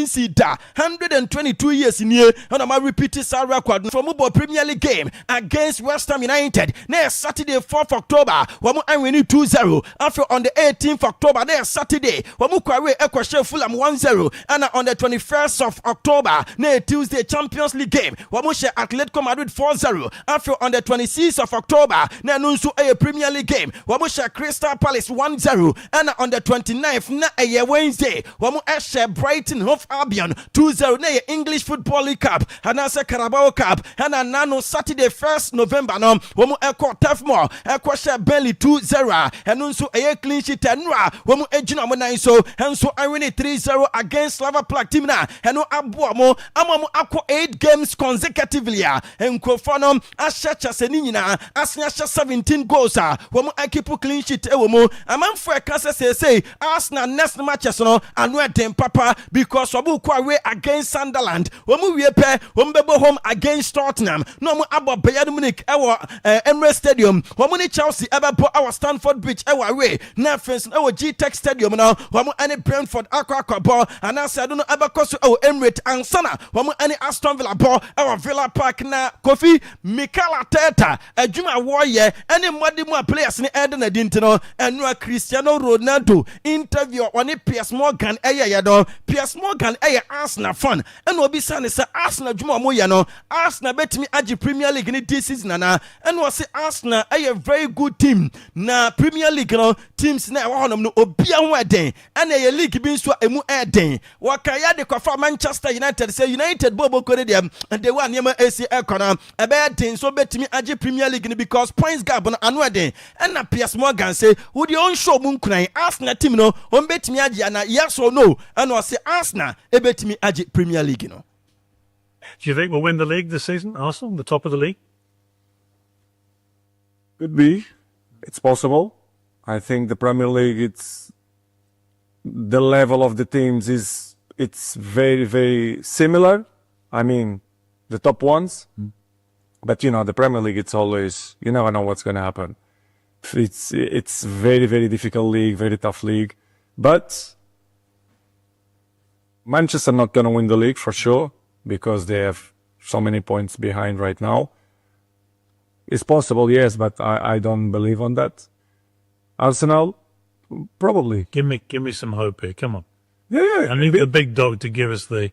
clean sheet 122 years in here, and I'm repeat this record from Ubo Premier League game against West Ham United. Next Saturday, 4th October, we win 2-0. After on the 18th October, next Saturday, we Equatorial Fulham 1-0, and on the 21st of October, next Tuesday Champions League game, we share Atletico Madrid 4-0. After on the 26th of October, next a Premier League game, we share Crystal Palace 1-0, and on the 29th, na a Wednesday, we share Brighton Hove Albion 2-0. Na English Football League Cup, and as a Carabao Cup, and nano Saturday 1st November, no, we echo Tefmore, echo share Burnley 2-0, and also a clean sheet tenra, we ejina mo nine so, and so I win 3-0 against Slava Prague team na, and no abuamo, amamo akko 8 games consecutively, and Kofanum, Ashacha Senina, Asnasha 17 goals, we keep clean sheet, ewomo, a man for a case say, Arsenal next matches no, and we're them papa, because Wabu Kwawe against Sunderland, we pay, Wombebo home against Tottenham, no more about Bayern Munich, our Emirates Stadium, Womuni Chelsea, ever put our Stamford Bridge, our way, Nafens, our G-Tech Stadium now, Wamu any Brentford, Akwaaba, and I said, I don't know, ever cost our Emirates and Sana, Wamu any Aston Villa ball, our Villa Park na Kofi, Mikala Teta, a Juma Warrior, any more players in Eden Adintino, and no Cristiano Ronaldo interview on a Piers Morgan, Piers Morgan, Arsenal fan, and will be son is Arsenal Juma Moyano, Arsenal bet me at the Premier League in this season, and was say Arsenal a very good team. Na Premier League no teams na wa honom no obia ho eden, and a league bin so emu eden. Wakaya de kwa Manchester United say United bobo kore dem, and they want nyema AC Ekona, e be eden so betimi agi Premier League because points gap no anu eden. And na Piers Morgan say, "Would you on show mun kunan Arsenal team no, on betimi agi na yes or no?" And was say Arsenal e betimi agi Premier League no. Do you think we'll win the league this season, Arsenal, the top of the league? Could be. It's possible. I think the Premier League, it's the level of the teams it's very, very similar. I mean, the top ones. But, the Premier League, it's always, you never know what's going to happen. It's very, very difficult league, very tough league. But Manchester not going to win the league for sure because they have so many points behind right now. It's possible, yes, but I don't believe on that. Arsenal, probably. Give me some hope here. Come on. Yeah. I need the big dog to give us the...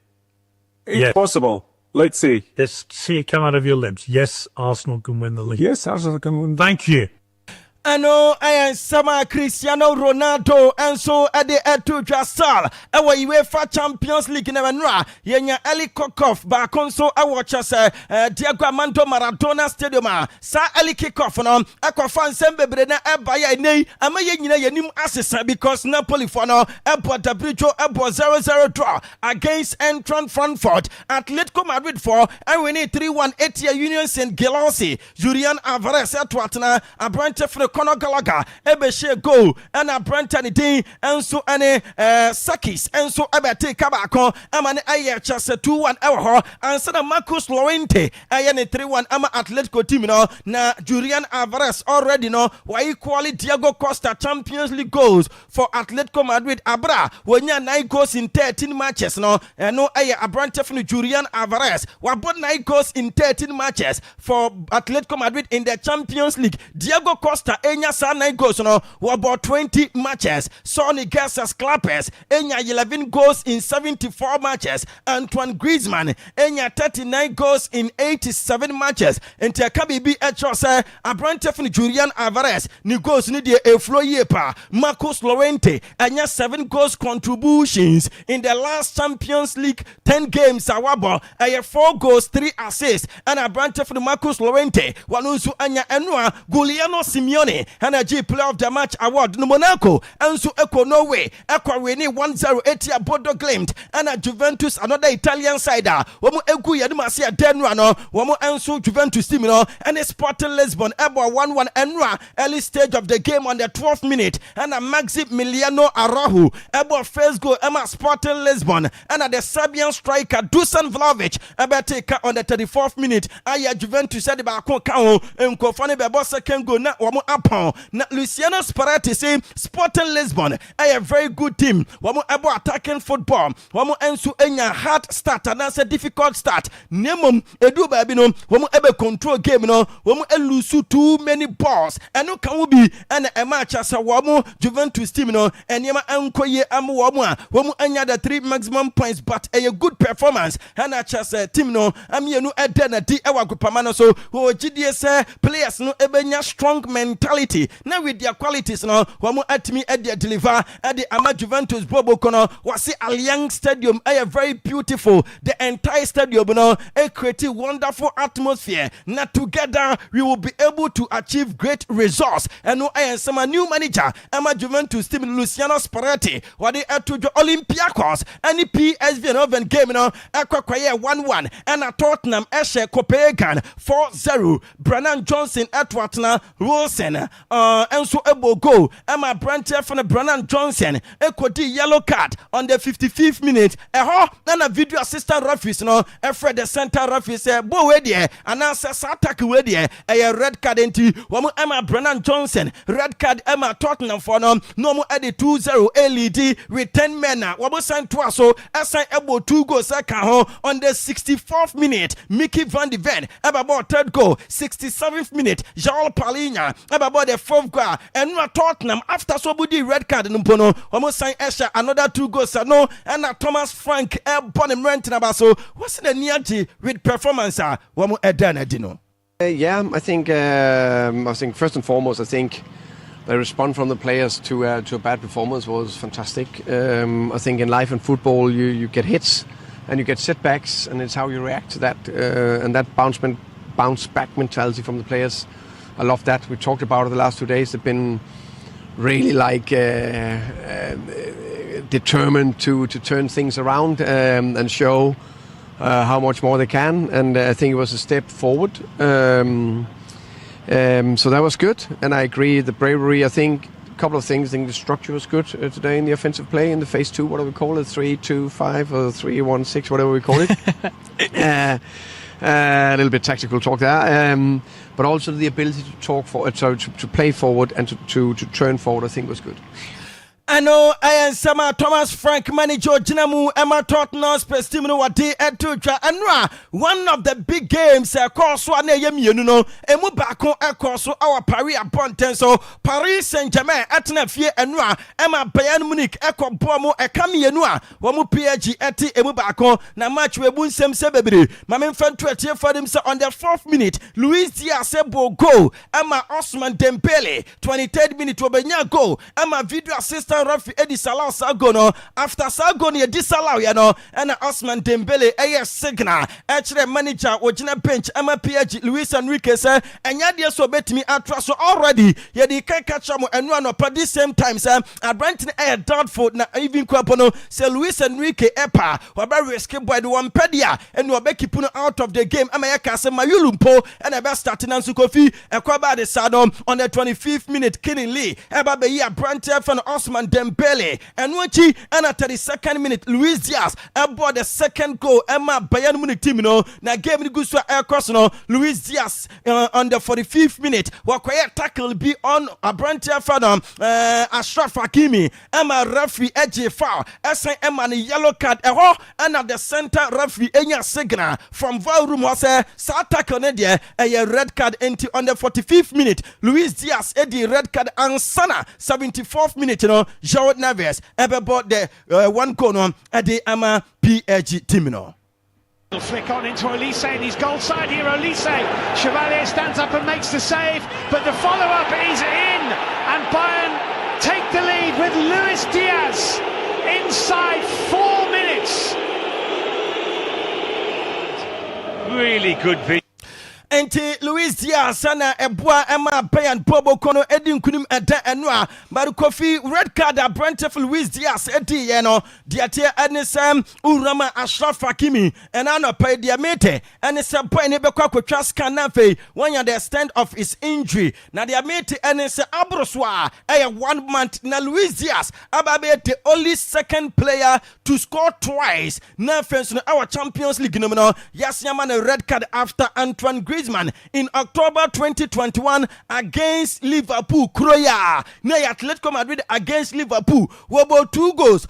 It's possible. Let's see. Let's see it come out of your lips. Yes, Arsenal can win the league. Yes, Arsenal can win. Thank you. Ano ayan sama Cristiano Ronaldo and so ade etu jasal ewa UEFA Champions League na wenra yenya Eli Kickoff ba konso ewa chase Diego Armando Maradona Stadium sa Eli Kickoff no akwafa nsem bebre na eba ya nei ama ye nyina yanim asesa because Napoli for no ebo Dabrijo ebo 0-0 draw against Eintracht Frankfurt. Atletico Madrid for and we need 3-1 Etia Union St. Gilloise Julian Alvarez atwatna abrante for Conor Gallagher ebeshe go and a Brenton Dean and so any Sakis and so ebete kabako amane aye chase 2-1 ewo and so Marcus Llorente ayene 3-1 ama Atletico team no na Julian Alvarez already no why equally Diego Costa Champions League goals for Atletico Madrid abra wonya 9 goals in 13 matches no no aye abrante for Julian Alvarez wa bought 9 goals in 13 matches for Atletico Madrid in the Champions League. Diego Costa enya sa 9 goals no about 20 matches. Sonny Garcia's Clappers enya 11 goals in 74 matches. Antoine Griezmann enya 39 goals in 87 matches. Enti akabibi echo say abrante for Julian Alvarez ni goals ni de eflo yepa. Marcus Llorente enya 7 goals contributions in the last Champions League 10 games awabo 4 goals 3 assists and abrante for Marcus Llorente wanunsu anya enwa Giuliano Simeone and a G Player of the Match award no Monaco and so Eco Norway Eco Rene 1-0 Etia Bodo Glimt and a Juventus another Italian side womu egu yadumasi denra no womu enso Juventus team no and a Sporting Lisbon ebo 1-1 enra early stage of the game on the 12th minute and a Maximiliano Araujo ebo first goal Emma Sporting Lisbon and the Serbian striker Dusan Vlahovic take on the 34th minute aya Juventus said ba kon kan o enko fane be boss second goal na womu Apon. Na Luciano Spalletti say Sporting Lisbon a very good team. Wamu ebo attacking football. Wamu ensu enya hard start and that's a difficult start. Nemum edu baby no. Wamu ebe control game no. Wamu elusu too many balls. Eno kan wo bi and a match as wamu Juventus team no. Enyema enkoye amu wamu. Wamu enya the 3 maximum points but a good performance. And a chas team no. Amienu edena di ewa gupamano so. Wo GDS players no ebenya strong mentality. Now with their qualities no. Wamu atimi edia deliver at the Ama Juventus Bobo Kono wasi Allianz Stadium a very beautiful. The entire stadium no a create wonderful atmosphere. Now together we will be able to achieve great results. And no I am some new manager Ama Juventus team Luciano Spalletti what they to the Olympiacos and the PSV and Oven game no Akwaaba 1-1 and a Tottenham Eshe Copenhagen 4-0. Brennan Johnson at Watna Wilson and so able go Emma Brancher from the Brennan Johnson equity yellow card on the 55th minute and a video assistant referee no Fred the center referee say bo we there and answer attack we there a red card into Emma Brennan Johnson red card Emma Tottenham for no mo at the 2-0 LED with 10 men wabo sign to so assign able 2 goals on the 64th minute Mickey van de Ven about third goal 67th minute Joel Palhinha about the 4th goal and Tottenham after somebody red card no almost sign Esha another 2 goals no and Thomas Frank born in renting about so what's the nearty with performance wamu edana dino. Yeah, I think first and foremost, I think the response from the players to a bad performance was fantastic. I think in life and football, you get hits and you get setbacks, and it's how you react to that. And that bounce back mentality from the players, I love that. We talked about it the last 2 days. They've been really like determined to turn things around and show how much more they can, and I think it was a step forward. So that was good, and I agree. The bravery, I think, a couple of things. I think the structure was good today in the offensive play in the phase 2. What do we call it? 3-2-5 or 3-1-6, whatever we call it. A little bit tactical talk there, but also the ability to talk to play forward and to turn forward, I think was good. I know I am Sama Thomas Frank manager Jinamu Emma Tottenham Space team no wade etutra anwa one of the big games course one yemienu no emu baako course our Paris appointed so Paris Saint-Germain atna fie anwa Emma Bayern Munich ekɔbɔ mo ekamienu a wo mu PSG eti emu baako na match we bu nsem se bebre mame mfantu etie for them on the 4th minute Luis Diaz bo goal Emma Ousmane Dembele 23rd minute obenya goal Emma video assistant referee Eddie Salah Sago no after Sago ne Eddie Salah ya no and Ousmane Dembele signal actually manager ogina bench Emma PSG Luis Enrique say enya de so betimi atra so already ye di kan catch am enu no pa this same time say Abrantine doubtful na even kwapo no say Luis Enrique epa waba risk boy the one pedia and we be keep out of the game ama yaka say mayulumpo and e be start na Kofi Akwaaba de Sadom on the 25th minute killing Lee eba be ya Abrantine fan Ousmane Dembele and Wachi and at the 2nd minute Luis Diaz aboard the 2nd goal Emma Bayern Munich team no na game ni guswa air cross no Luis Diaz on the 45th minute wakwaya tackle be on Abrantine fan Ashraf Hakimi Emma referee edge foul assign Emma the yellow card and at the center referee enya signal from VAR room was sa tackle ne there a red card into on the 45th minute Luis Diaz the red card and Sana 74th minute João Neves bought the 1 goal at the Ama PSG team Flick on into Olise and he's goal side here. Olise Chevalier stands up and makes the save, but the follow-up is in, and Bayern take the lead with Luis Diaz inside 4 minutes. Really good vision. Enti Luis Diaz na eboa Emma Bayern Bobo Kono edi nkunim eda enwa but Kofi red card Abrantine Luis Diaz edi ye no diatia anisam Urama Ashraf Hakimi and anopa dia mete anisa boy ne bekwa kwatwa scan na fe when you understand of his injury na dia mete anisa abroswa 1 month na Luis Diaz ababe the only 2nd player to score twice na fence no our Champions League no yes yama na red card after Antoine Griezmann Griezmann in October 2021 against Liverpool. Kroya. Na Atletico Madrid against Liverpool. Wabo 2 goals.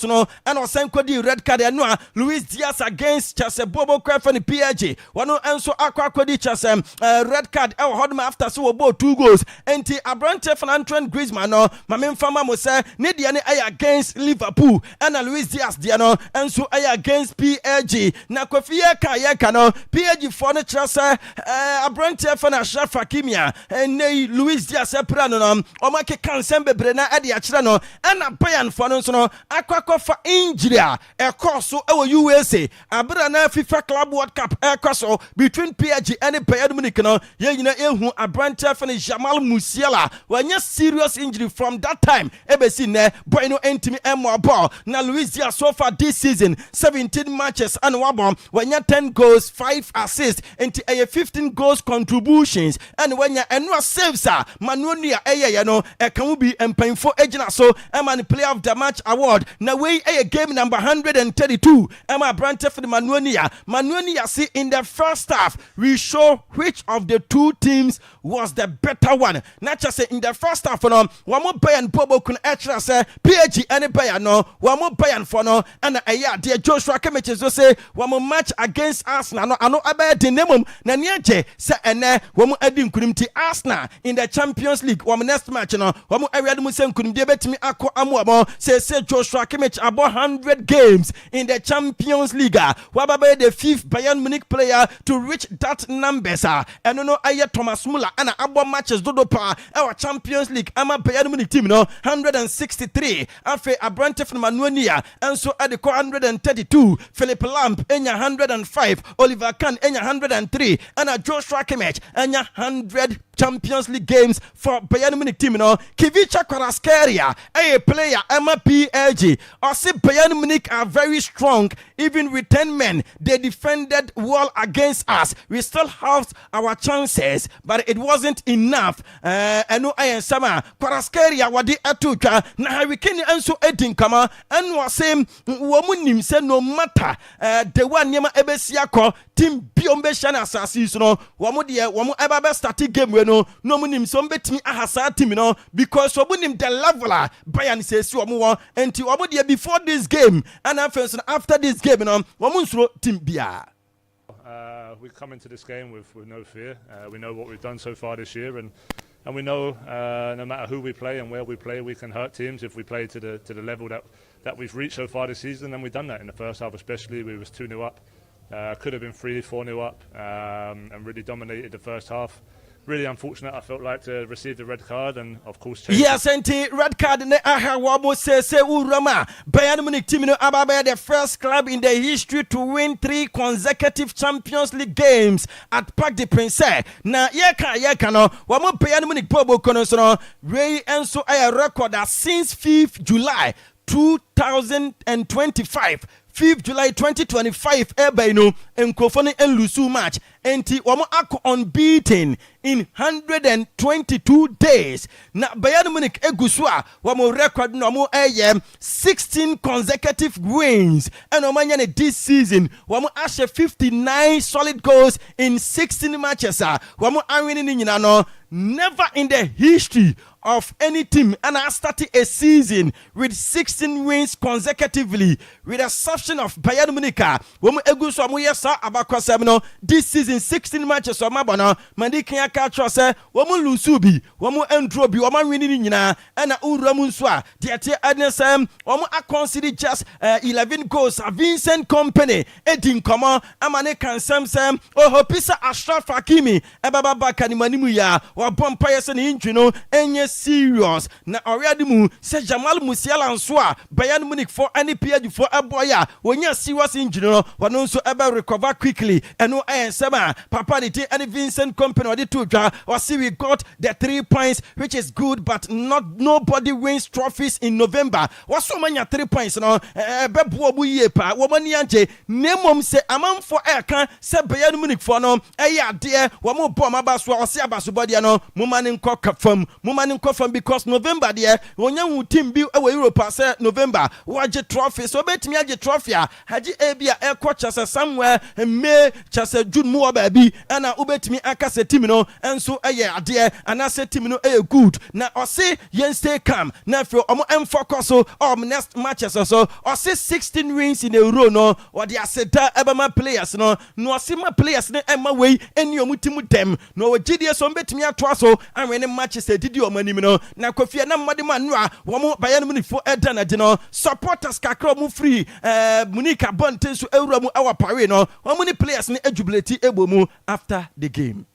No. And Osenko di red card. No. Luis Diaz against Chelsea. Bobo Crefani PSG. Wano Enso Akwaaba di Chelsea. Red card. Hodma after so wabo 2 goals. Enti Abrante van Antoine Griezmann. No. Mamin Fama mo say ne diane ay against Liverpool. And Luis Diaz diano. Enso ay against PSG. Na Kofi Yeka no. PSG for the Chelsea. Abrante van Ashraf Hakimi. And Luis Diaz prano no. Omake kansembe brena adi achira no. And Bayern for no so Akwaaba for injury. A course so USA. Abrana FIFA Club World Cup so between PSG and Bayern Munich no. Ye yina ehu Abrante van Jamal Musiala. When you serious injury from that time. Ebesi ne boy no entimi emo ball. Na Luis Diaz so far this season 17 matches and wabom when you 10 goals 5 assists into 15 goals contributions and when you enwa saves Manunia no can be painful agent so man player of the match award na way game number 132 Emma Brante for the Manunia see in the first half we show which of the two teams was the better one. Not just say in the first half no one more Bayern Bobo kun extra say PSG and Bayern no one more Bayern for no and dear Joshua Kimmich so say one more match against Arsenal no ano about the name na niaje say ene one more edin kunimti Arsenal in the Champions League one next match no one more area mu say kunimdi betimi akọ amuamo say Joshua Kimmich about 100 games in the Champions League wababa the 5th Bayern Munich player to reach that numbers and no aye Thomas Muller and abo matches dodo pa our Champions League ama Bayern Munich team no 163 afe Abrante from Manuania and so at the 132 Philip Lamb enya 105 Oliver Kahn enya 103 and Joshua Kimmich enya 100 Champions League games for Bayern Munich team no Kivicha Kvaratskhelia a player ama PSG or say Bayern Munich are very strong even with 10 men they defended well against us. We still have our chances but it wasn't enough. Eno ayen sama Kvaratskhelia wadi atuka na Harry Kane enso edin kama and was saying womunim say no matter the one nyema ebesiako team biombe shana asasi no womu de womu eba start game we no munim so betimi ahasa team no because womunim the leveler Bayern says womu won enti womu de before this game and after this game no womu nsuro team bia. We come into this game with no fear. We know what we've done so far this year, and we know no matter who we play and where we play, we can hurt teams if we play to the level that we've reached so far this season. And we've done that in the first half, especially. We was 2-0 up, could have been 3-4-0 up, and really dominated the first half. Really unfortunate, I felt like, to receive the red card and of course yes, anti red card ne Akwaaba say urama Bayern Munich team no ababa the first club in the history to win 3 consecutive Champions League games at Parc des Princes. Na yeka no wamo Bayern Munich bobo kono so no Ray enso a record since 5th July 2025 5th July 2025 ebaino enkofone en lusu match enti wamo ako unbeaten in 122 days. Na Bayern Munich egusua wamo record no mo 16 consecutive wins and omanya this season wamo ashe 59 solid goals in 16 matches wamo awini ni nyina no never in the history of any team and I started a season with 16 wins consecutively with the exception of Bayern Munich. Womu eguso amu yesa abakwasem no this season 16 matches o mabona mandi kan ka tro se womu lusubi womu entrobi womu wini nyina na uramu nso a de ate adnesem womu consider just 11 goals. Vincent Kompany edin komo amane kansem sem ohopisa Ashraf Hakimi ebaba bakani manimu ya wa bompa yese ni inju no enye serious na already mu se Jamal Musiala nso a Bayern Munich for any PSG for aboya wonya serious injury no wano nso ebe recover quickly eno sema papa de any Vincent Kompany or the two dwa or see we got the 3 points which is good but nobody wins trophies in November was so many 3 points no bebo obu ye pa wo mani anje nemom se amam for kan se Bayern Munich for no ade wo mo bom abaso o se abaso body no mo mani nkọ kafam mo mani from because November there onye team bi e Europe say November waje trophy so betimi age trophy a haji ebia e ko chase somewhere May chase June mo ba bi na ubetimi aka se team no enso eye ade ana se team no e good na o say yen stay calm na feel omo focus so next matches so o say 16 wins in a row no or the aseta ebema players no see my players ne emma way eni omutimu dem no gidie so betimi atoa so anwe ne matches edidi omanim no na kofia na mmade man no a wo mo baye no munifo eda na de no supporters kakra mu free Munika Bonte so ewura mu awa pare no wo mo ni players ne ajubility ebomu after the game.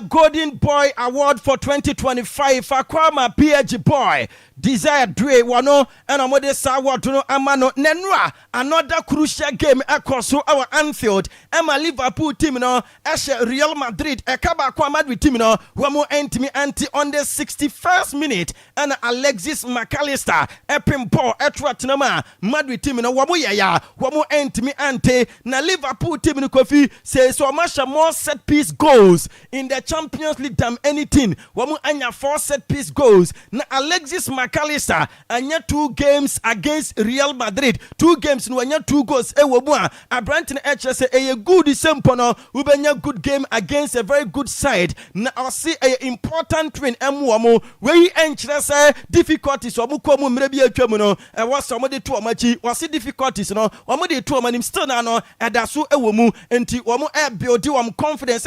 Golden Boy Award for 2025 Akwaaba PG Boy Desire Dre wano and amode sa award no amano nenwa another crucial game across our Anfield Emma Liverpool team no eshe Real Madrid ekaba Akwaaba Madrid team no wamo entimi anti on the 61st minute and Alexis McAllister epim ball etwatinama Madrid team no wamo yaya wamo entimi anti na Liverpool team no Kofi say so much more set piece goals in the Champions League than anything. Wamu anya 4 set piece goals. Na Alexis McAllister anya 2 games against Real Madrid. 2 games no anya 2 goals. Wamu a Branton HS a good simple no. Ubenya good game against a very good side. Na I see a important win. Wamu we enchre difficulties. Wamu komu mrebi etwamu no. Was somebody to amachi. Wasi difficulties no. Wamu de to amanim still na no. Edasu wamu enti wamu build wamu confidence.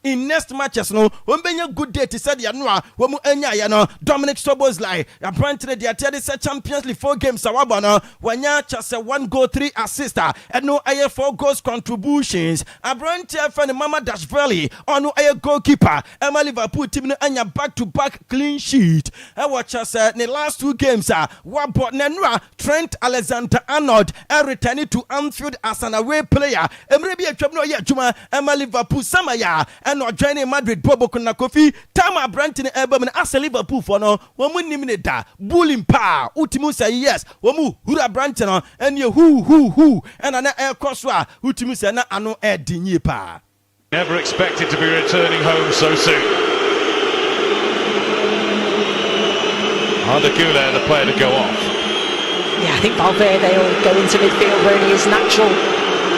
In next matches no ombenya good day to say the anwa wamu enya ya no Dominic Soboslai apparently they are telling say Champions League 4 games awaba no wanya chase 1 goal 3 assist and no aye 4 goals contributions apparently fan Mama Dashveli onu aye goalkeeper Emma Liverpool team no anya back to back clean sheet e watch us the last 2 games wabo nenwa Trent Alexander-Arnold returning to Anfield as an away player emrebi atwam no ye adwuma Emma Liverpool samaya and not joining Madrid Bobo kuna Kofi Tama Branton Ebam as a Liverpool for no wamu nimida bullying pa utimu say yes wamu hura Branton and you who and an air crosswa utimu say na ano air dinye pa. Never expected to be returning home so soon. Ardagula, the player to go off. Yeah, I think Valverde will go into midfield where he is natural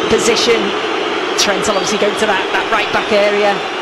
position. Trent will obviously go to that right back area.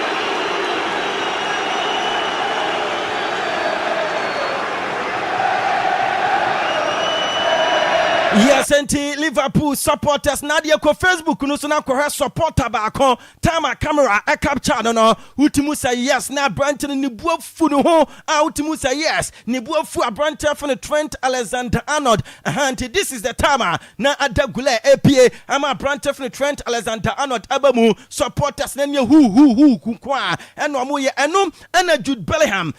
Yes, enti Liverpool supporters Nadia ko Facebook no so na ko supporter ba ko time camera e capture no ultimu say yes na Branton ni buafu no ho ultimu say yes ni buafu Branton for Trent Alexander-Arnold anti this is the time na Adagula APA ama Branton for Trent Alexander-Arnold abamu supporters na who kwa eno mo ye enom na Jude Bellingham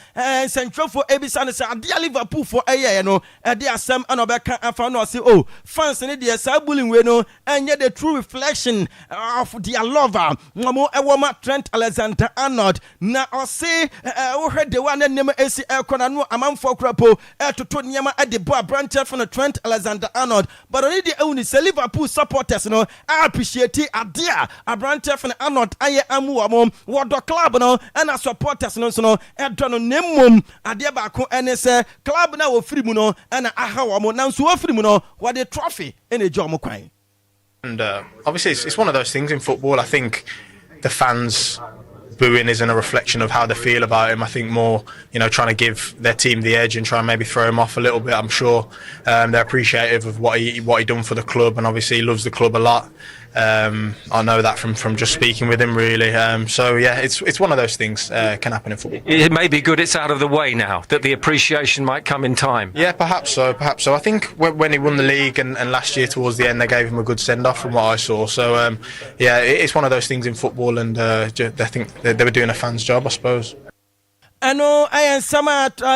central for Ebison say adia Liverpool for eye no ade asem na obeka afa no say oh fans in the bullying we no and yet the true reflection of their lover mo ewoma Trent Alexander-Arnold na o say o heard the one name esi ekona no amanfo krapo toto nyama at the boy Branton for Trent Alexander-Arnold but only the only Liverpool supporters no appreciate adia Branton for Arnold aye amu amom wodo club no and supporters no so no edo no nemmom adia ba ko ene se club na wo free mu no and aha wo mo na so wo free mu no the trophy in a job. And obviously it's one of those things in football. I think the fans booing isn't a reflection of how they feel about him. I think more, trying to give their team the edge and try and maybe throw him off a little bit. I'm sure they're appreciative of what he done for the club, and obviously he loves the club a lot. I know that from just speaking with him, really. So yeah, it's one of those things can happen in football. It may be good it's out of the way now, that the appreciation might come in time. Yeah, perhaps so. I think when he won the league and last year towards the end, they gave him a good send off from what I saw. So yeah, it's one of those things in football, and I think they were doing a fan's job, I suppose. I know I am some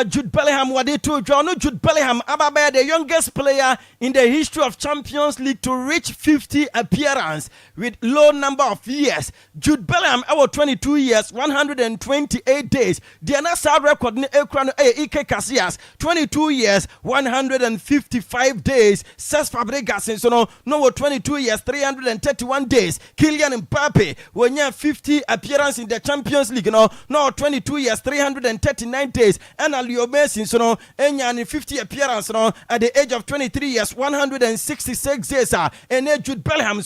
Jude Bellingham wade to draw. No, Jude Bellingham Ababa, the youngest player in the history of Champions League to reach 50 appearance with low number of years. Jude Bellingham about 22 years 128 days. The another record in Ekrano Ike Casillas 22 years 155 days. Cesc Fabregas no 22 years 331 days. Kylian Mbappe when you 50 appearance in the Champions League no 22 years 339 days. And Leo Messi and 50 appearance at the age of 23 years 166 days. And Jude Bellingham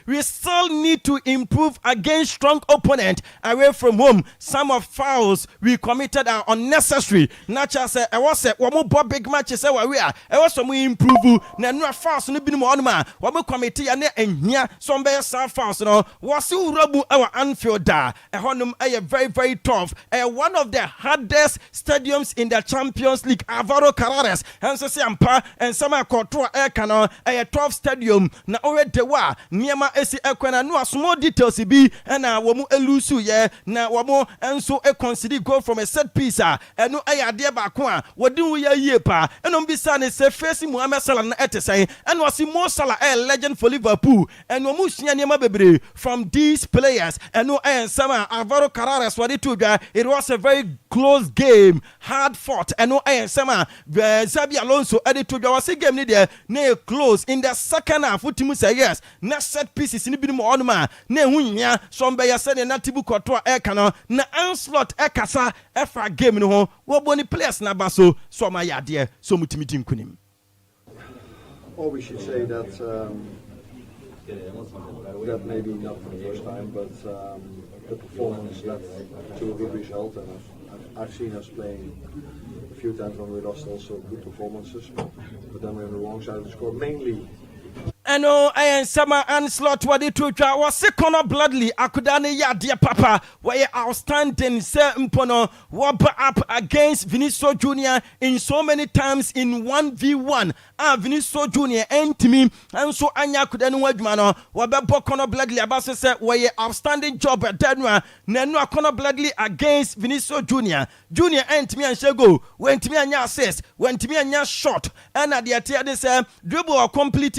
we still need to improve against strong opponent away from home. Some of fouls we committed are unnecessary. Not just I was one more big matches we are. I was some improve. Na fouls no be more man. What committee and here some better fouls was you Rabu our Anfield da. A very very tough. One of the hardest stadiums in the Champions League. Alvaro Carreras and so Sampa and some Courtois Ekano a tough stadium. Na already wa Niama esi ekwana no small details be and womu elusu ye na womu enso e consider goal from a set piece eno ayade ba ko a wodi wo ya yie pa eno mbisa ne se face Mohamed Salah na etesen eno wasi Mo Salah a legend for Liverpool eno mu hia niama bebre from these players eno sama Alvaro Carreras wadi to dwa. It was a very close game, hard fought eno sama Xabi Alonso edi to dwa wasi game ni there na close in the second half. Utimu say yes na set pieces ni bi mo onuma na ehunya so mbe ya se na Tibu Courtois eka na Anslot ekasa efa game no ho wo boni players na baso so ma yade so mutimi di nkunim. Or we should say that that maybe not for the first time, but the performance led to a good result, and I've seen us playing a few times when we lost also good performances, but then we're on the wrong side of the score mainly. Eno ayen sama Anslot wadi to twa was Conor Bloodley akudane ya dear papa where outstanding se mpono wab up against Vinicius Junior in so many times in 1v1 Vinicius Junior entimi and so anya kudane wadwuma no wabebo Conor Bloodley abaso se where outstanding job denwa nenu Conor Bloodley against Vinicius Junior entimi anshego wentimi anya assist wentimi anya shot and at the atiade se dribble or complete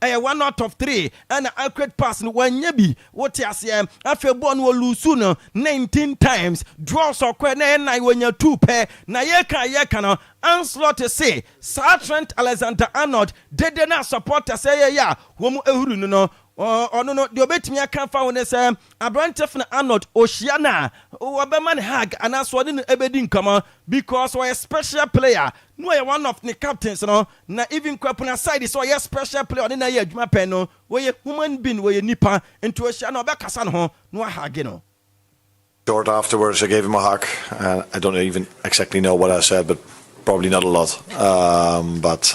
a 1 out of 3 and accurate pass no wanyabi what yase afi ball no lose no 19 times draws or kwe na wanya 2 pair na yeka no Anslot say Sir Trent Alexander-Arnold dede na supporter say ya womu ehuru no no the obetimi aka fa won say Abrantef na Arnold Oceana Oberman Hag and as one ebedi nkama because we a special player no one of the captains no na even kwapuna side so a special player on na ye adwuma pen no we human being we nipa into Oceana obekasa no Hag no. Short afterwards I gave him a hug. I don't even exactly know what I said, but probably not a lot. But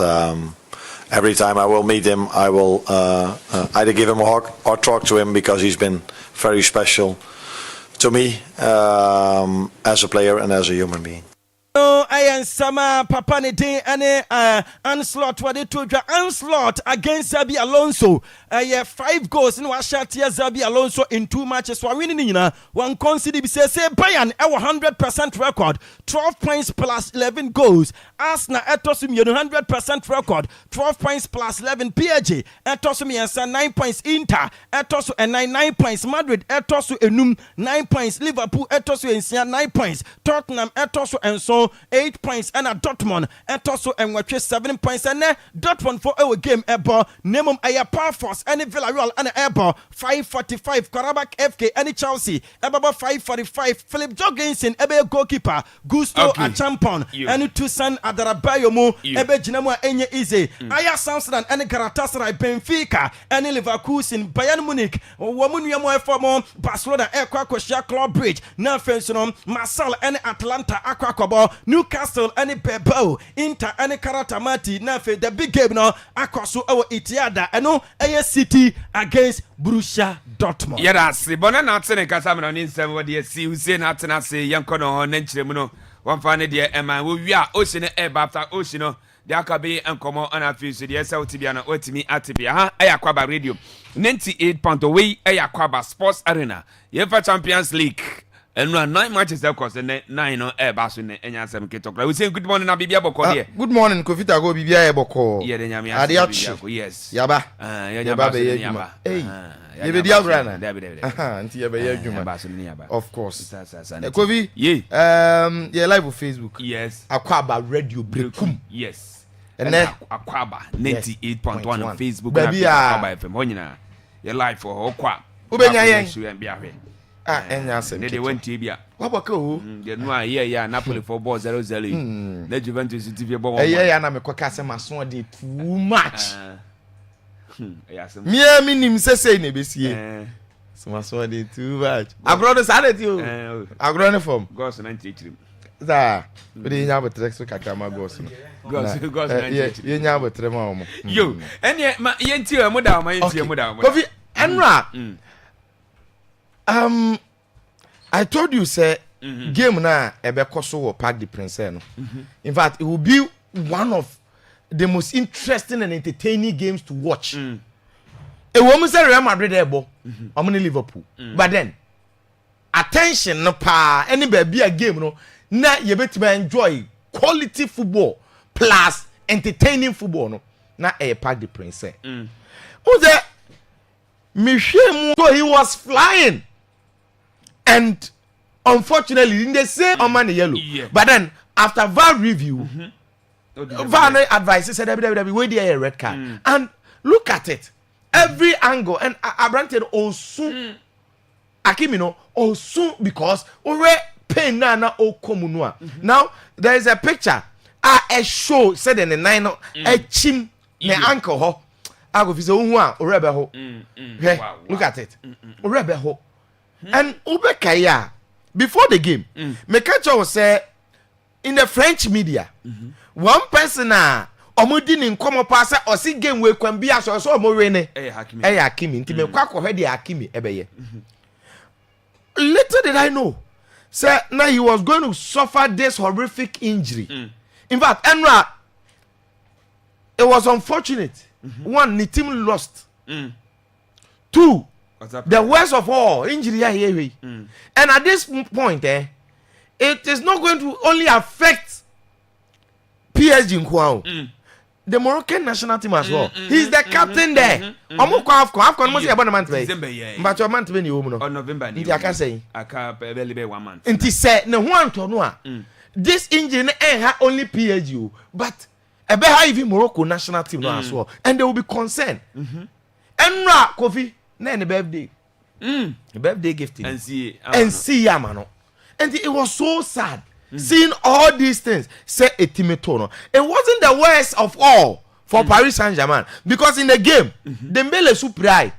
every time I will meet him, I will either give him a hug or talk to him because he's been very special to me as a player and as a human being. No, I am sama papa ne din ane Anslot wade to dwa Anslot against Xabi Alonso. 5 goals in washatia Xabi Alonso in 2 matches. So winning nyina one consider be say Bayern 100% record 12 points plus 11 goals. Arsenal etosum 100% record 12 points plus 11. PSG etosum 9 points. Inter etosu 9 points. Madrid etosu enum 9 points. Liverpool etosu 9 points. Tottenham etosu and so 8 points and a Dortmund and also and watch 7 points and Dortmund for our game ebo nemum aya power force any Villarreal and ebo 545 Karabakh FK any Chelsea ebo 545 Philip Jorgensen ebe goalkeeper Gusto a champion and Tusan Adarabayo mo ebe jinamo enye easy aya Samson and Galatasaray Benfica and Leverkusen Bayern Munich womunu yamo efomo Barcelona Aqua Club Bridge na fensono Marseille and Atlanta Akwaaba Newcastle any Bilbao Inter any Karatamati na fe the big game no akoso our Itiada eno AS City against Borussia Dortmund. Yes, bona na tsene kasa me no nsem wo de si use na tena se yenko no na nkyeremu no wamfa ne de ema wo wi a osi ne eba after osi no de akabe enkomo ana fi so de esa otibia na otimi atibia ha Akwaaba radio 98.8 Akwaaba Sports Arena UEFA Champions League and run 9 matches across the 9 no air bass in enya sam ketokra. We say good morning na bibia boko there. Good morning Kofita go bibia boko. Yeah, the nyame Adiachi. Yes. Yaba. Yaba be yadwuma. Hey. You be diabra na. Anti yaba yadwuma. Of course. Kofi. Yeah, live on Facebook. Yes. Akwaaba radio breakum. Yes. And then Akwaaba 98.1 on Facebook. Baby Akwaaba FM. Honyina. You live for Okwa. Ubenya yen. Enya sem. They went to Bia. Wabako. The no yeah Napoli for ball 0-0. The Juventus TV ball. Yeah na me kwaka se maso dey too much. Me minim say na besie. Maso dey too much. Agro no say that you. Agro no form. Gos 93. Za. We dey nya betre so kakra ma gos. Gos 93. Ye nya betre ma omo. Yo, ene ma yenti e mo da ma yenti e mo da mo. Kofi Enra. I told you say game na ebe koso wo Parc des Princes no. In fact, it will be one of the most interesting and entertaining games to watch. E wo mu say Real Madrid ebo, omo Liverpool. But then attention no pa any baby a game no na ye betima enjoy quality football plus entertaining football no na e Parc des Princes. Who say Michel so he was flying. And unfortunately, in the same on the yellow. Yeah. But then after VAR review, VAR advice said wait there a red card. And look at it. Every angle and Abranted also Akimi no also because already pain na o komunua. Now there is a picture. A show said in the 9 a chim ne ankle ho. I go fise ohun a orebe ho. Look at it. Orebe ho. And Ubekaya, before the game, Mekacha was say in the French media, one person omudin in come pass or see game we can be as so morene. Hakimi, Timmy Quack head Hakimi ebeye. Little did I know, say now he was going to suffer this horrific injury. In fact, Enra, it was unfortunate. One, the team lost. 2, the worst of all, injury here. And at this point, it is not going to only affect PSG in Kwao. The Moroccan national team as well. He's the captain there. Afcon must be about a month. But your month when you know. November. I can say. I can't be 1 month. And he said, no one to know. This injury ain't only PSG, but a better even Morocco national team as well. And they will be concerned. And Kofi. The birthday. The birthday gifting. And see Yamano. And it was so sad seeing all these things. Say a timetono. It wasn't the worst of all for Paris Saint-Germain. Because in the game, Dembele suprai.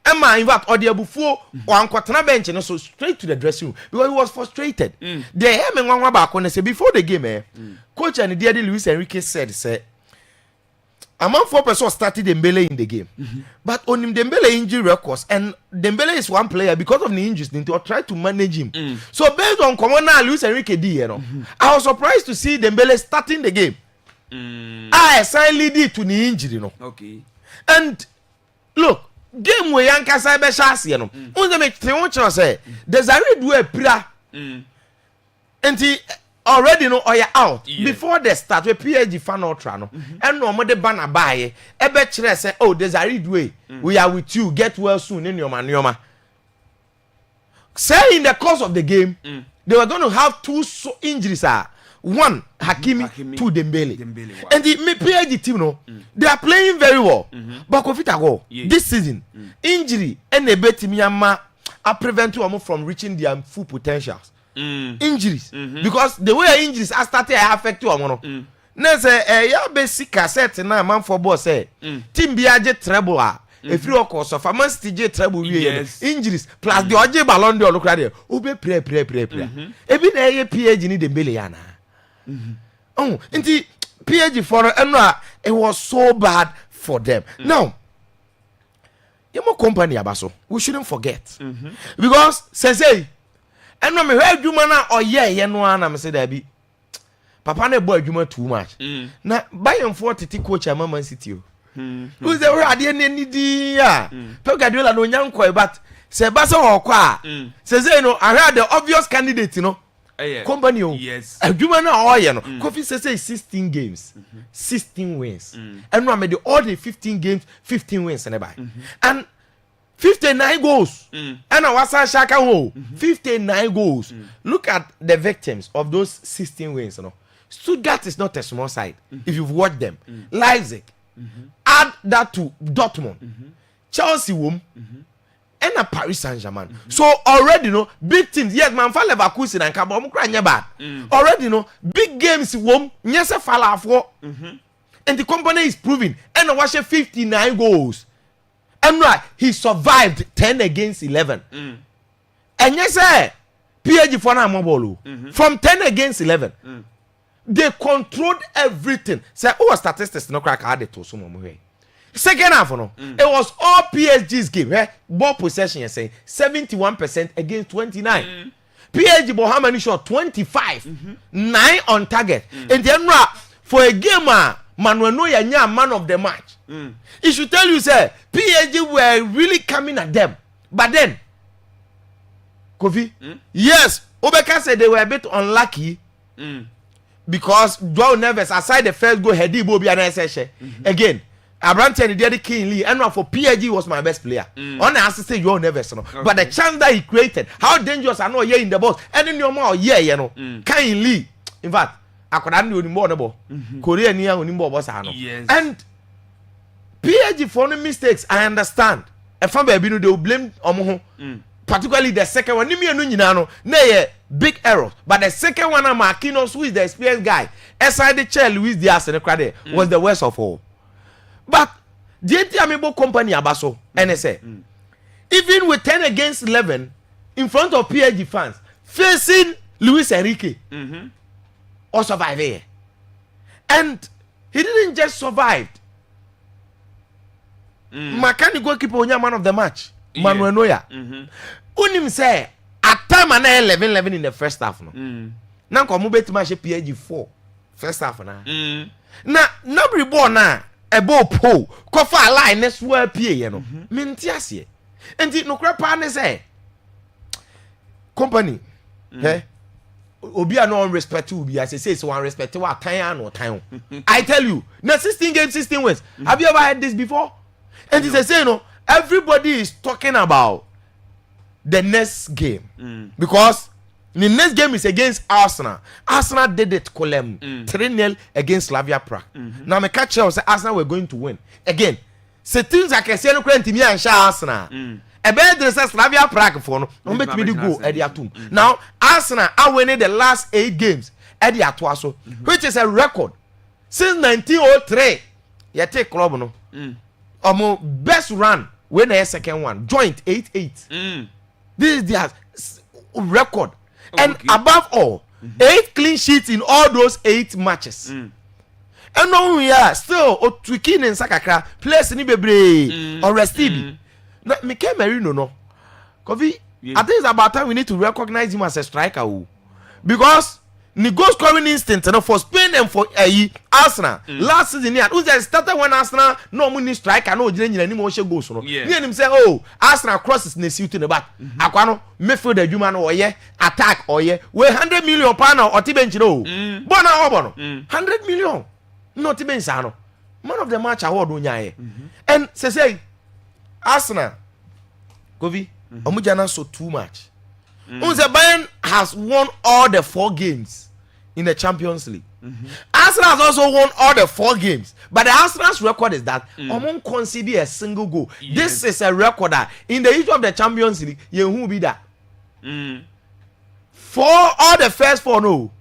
Emma, in fact, or the before or Quatana bench and so straight to the dressing room because he was frustrated. They heard me one back when they say before the game, coach and the dear Luis Enrique said, among 4 persons started Dembele in the game. But on him Dembele injury records, and Dembele is one player because of the injuries, they try to manage him. So based on Commander Luis Enrique D, you know, I was surprised to see Dembele starting the game. I silently did to the injury, you know. Okay. And look, game where Yanka Cyber Shas, you know, on the make the say there's a red way pra. And he already know you're out before they start with PSG fan ultra no and no more the banner buy ebe chere say oh there's a read way we are with you get well soon in your man say in the course of the game they were going to have 2 injuries one Hakimi 2 Dembele. Wow. And the PSG team no they are playing very well but Kofita go this season injury and a bet Myanmar are preventing them from reaching their full potentials. Injuries because the way injuries are started affect you amono na say ya basic cassette na man for boss say team bi age treble if you cause of Man City treble injuries plus the oje ballon d'or lokra there ube pre ebi na ye PSG ni Dembele ya na oh nti PSG for it was so bad for them. Now your company abaso we shouldn't forget because say and no me heard you man or yeah no na me say that be papa na boy adwuma too much na Bayern 40 coach Man City who's the ready any di Pep Guardiola no nyankoi but say basa okwa say you know I heard the obvious candidate you know company yes adwuma na oye no Kofi say 16 games 16 wins and no made all the 15 games 15 wins and by and 59 goals and I was shaka ho 59 goals look at the victims of those 16 wins you know Stuttgart is not a small side if you've watched them Leipzig add that to Dortmund Chelsea wom and a Paris Saint-Germain. So already no big teams. Yes, man, for Leverkusen and Kabom Kranya bad. Already no big games won. Yes, a fall off. And the company is proving. And I watch 59 goals. And right, he survived 10 against 11. And yes, sir, PSG for now mobile. From 10 against 11, they controlled everything. Say, oh, statistics no crack added to some way. Second half, no, it was all PSG's game. Ball possession, you say 71% against 29. PSG, but how many shot? 25, 9 on target. And then for a game, Manuel Neuer, man of the match. It should tell you, say PSG were really coming at them. But then, Kofi, yes, Obeka said they were a bit unlucky because Joao Neves, aside the first goal, Hedi Bobi and again. Abrante did keenly and for PSG was my best player. On the assistant you all never know. But the chance that he created, how dangerous I know here in the box, and in your more you know. Kindly. In fact, I could have known more about Korea near Unimbo was and PSG for the mistakes, I understand. And from baby they will blame Omoho. Particularly the second one, nay big error. But the second one, Marquinhos, who is the experienced guy, aside the chair Luis Diaz and the crowd was the worst of all. But the amiable company abaso NSA even with 10 against 11 in front of PSG fans facing Luis Enrique or survive here. And he didn't just survive. Makani goalkeeper onya man of the match Manuel Neuer. Unim say at time and 11 in the first half no. Na ko mo betima she PSG 4 first half na. Na every ball na ebo po kofa line ne so apie ye no menti ase enti no kra pa ne say company obi a no respect obi as say so one respect wa tan no tan I tell you na 16 games 16 wins have you ever heard this before and they say no everybody is talking about the next game because the next game is against Arsenal. Arsenal did it column 3-0 against Slavia Prague. Now me catch you say Arsenal were going to win. Again, say things like I say no crane me and Arsenal. A better say Slavia Prague for no. No make me the go at the atom. Now Arsenal are winning the last 8 games at the Atwaso, which is a record since 1903. You take club no. Best run when the second one joint 8-8. This is their record. And above all, 8 clean sheets in all those 8 matches. And now we are still Otwikin and Sakakra, place ni bebre or Restibi. Mike Merino no. Kofi, I think it's about time we need to recognize him as a striker. Because the goal scoring instinct for Spain and for Arsenal last season here, who started when Arsenal no money striker no any more goals no. Near him say oh Arsenal crosses in the suit in the back. Akwano midfield the human or attack or we 100 million pound or tibench no. Bona obono 100 million no tibench no. Man of the match award unya and say Arsenal Kofi omujana so too much. Bayern has won all the 4 games in the Champions League. Arsenal has also won all the 4 games. But the Arsenal's record is that Omon conceded a single goal. This is a record that in the history of the Champions League, you who be that. For all the first 4 no.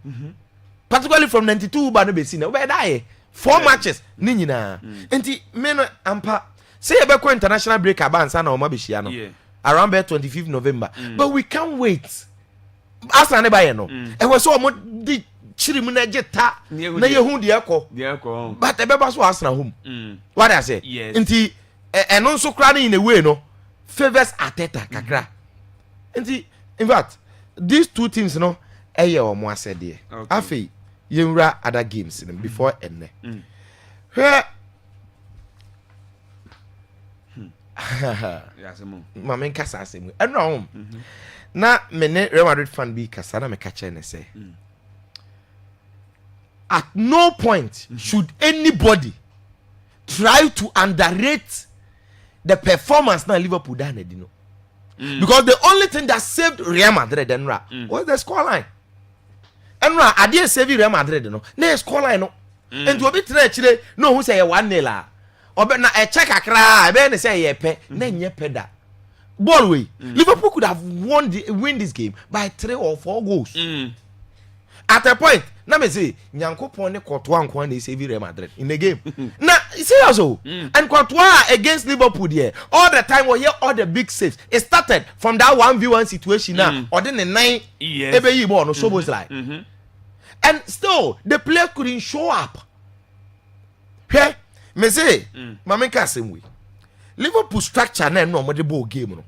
Particularly from 92 but no be seen. 4 matches. Ninina. Enti men ampa say about international break abansa na omabishiano. Around 25th November. But we can't wait. Arsenal ne buy no. E we so mo di chirimu na jeta na ye hu de ekọ. But e be ba so Arsenal home. What I say? Nti eno nso kra na in a way no favors Arteta kakra. Nti in fact these 2 teams no eye o mo asede. Afei yenwura other games before enne. Mamen kasa asem. Ɛno na me ne Real Madrid fan bi kasa na me ka kyerɛ ne sɛ at no point should anybody try to underrate the performance na Liverpool done it, because the only thing that saved Real Madrid was the scoreline. Enra ade save Real Madrid no na scoreline no and to be try no who say 1-0 obe na e check akra be ne say ye pe na nye peda ball way Liverpool could have win this game by 3 or 4 goals. At a point na me say Nyankopon ne Courtois nko na save Real Madrid in the game. Na serious and Courtois against Liverpool there all the time we hear all the big saves. It started from that 1v1 situation now or then the 9 ebe yi ball no so was like and still the player couldn't show up. Hey, me say mamen ka same way Liverpool structure na no mo de ball game no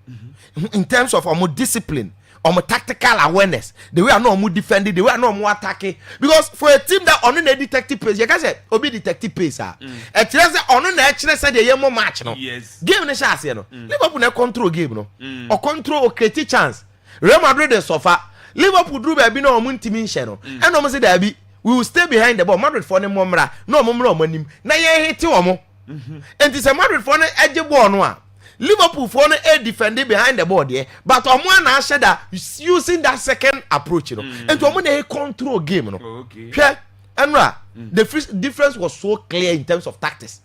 in terms of our discipline, our tactical awareness, the way I know more defending, the way I know more attacking. Because for a team that on the detective pace, you can say obi detective pace a chance on the actually say the more match no. Yes. Game na chance no. Liverpool na control game no. Or control or create chance. Real Madrid dey suffer. Liverpool do be no omo ntimi nhye no. And omo say that be we will stay behind the ball. Madrid for ne momra. No omo mra omo nim. Na ye hit omo. And this Madrid for ne edge ball no a. Liverpool for a defender behind the ball there, but Omo na share that using that second approach, and Omo na control game, Okay. Yeah, Enra, the difference was so clear in terms of tactics.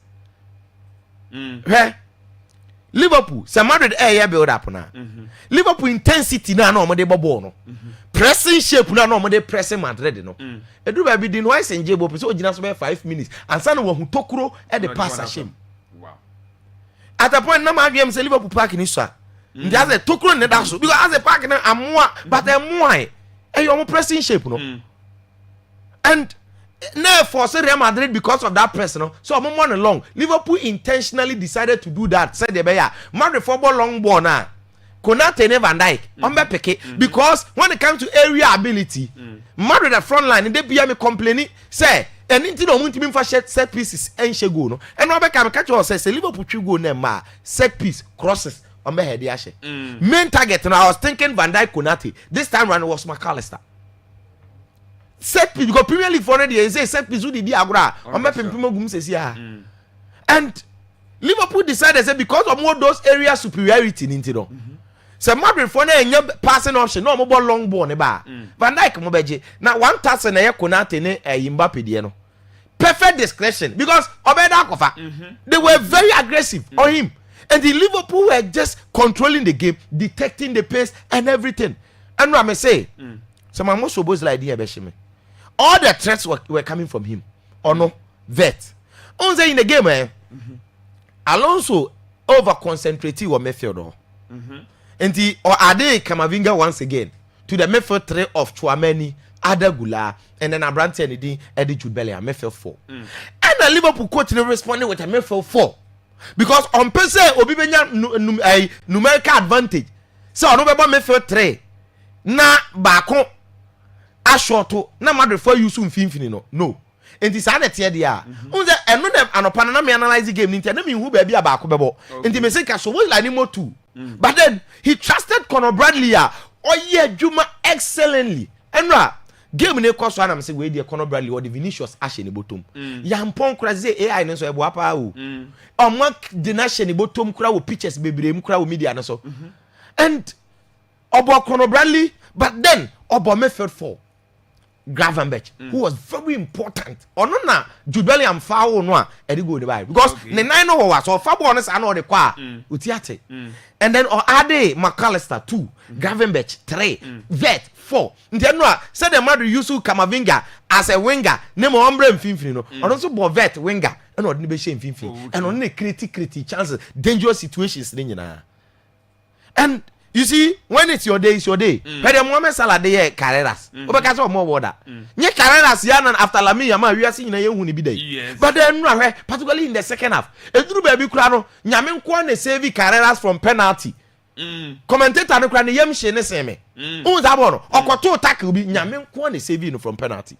Yeah, Liverpool, some Madrid build up now. Liverpool intensity na no Omo de ball no. Pressing shape na no Omo de pressing Madrid no. Edu ba bi di no I say njebo so ogina so be 5 minutes and say no hu tokuro e the pass a shame. At a point, no man say Liverpool park in Israel. There's a tokro in the dance because as a park in a more, but a more, and you're pressing shape, no. And therefore, say Real Madrid because of that person, so I'm on along. Liverpool intentionally decided to do that. Said the Bayer, Madrid football long ball now. Konate ne Van Dijk, Peke, because when it comes to area ability, Madrid at front line, and they be me complaining, say. And into no want to be for set pieces and she go no. And no can catch us say Liverpool go na set piece crosses on my head yash. Main target and I was thinking Van Dijk Konate. This time round was McAllister. Set piece because Premier League for the say set piece with the agra on my pimpimo says yeah. And Liverpool decided say because of more those area superiority into no. So Madrid for na passing option no mo ball long ball ne ba. Van Dijk mo beje. Na 1000 na Konate ne Mbappe de no. Perfect discretion because Obeda Kofa they were very aggressive on him and the Liverpool were just controlling the game, detecting the pace and everything. And I may say some most supposed like the all the threats were coming from him or no vet. On say in the game Alonso over concentrating on midfield and the or Ade Camavinga once again to the midfield 3 of Chouameni, Adagula, and then Abrante and Eddie Jude Bellingham, midfield 4. And the Liverpool coach responding with a midfield 4 because on per se obi benya numerical advantage. So on over midfield 3 na bako a short na Madrid for use mfimfini no. And this other tier there. Unze eno dem anopa na me analyze the game nti na me hu ba bia ba ko bebo. Nti me say ka so we like mo 2. But then he trusted Conor Bradley Juma excellently. Enra game ne cost one am say we dey Conor Bradley or the Vinicius ashe ne bottom. Yampon kura say AI ne so ebo apa o. Omo de na ashe ne bottom kura wo pictures bebre mu kura wo media ne so. And obo Conor Bradley but then obo midfield 4. Gravenberch, who was very important. Or no na Jude Bellingham foul no a go the buy because the 9 was so far bonus and all the qua utiate. And then or Ade McAllister 2, Gravenberch 3, Vet 4. Then no said the Madrid use Camavinga as a winger. Name ombre mfimfini no. And also bo Vet winger and or be shame mfimfini. And on creative chances, dangerous situations nyina. And you see, when it's your day, it's your day. But the moment Salah dey Carreras. Obeka so more water. Nye Carreras ya na after Lamine Yamal we are seeing na yehu ni bi dey. But then particularly in the second half, eduru baby kura no, nyame nko na save Carreras from penalty. Commentator no kura ne yam hye ne seme. Unza bo no, okoto tackle bi nyame nko na save no from penalty.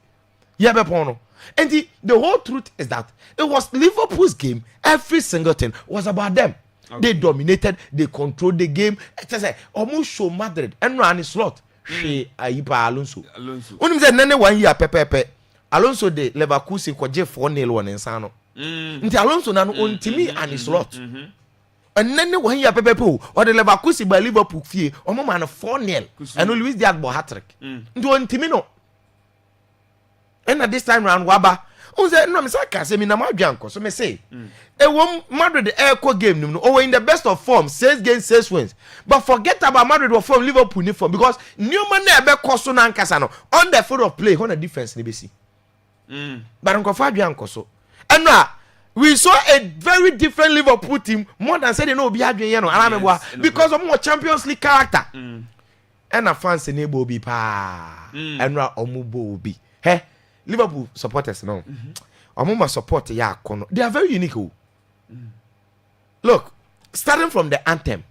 Yebe pon no. And the whole truth is that it was Liverpool's game. Every single thing was about them. They dominated, they controlled the game. Almost show Madrid and ran a slot. She Aipa Alonso. When he 1 year pepe. Alonso de Leverkusen kwa 4-0 one insano. Nti Alonso na on timi and his slot. And then 1 year pepe or the Leverkusen by Liverpool fee or man 4-0 and Luis Diaz hat-trick. Nti on timi no. And at this time round Waba unze no misaka say me na madwanko so me say Madrid the game no in the best of form 6 games 6 wins but forget about Madrid or form Liverpool ni form because new man na be koso na nkasa no on the field of play when the difference ni be see but nko fa adwanko so and we saw a very different Liverpool team more than say they no be adwen ye no alameboa because of more Champions League character and a fans ni bo bi pa and omubo bi he Liverpool supporters no. Omuma support ya kono. They are very unique. Look, starting from the anthem.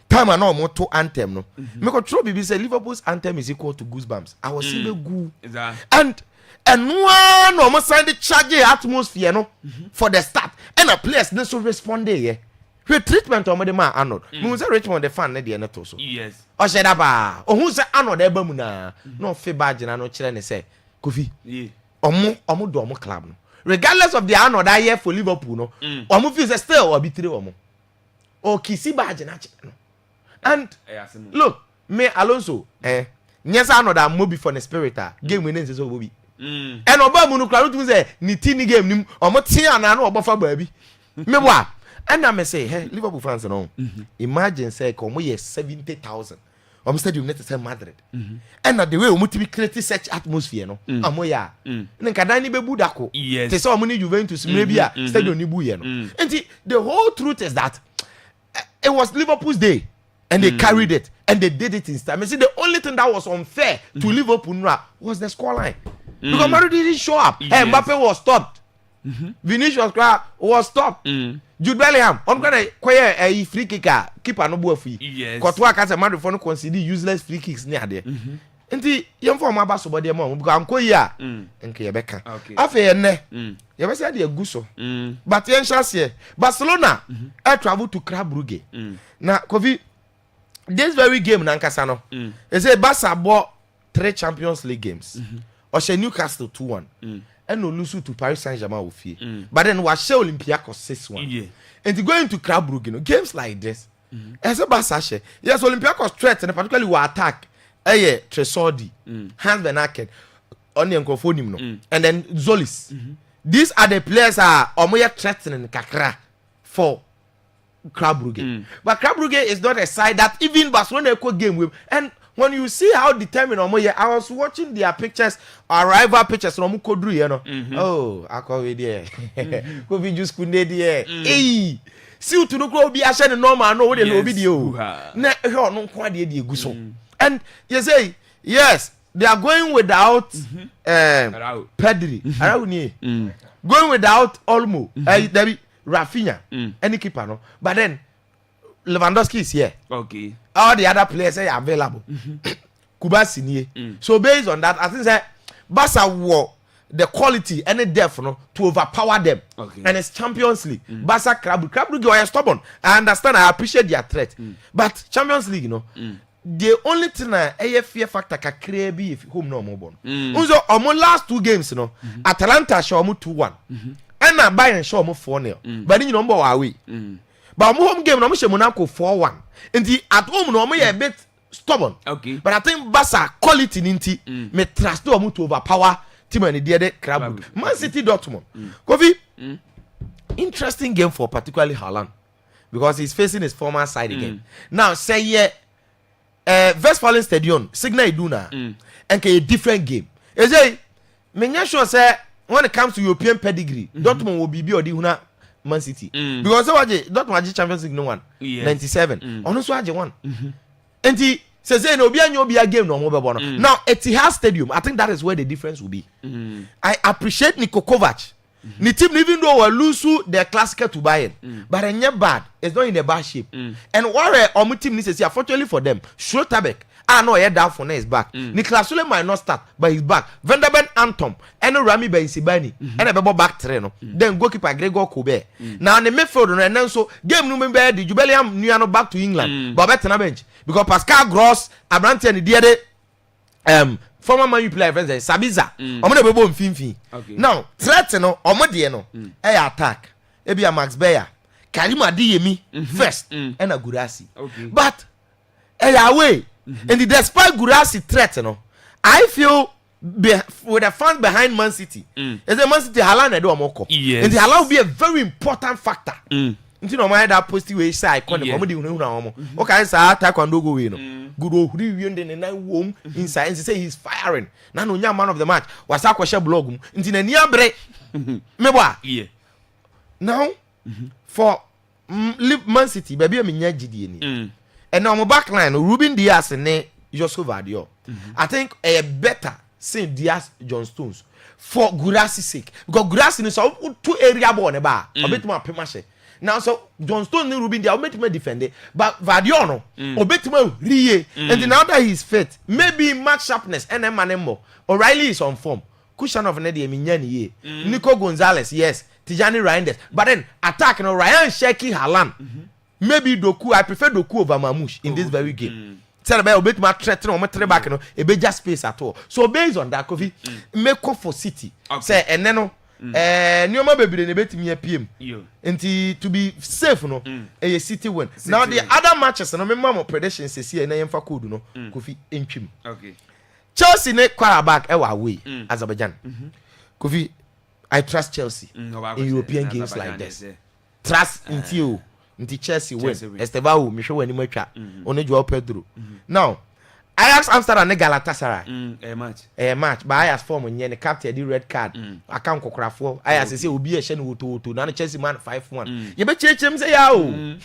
Time I know more to anthem no. Me control BB say Liverpool's anthem is equal to Goosebumps. I was saying good. And one almost signed the charge atmosphere no for the start. And a players no so respond there. The treatment on the man Arnold. Me say Richmond the fan na dey na to so. Yes. O say that ba. O hu say Arnold e ba mu na. No fe badge na no kire ne say Kofi. Yeah. Omo do omo club no. Regardless of the another year for Liverpool no. Omo feel say still arbitrary omo. O kisi badge na che no. And look, me Alonso nyesa another mobi for the spirit game winning so obi. And oba mu no club to say ni tini game nim omo tia na no obofa ba bi. Me boa. And I say, hey, Liverpool fans no. Imagine say komo ye 70,000. Stadium net say Madrid. And the way we to create such atmosphere no. Amoya. Nka ni bebu dako. Te say omo ni Juventus maybe stadium ni buye no. And the whole truth is that it was Liverpool's day and they carried it and they did it in time. I see the only thing that was unfair to Liverpool was the scoreline. Because Madrid didn't show up. Yes. Mbappe was stopped. Vinicius was stopped. Jude Bellingham on gonna quiet a free kicker keeper no boy free. Yes. Kotwa ka say Madrid for no consider useless free kicks near there. Enti yem for my basso body mo because am ko ya enke ye beka. Afa ne ye be say dey gu so. But yen chance Barcelona travel to Club Brugge. Na Kofi this very game na nkasa no. They say Barca bought 3 Champions League games. Or Newcastle 2-1. And no lose to Paris Saint-Germain with fear. But then was share Olympiacos 6-1. Yeah. And to go into Club Brugge, games like this. As a Barca, yes, Olympiacos threat and particularly will attack. Tresordi, Hans Van Aken, Only Uncle and then Zolis. These are the players are Omoya threatening Kakra for Club Brugge. But Club Brugge is not a side that even Barcelona could game with. And when you see how determined Omoye, I was watching their pictures, arrival pictures from Kodru, you know. Oh, I call it there. Could be just kunde there. Hey, see to no be ashen normal, no way no video. No quite guso. And you say, yes, they are going without Pedri. Going without Olmo, Rafinha, any keeper, no. But then Lewandowski is here. Okay. All the other players are available. Kubasi nie. So based on that, I think that Barca were the quality and the depth to overpower them. Okay. And it's Champions League. Barca Club Brugge are stubborn. I understand. I appreciate their threat. But Champions League, the only thing a fear factor can create be if home no more born. So on last 2 games, Atalanta show 2-1. And I buy and show 4-0. But you know more away. But home game no she Monaco 4-1. And at home no a bit stubborn. Okay. But I think Barca quality ninti me trust to overpower team and the Club. Man City Dortmund. Kofi interesting game for particularly Haaland because he's facing his former side again. Now say Westfalen Stadium Signal Iduna and a different game. You say me sure say when it comes to European pedigree Dortmund will be or the Huna Man City. Because Dortmund Champions League no one. 97. Ono so age one. And he says no be a game no more. Now Etihad Stadium, I think that is where the difference will be. I appreciate Niko Kovac. The team even though we lose their classical to Bayern, but they're bad. It's not in a bad shape. And what our team needs to see, unfortunately for them, Schlotterbeck no, yeah, that for is back. Niklas Sule might not start, but he's back. Vanderben Antom, and Rami Bensibani, and a bebo back treno. Then goalkeeper Gregor Kobe. Now, the midfield, and then so game no member, the Jubileum Niano back to England, but better na bench. Because Pascal Gross, Abrante, and the former Man U player, Sabiza, Omode Bebo Mfimfi. Now, threat no, Omode no, attack. Ebi a Max Bayer, Karima Adeyemi first, and a Gurasi. But away, and despite Gurasi threat, I feel with the fans behind Man City, as a Man City Haaland and Moko, and the Haaland will be a very important factor. You know, my that positive way side, okay, so attack on Dogo, good old Rivian and I womb inside and say he's firing. Now, no man of the match was Aquasha blog into the near break. Mewa, now for Man City, baby, I'm in Yajidi. And now my back line, Ruben Diaz and Joseph Vadio. I think a better Saint Diaz John Stones for Gurasi's sake. Because Gurasi is all 2 area born a bar, a bit more Pimashe. Now, so John Stone and Ruben Diaz will defend it, but Vadiono, or bit more Rie, and now that he's fit, maybe match sharpness and Manemo. O'Reilly is on form. Cushion of Nedi Minyani, Nico Gonzalez, yes, Tijani Reinders, but then attacking Ryan Sheki Haaland. Maybe Doku, I prefer Doku over Mamouche in this very game. Tell about a bit more threat on my back, a bit just space at all. So based on that, Kofi, make for City. Say, and then Nyoma baby in a bit me a PM. And to be safe, no, a City win. Now the other matches, and I remember predictions is here, and I am for Kudu, no, Kofi in Chim. Okay. Chelsea ne quarterback away Azerbaijan. Kofi, I trust Chelsea in European games like this. Trust until Chelsea win. Estevao, Michel, and Imecha, only Joao Pedro. Now, Ajax Amsterdam and Galatasaray. A match. But Ajax form when the captain the red card. I can't cook for. Ajax say will be a shen to none Chelsea man 5-1. You bet him say oh.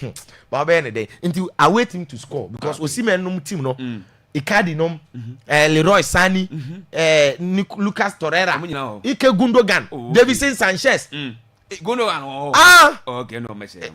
But any day until I wait him to score because we see men team no. Icardi nom, Leroy Sani, Lucas Torreira, Ike Gundogan, Davison Sanchez. Gundogan. Okay, no message.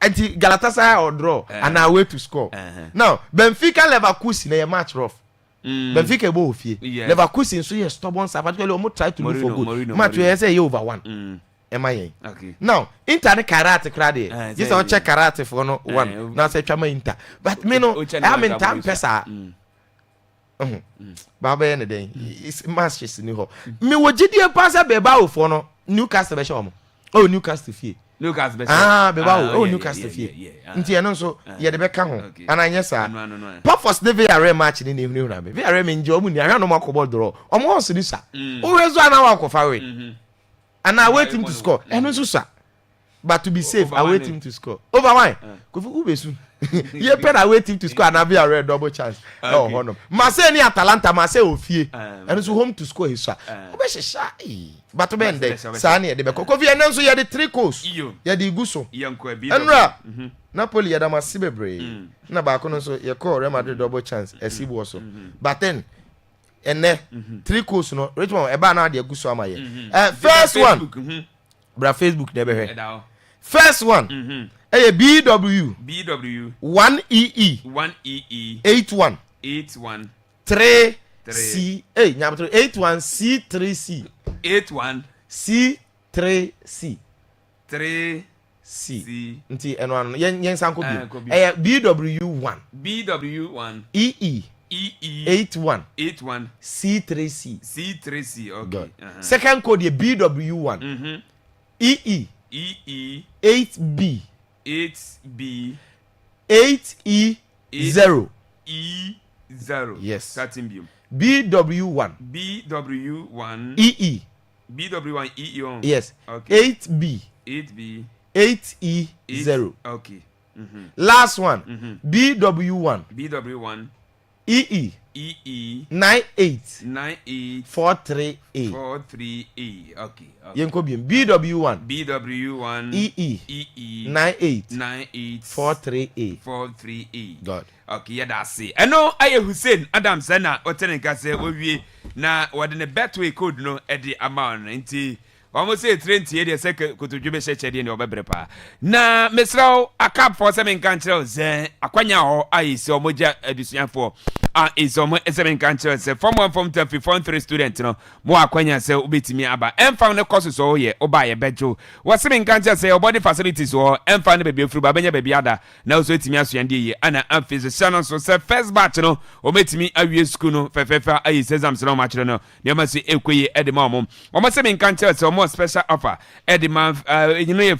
And Galatasaray or draw and our way to score. Now, Benfica Leverkusen a match rough. Benfica bo fie. Leverkusen so you stubborn side, particularly almost try to look for good. Match we say you over 1. Am I? Okay. Now, Inter karate krade. Just on check karate for no 1. Now say chama Inter. But me no, I'm in time pesa. Baba any day. It's matches in ho. Me wo gidie pass beba for no Newcastle be show. Oh, Newcastle fie. Newcastle be beba oh Newcastle fie. Nti eno so ye de be ka ho. Ana anya sa. Purpose the Villarreal match ni evening na be. Villarreal me nje omu ni ahwa no makobo draw. Omo ho so ni sa. O rezo ana wa kofa we. And I wait him to score. Eno so sa. But to be safe, I wait him to score. Over why? Who be soon? You better I wait him to score and I'll be a red double chance. Oh, no. Marseille ni Atalanta, Marseille ofie. And so home to score his shot. But when they Sani de Beko. Kofi and so you the 3 goals. You the Guso. Enra. Napoli yada masibe bre. Na ba kono so you call Real Madrid double chance. Esibu also. But then and 3 goals no. Richmond eba na de Guso amaye. First one. Bra Facebook never heard. First one. BW 1EE 81 3C 81 C3C 81 C3C 3C nti eno ano yen sanko bi BW1 EE 81 C3C okay. Second code ye BW1 EE 8B 8E0 E0 yes starting beam BW1 EE yes okay 8B 8E0 okay last one BW1 EE 98 43A okay yenko bien BW1 EE 98 43A God okay yeah that's it eno aye Hussein Adam sana otenenka se owie na wode ne betway code no e di amount nti almost say 30 ye de se kotodwebe chechede ne obebre pa na mesraw akap for se menka nkyerɛ zen akwanya ho ayi se omoja adusuafo is on seven countries. Form 1, Form 2, Form 3 student, more akwanya say ubetimi aba. Found the courses all here, or buy a bedroom. What seven countries say body facilities or found the baby through Babenya baby ada. Now so it's me as Yandi, and I'm physician, so say first batch, or met me a year school, Fefa, I says I'm so much, you must see Equi at the moment. Almost seven countries or more special offer at the month,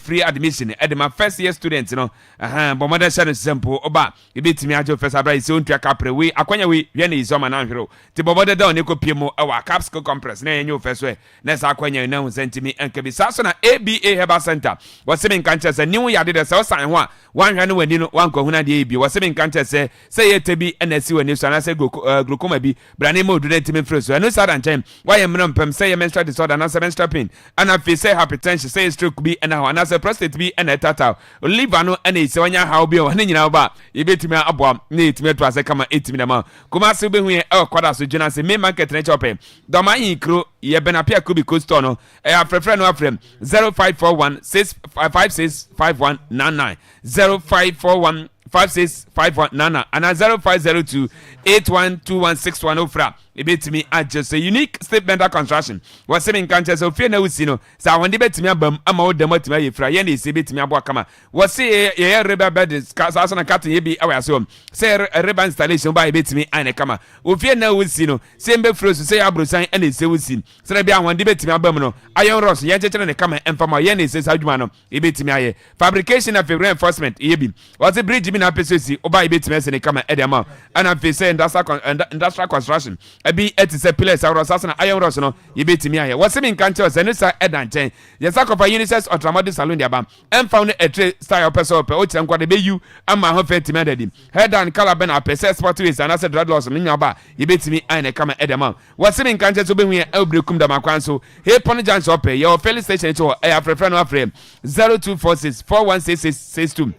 free admission at the first year students, but mother said simple, oba, you beat me at your first abra, soon track up we, Aquanya we, Yenny is on an hero. The Boboda down, Nico Pimo, our capsule compress, nay, your first way. Next Aquanya now sent to me and can be Sassona ABA Herbal Center. Was seven countries a new year did a south sign one hand when you know one Kohuna DB was seven countries say it to be and see when you and I say glaucoma be, Branimo didn't to me first. I know Southern time. Why am I say a menstrual disorder and a menstrual pain? And if you say hypertension, say stroke be and now and as a prostate be and a tattoo. Leave no any so when you how be one in your bar. You bet me up, need me to as a come 8 minutes. Come as we be our quarters to Jonas, me market and chopping. Domai crew, ye been a peer could be costono. I have a friend of them 0541 656 5199 0541 5651 and 0502 812161 ofra. It beat me at just a unique statement of construction. Was seven countries of Fiona Usino. So when they bet me a more than what my friend is a bit me a boakama. Was say a river bed is Casas and a cat ye be our so. Say a river installation by bit me and a kama. Ufiana Usino. Same be frozen say Abrusan and it's a Usin. So I be one debate me a bumino. Iron Ross, Yanton and a kama and from my yen says Adumano. It beat me a fabrication of a reinforcement. Yebi. Was a bridge in a PCC or by bit me and a kama edema. And I'm saying industrial construction. Be at the pillars of Rossasana Iron Ross, no, you beat me. What's in countries and it's a Edan chain. The sack of a unisex or traumatic saloon, the and found a trade style person, which I'm going to be you and my home demanded. Head down Calaban up a spot with and I said dreadlocks in your bar. You beat me and a come at the what's in countries to be here, Elbrucum the Macranso. Here, Ponijans up your fellow station to a friend of frame 0246 416662.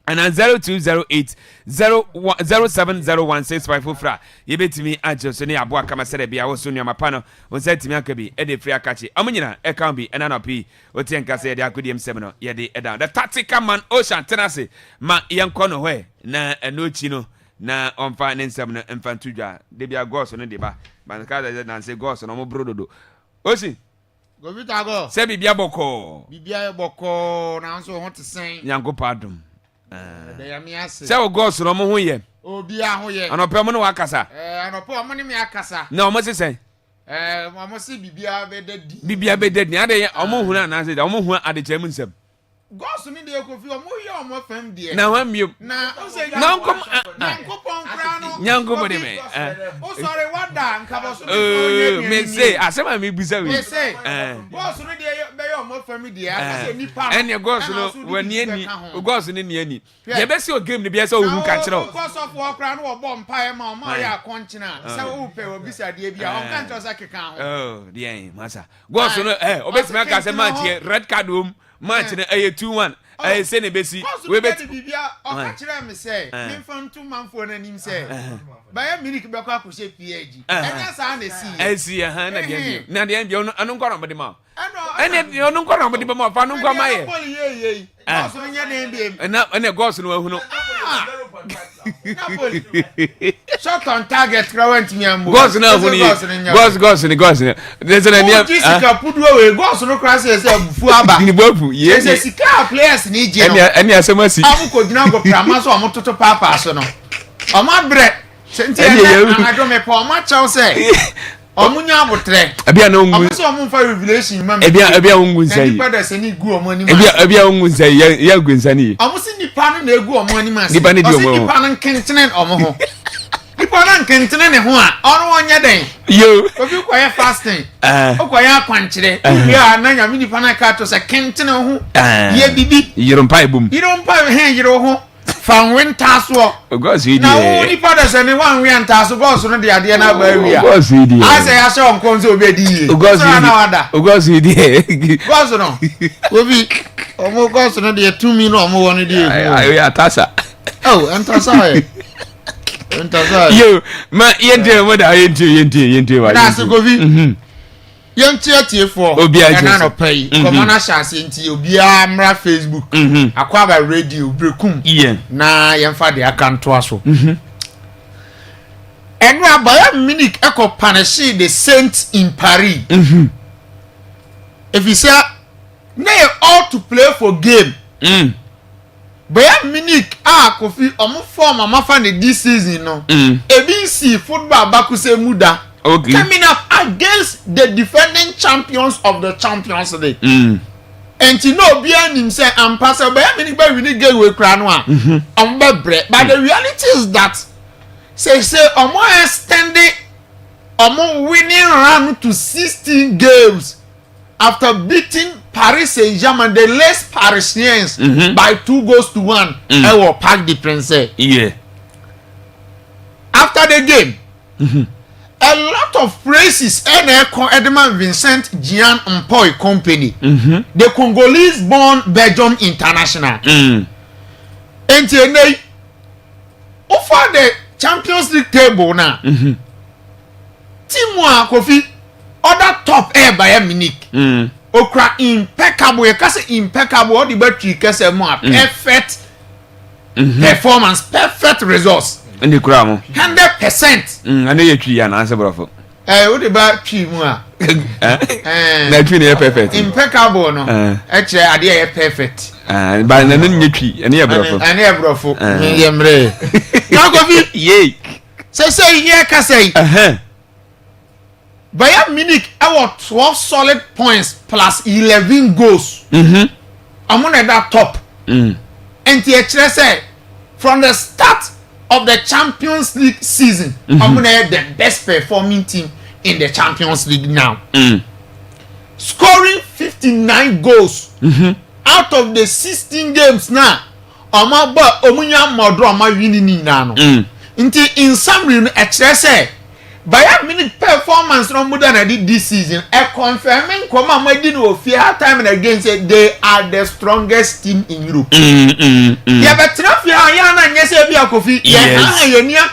And 0208 070165 fra ye betimi ajoso ne aboa kama sere bia wo so nua mapano won setimi akabi e de free akachi amunyina e kan bi enana pi otienka se ye de akodiem sem no ye de down the tactical man Ocean tenase ma yenko no hwe na enochi no na onfa ne nsem no mfantudwa de bia goso no de ba banka de na se goso no mo brododo osi go bitago se bibia boko na nso ho tesen yanko padum se o go so mo ho ye obi a ho ye anope mo no wakasa anope mo ni me akasa na o mo sesen mo se bibia bededi ade o mo hu na na se o mo hu ade chemu nsem gosu ni de ko fi o mo ye o mo fam de na wa miom na nkom kra no nyanko bode me o sore wada nka bo so me say asema me bisa we gosu ni de be ye o mo fam de aka se nipa ene gosu no wani ani gosu ni ni ani ye be se o game ni be se o hu ka kire o gosu of wo kra no wo bom pae ma o ma ya konchina se o pe o bisa de bia o kan to sa keka ho de masa gosu no o be se me ka se match red card match na 2-1 say ne besi we bet bibia o ka kire me say me fantu manfo na nim say ba ya minik be kwa kwose PAG enya sa na si na de na de bi anu nkoro mbede ma ene anu nkoro mbede ma fa anu nkoro ma ye gosu nya de mbiem na ene gosu no ahu no shot on target crowent mi ambo gosu na ahu ni gosu ni there's an idea sika puduo we gosu no cross say bufu aba ni bofu ye say sika players ni je no ene asemasi amu ko gina go prama so omo toto papa so no omo bre senti na do me pa omo chaw say omunya abotre ebia na ongu omo so omo fa revelation ma me ebia ongu nsai nipa da se ni gu omo ani ebia ongu nsai ya gu nsani omo si nipa no na egu omo ani ma se nipa no nipa no kentene omo ho nipa no kentene ne ho a ono wonya den yo obi kwa ya fasting okwa akwankyere ya na nya mi nipa na ka to se kentene ho ye bibi yirompa ebum yirompa he yiro ho fan winter so gosu idi na wo nipa da se ne wan winter so gosu no de ade na ba wi a gosu idi asa ya se onko nso obedi ye gosu idi gosu no obi omo gosu no de 2 million omo won de ayo atasa entasa yo ma yente mo da yente wa na se govi yenti for na no pay komo na chance enti obi amra Facebook Akwaaba radio brekum na yemfa de akanto aso and we Bayern Munich echo punish the Saints in Paris. If you say they ought to play for game. Bayern Munich Kofi form amafa this season no. ABC football bakuse muda. Okay. Coming up against the defending champions of the Champions League. And you know behind him say I'm passer Bayern Munich by winning game with Kranwa. But the reality is that say extending winning run to 16 games after beating Paris Saint-Germain, the less Parisians by 2-1. I will pack the Prince. Yeah. After the game, a lot of praises and Edmond Vincent Gian Mpoy Company, the Congolese-born Belgium international. And they offer the Champions League table now. Team Kofi, other top air Bayern Munich. Okra impeccable, impeccable, the battery more perfect performance, perfect results. And the crown 100%. And the tree and answer, brother. What about tree? That tree perfect. Impeccable, no. Actually, I did perfect. And by the new tree, and yeah, brother. And yeah, brother. Yay. Say, yeah, can say. Bayern Munich our 12 solid points plus 11 goals. I'm on that top. And the say from the start of the Champions League season, I'm gonna the best performing team in the Champions League now. Scoring 59 goals out of the 16 games now. Omunya modro ama winning now. In summary, say Bayern Munich performance no more than I did this season. Confirming Koma didn't fear time and again say they are the strongest team in Europe. Yeah, but Trafia and yes, Kofi. Yeah,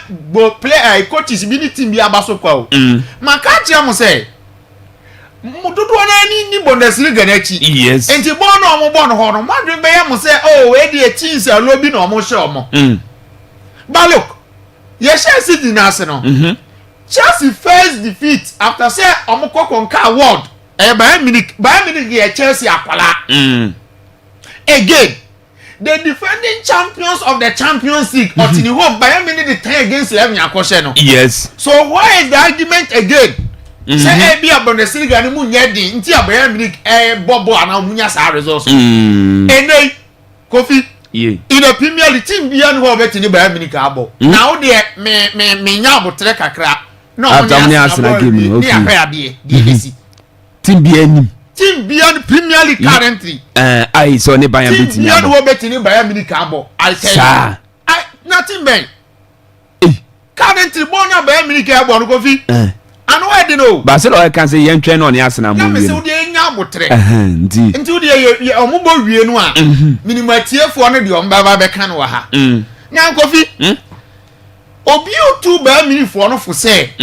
player coaches ability be abaso. Makachi amo say Mututu ni Bundesliga nechi. Yes. And you born no hono. Madrid Bayern say, oh, where the teams are lobby no more show mo. But look, yes, City Arsenal. Chelsea first defeat after say Omoko Konka award. Bayern Munich Chelsea akwala. Again, the defending champions of the Champions League. Otini hope Bayern Munich the 10 against 11 yakoshe no. Yes. So why is the argument again? Say be a Bundesliga ni mu nyedi nti Bayern Munich bobo ana munya sa results. And then Kofi yeah. In the Premier League team bia no bet ni Bayern Munich abo. Now there me nya abotre kakra. No, Arsenal game. Okay. Team bia Premier League currently. I saw ne Bayern beat me. Team bia bet ni Bayern Munich abo. I tell you. Nothing ben. Currently Bonya Bayern Munich abo no Kofi. Anu I don't know. Barcelona can say yen train on Arsenal mo. Na me say wo dey nya abotre. Ndi. Nti wo dey omubo wie no a. Minimum atiefo no dey ombaba be kan wa ha. Nya Kofi. Obi otu Bayern Munich for no for say.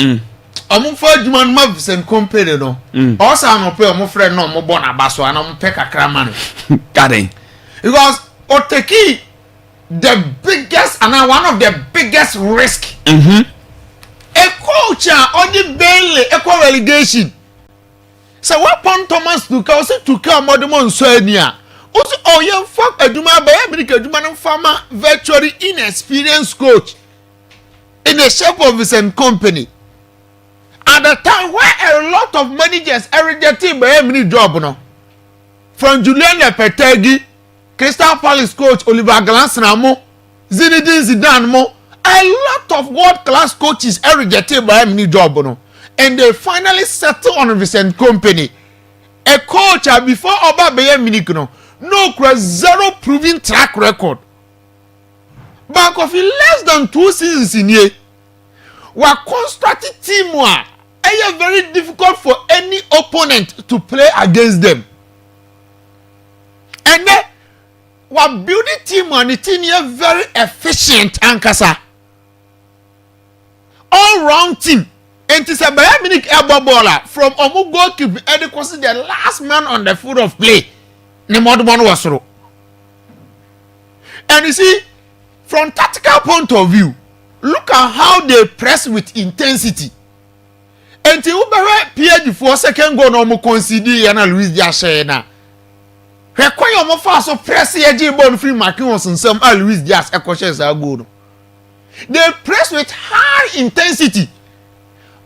Omo fa adwuma no Mavsen company no. O sa no pe omo friend no omo bo na baso ana omo pe kakra man. Garden. Because Oteki the biggest and one of the biggest risk. A coach on the Bailey equal relegation. So what point Thomas Tuchel say Tuchel modern Sonia. Also oh yeah fuck aduma Bayern Munich aduma farmer virtually inexperienced coach in the shape of his company. At the time where a lot of managers are rejecting Bayern Munich job no. From Julian Lopetegui, Crystal Palace coach Oliver Glasner mo, Zinedine Zidane mo, a lot of world-class coaches are rejected by Bayern Munich job no. And they finally settle on Vincent Company. A coach before Oba Bayern Munich no zero proven track record. But of less than 2 seasons in here, we are constructing team one. It's very difficult for any opponent to play against them. And then we are building team one. The team is very efficient and kasa. All round team. And it's a Bayern Munich elbow baller from Omu goalkeeper and it was the last man on the field of play. Nemodman was and you see, from tactical point of view, look at how they press with intensity. Until Uber PG for second goal no more concede and Luis Diaz na. Require more fast of press here ball free marking on some Luis Diaz a questions are good. They press with high intensity.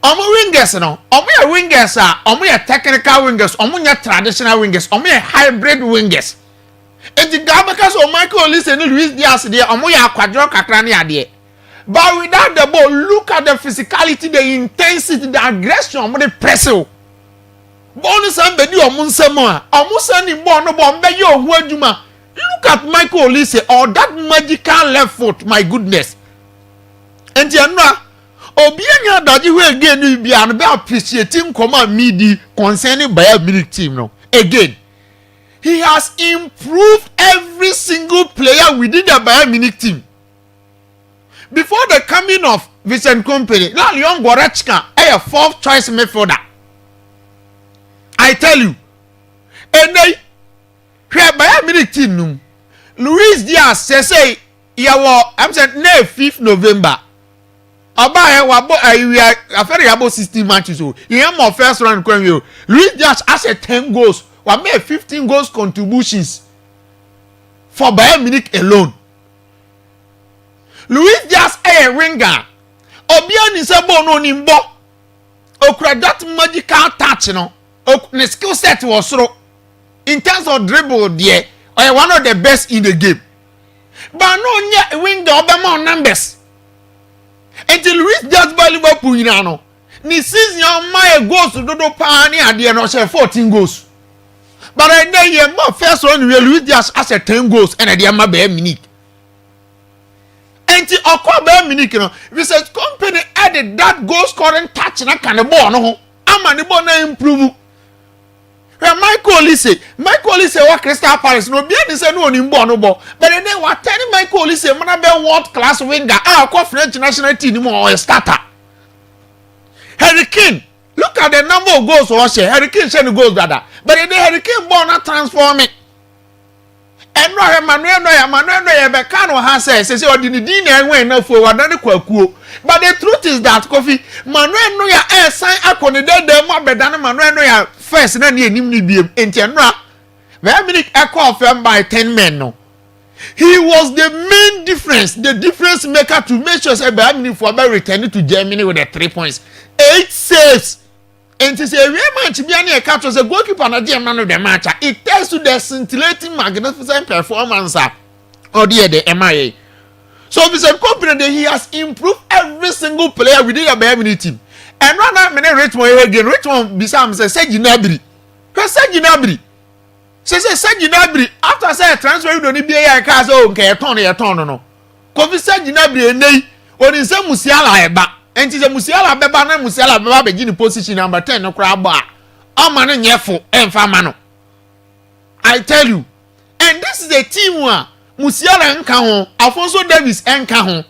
Omo wingers no, omo wingers are omo technical wingers, omo traditional wingers, omo hybrid wingers. And the Gabacas or Michael listen to Luis Diaz there, omo quadro kakrani ade. But without the ball, look at the physicality, the intensity, the aggression, omo the pressure. Bonus somebody omo nsemo, omo sani ball no ball be yo hu adwuma. Look at Michael Olise or that magical left foot, my goodness. And you know Obianya daji we again we be an be appreciating command midi concerning Bayern Munich team no. Again, he has improved every single player within the Bayern Munich team. Before the coming of Vincent Kompany, now Leon Goretzka a fourth choice midfielder. I tell you, and they Bayern Munich team no. Luis Diaz say I'm saying 5th November. About wabo we are after about 16 matches so he am more first round when you Luis Diaz has 10 goals we made 15 goals contributions for Bayern Munich alone. Luis Diaz a winger Obiani sebo no nimbo okura that magical touch no the skill set was so in terms of dribble there or one of the best in the game but no nye winger obama numbers. Until Luis Diaz by Liverpool no. Ni season my goals to do pa ni ade no share 14 goals. But I know you more first one Luis Diaz has 10 goals and ade ma Bayern Munich. Until Akwaaba Bayern Munich no, Vincent Kompany added that goal scoring touch na kan the ball no. Ama the ball na improve. Michael Olise wa Crystal Palace no bia ni say no oni ball no ball but then what tell Michael Olise man be world class winger kwa French national team mo or starter. Harry Kane, look at the number of goals or share Harry Kane share the goals brother but then Harry Kane ball na transform it and no Emmanuel no be kan o ha say odini na enwe na fo wa na kwakuo but the truth is that Kofi Manuel no ya sign akoni de mo abeda na Manuel no ya first na ni enim ni biem entienra Bayern Munich equal firm by 10 men no he was the main difference the difference maker to make sure say Bayern Munich for be returning to Germany with the 3 points 8 saves and to say we match bia na e catch us a goalkeeper na the man of the match it tells you the scintillating magnificent performance or the MIA. So Vincent Kompany he has improved every single player within the Bayern Munich team. And one that many Richmond again, Richmond Bissam say Ginabri. Say Ginabri after say transfer you don't be a cars okay turn no. Kofi say Ginabri enei oni say Musiala eba. Enti say Musiala beba na Musiala beba be gini position number 10 no kra ba. Ama no nyefo emfa ma no. I tell you. And this is a team where Musiala nka ho, Alfonso Davies nka ho.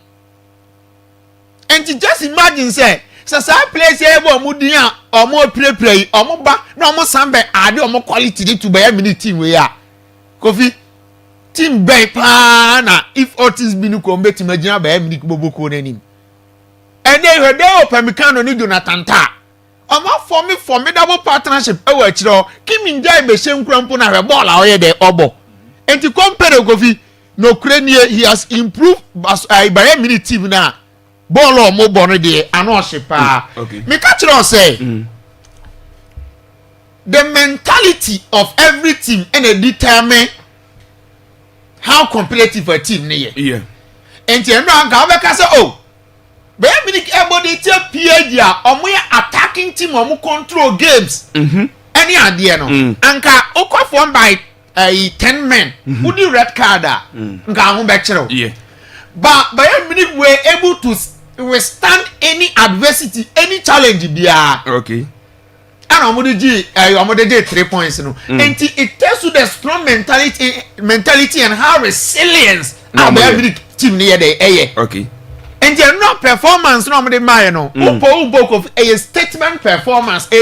And just imagine say place here omudin a omo play omo ba na omo sambe ade omo quality to Bayern Munich team we ya. Kofi team ben pa na if Otis binu ko mbeti magina Bayern Munich boboko nanim. And then we dey Upamecano ni Jonathan Tah. Omo formidable partnership e wa chiro Kim Min-jae be shem krampo na we ball a oye dey obo. And to compare Kofi no Ukraine he has improved Bayern Munich team na ball or mo bono de anoshipa. Okay. Me catch on say the mentality of every team and determine how competitive a team ne. Yeah. And you know ga say oh Bayern Munich able to take PSG omo attacking team omo control games. Any idea no. Anka okwa by 10 men who do red card nka ho be kire. Yeah. But Bayern Munich were able to withstand any adversity, any challenge there. Okay. And omodeji 3 points no. And it tells you the strong mentality and how resilience Bayern Munich team near the okay. And you know performance no omode my no. Upo of a statement performance too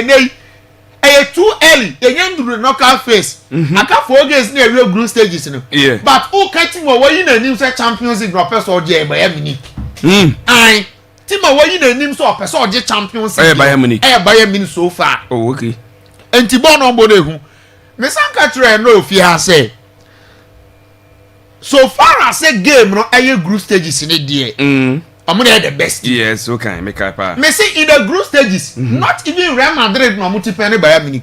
early. The young do knockout phase. I can't forget near real group stages no. Yeah. But who catching what you know new Champions League droppers or Bayern Munich. Aye. Team a way in name so person or champions. Bayern Munich. Bayern Munich so far. Oh, okay. And Tibon on board who. Miss Ankatra no if you have say. So far as a game, no aye group stages in it dear. I'm gonna the best. Yes, okay, make up. Me see in the group stages, not even Real Madrid no multi-penny Bayern Munich.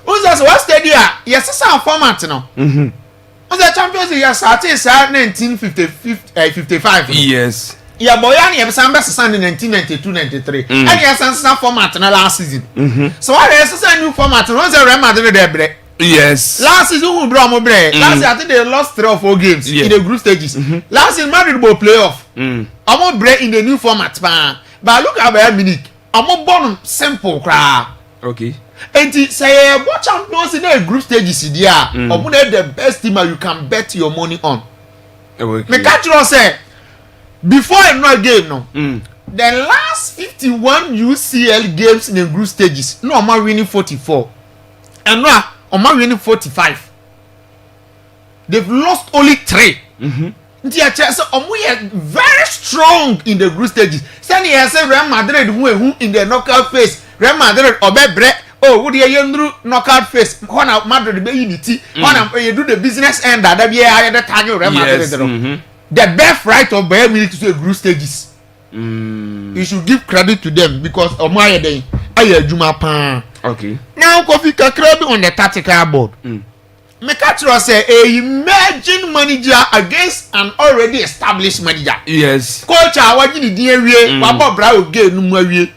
Who's that what stadium? Yes, it's our format no. Who's the Champions League started 1955. Yes. Yeah, Boyan Yabsamba in 1992-93. And yes, and some format in the last season. So what is a new format? What's the Real Madrid there? Yes. Last season we brought more bread. Last year I think they lost 3 or 4 games in the group stages. Last season Madrid will playoff. I'm more bread in the new format, man. But look at Bayern Munich. I'm more born simple crowd. Okay. And say what champions in the group stages is there. I'm the best team you can bet your money on. Okay. Me catch you say before a game no. The last 51 UCL games in the group stages, no I'm winning 44. And no I'm winning 45. They've lost only 3. So we are very strong in the group stages. Sani has said Real Madrid who in the knockout phase. Real Madrid obebre. Oh, what you knockout phase? When Madrid be unity. When you do the business end that be the time Real Madrid. The best right of Bayern Munich to the group stages. You should give credit to them because Omaya day aye juma pan. Okay. Now Kofi Kakra be on the tactical board. Mekatro say a emerging manager against an already established manager. Yes. Coach awaji ni die wie, baba bra oge nu mu awie.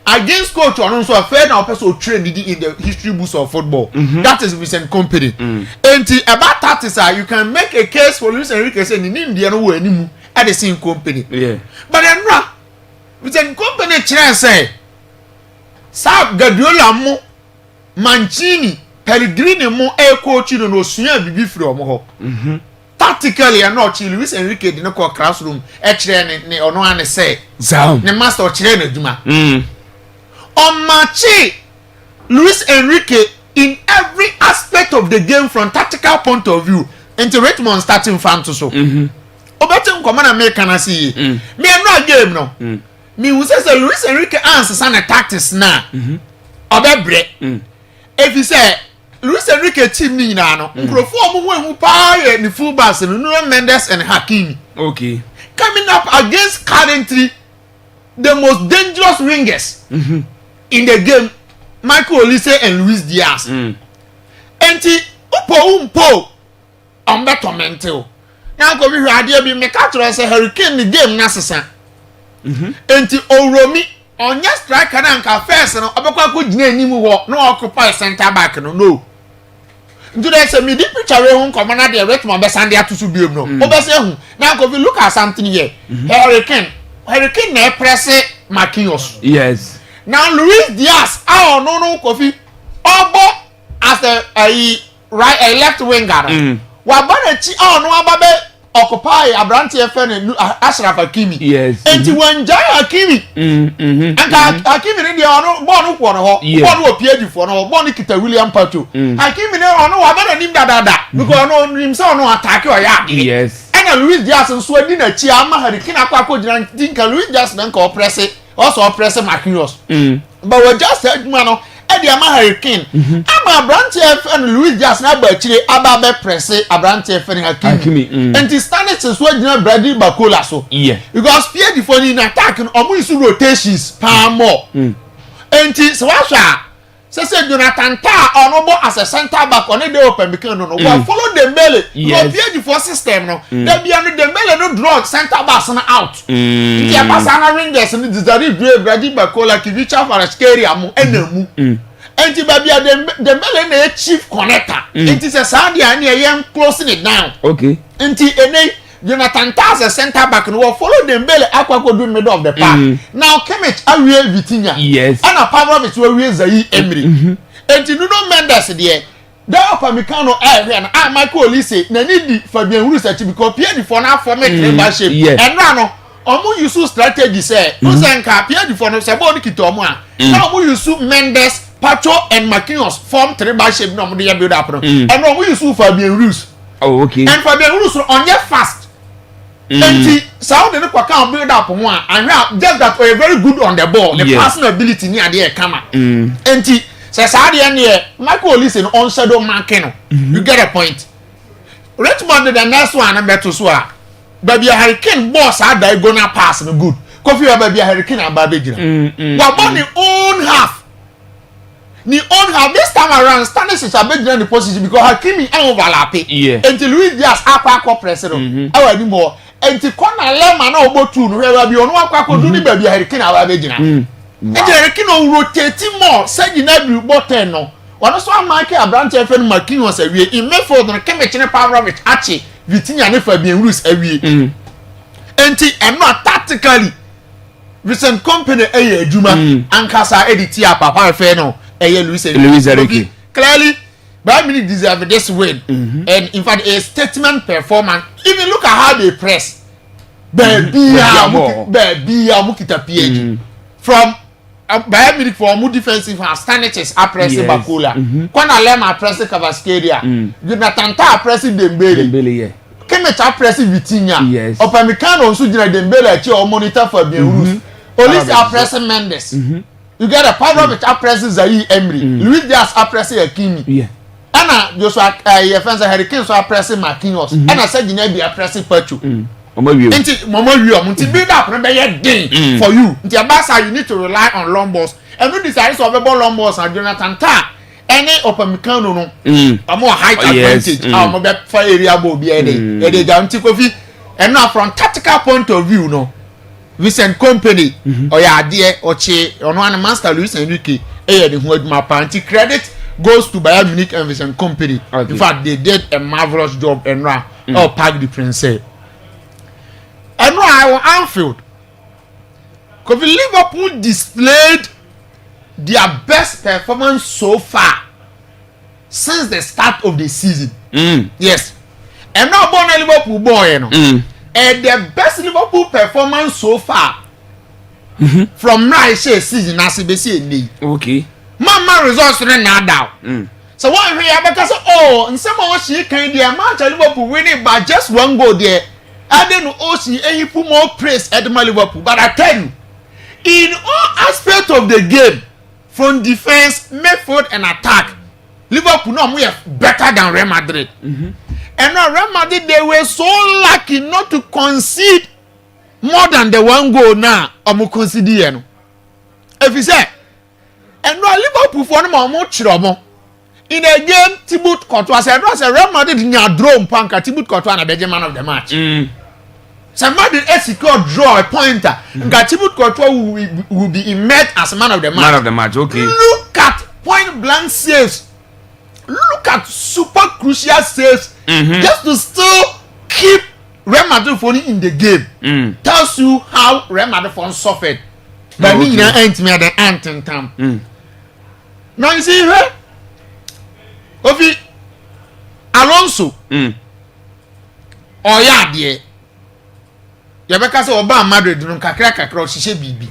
Against coach on so affair na person trained in the history books of football. That is Vincent Kompany. And about that is you can make a case for Luis Enrique saying in India no way animu at the same company. Yeah. But then Vincent Kompany chere say Sa Guardiola mo Mancini Pellegrini mo coach no sua bibi free omo ho. Tactically and not Luis Enrique did not call classroom chere ne ono ane say ne master chere na djuma. On Machi, Luis Enrique in every aspect of the game from tactical point of view, into Richmond starting fan to so. Obetem command American see. Me no game no. Me who says Luis Enrique answers on a tactics na. Obebre. If you say Luis Enrique team ni na no, perform who pa ni fullbacks Nuno Mendes and Hakimi. Okay. Coming up against currently the most dangerous wingers. In the game, Michael Olise and Luis Diaz. Enti umpo better mental. Now go be radio be make out say Hurricane the game na sesa. Enti Oromi onya striker na nka first no obekwa ko gina animu wo no occupy center back no. Ndu dey say me di picture we hu come na dey Richmond be sande atusu biem no. Obese hu. Now go be look at something here. Hurricane na press Marquinhos. Yes. Now Luis Diaz, no Kofi, Obo as a left winger. Wabanachi, no ababe occupy Abranti FN Ashraf Hakimi. Yes. And when Jaya Hakimi, and Hakimi in the honor, born for no, born will appear for no, born Kita William Pato. Hakimi no, Wabana nim da because no himself no attack or ya. Yes. And Luis Diaz and Sweden a Chiama Hurricane Aquaco, think Luis Diaz then call press it. Also press Marquinhos. But we just said mano Eddie Hurricane. Ama Abranti and Luis Diaz na ba chire ababe press Abranti and Hakimi. And the standard is what Bradley Bakola so. Yeah. Because Pierre the in attack and almost rotations per more. And it's what say Jonathan Ta onobo as a center back on the open because no follow Dembele. Yes. Pierre the system no. There be under Dembele no draw center backs out. The Pasana Rangers and the Zari Bradley Bakola Kivicha Faraskeria mu enemu. And the baby Dembele na chief connector. It is a Saudi and young closing it down. Okay. And Jonathan Ta as a center back no follow Dembele Aquaco do middle of the park. Now Kemich Ariel Vitinha. Yes. And a power of where Zayi Emery. And Nuno Mendes there. There Upamecano area and Michael Olise na need Fabian research because Pierre the Fona format membership. And no omo use strategy say Uzenka Pierre the Fona say body kito omo a. Now omo use Mendes, Pacho and Marquinhos form three membership no mo dey build up no. And omo use Fabian Ruiz. Oh okay. And Fabian Ruiz on your fast. And Sound the can build up one and just that are very good on the ball, the passing ability near the camera. And says Michael listen on shadow marking. You get a point. Richmond the next one and better swear. Baby a hurricane boss had they gonna pass no good. Coffee baby a hurricane and baby. But on the own half. The own half this time around Stanley is a big in the position because Hakimi and overlap. Until Louis just aqua president. Our anymore. And the corner lemon no go to where be on one quack do the baby hurricane our vagina. And the hurricane rotating more, said you never bought no. One so Michael Abrante friend Marquinhos was a way in Mayfield and came a power of it Archie, Vitinha never being loose a way. And not tactically. Recent company a Juma and Casa Editia Papa Feno, a Luis Enrique. Clearly, Bayern Munich deserve this win. And in fact, a statement performance. Even look at how they press. Baby, Mukita PH. From Bayern Munich for more defensive and Stanniches are pressing Bakula. Kwana Lema pressing Cavasqueria. Jonathan Ta pressing Dembele. Kemecha pressing Vitinha. Upamecano also Dembele at your monitor for being Police are pressing Mendes. You get a power which are pressing Zaire Emery. Luis Diaz are pressing Hakimi. Anna Joshua Fans Hurricanes are pressing Marquinhos. And I said you be a pressing Perchu. Momo you build up day for you. In your basa you need to rely on long balls. And we decided to have long balls and Jonathan Ta. Any Upamecano no. A more height advantage. Our mobile fire area will be a day down Tikofi. And now from tactical point of view no. Vincent Company or ya dear or che on one master Luis Enrique the word my party credit goes to Bayern Munich and Vincent Company. In fact they did a marvelous job and Park the Prince. And now Anfield because Liverpool displayed their best performance so far since the start of the season. Yes. And now born a Liverpool boy you know. And the best Liverpool performance so far from now season as we see. Okay. Mama results not down. So what we have because and some of us can the amount of Liverpool winning by just one goal there. I didn't see any put more praise at my Liverpool, but I tell you, in all aspects of the game, from defense, midfield, and attack, Liverpool we are better than Real Madrid. And now Real Madrid they were so lucky not to concede more than the one goal now. I'm conceding. If you say, and now Liverpool for more trouble in a game. Thibaut Courtois said, "Real Madrid in your draw panka Thibaut Courtois na be man of the match." Somebody execute draw a pointer. Thibaut Courtois will be emerged as man of the match. Man of the match. Okay. Look at point blank saves. Look at super crucial saves just to still keep Real Madrid in the game. Tells you how Real Madrid suffered. But me ain't me the anthem time. Now you see here, Ovi Alonso. Oh yeah, dear. You better say Oba Madrid no kakra shishe bibi.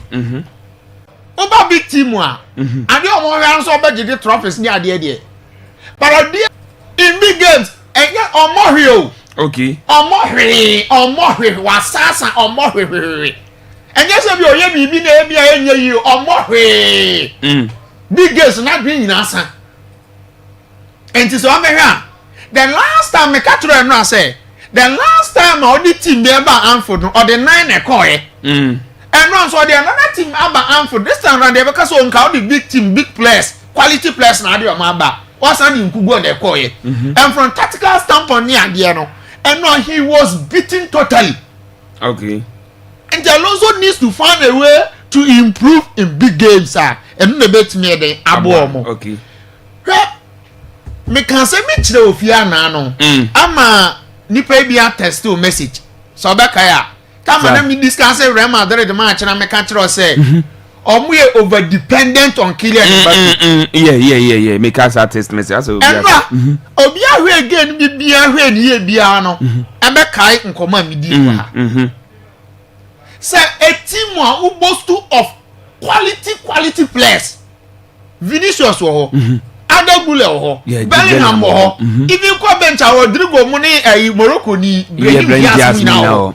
Oba big team wa. And you want to be the trophies near there. But in big games, and yet Omohio. Okay. Omohio was Sasa Omohio. And yes, if you're you Omohio. Big games not being in answer. And it's on the last time I catch and say, the last time all the team there about Anfield or the 9 coy. And once so the another team about Anfield this time around there because on count the big team, big players, quality players now do Maba. What's on in Kugo and Koye. And from tactical standpoint, and now he was beaten totally. Okay. And Alonso needs to find a way to improve in big games, sir. And the bet me the Abomo. Okay. Me can say me chile ofia na no. Ama nipa bi attest to message. So be kaya. Come on, let me discuss Real Madrid the match na me can tell say. We are over dependent on Kylian Mbappe. Yeah. Make us a test message. So Obia we again be here near Biano. And be kai nkoma mi di. Say a team who boast of quality players. Vinicius wo ho. Adagule wo ho. Bellingham wo ho. Even ko bench Rodrigo Muni Morocco ni Brahim Diaz now.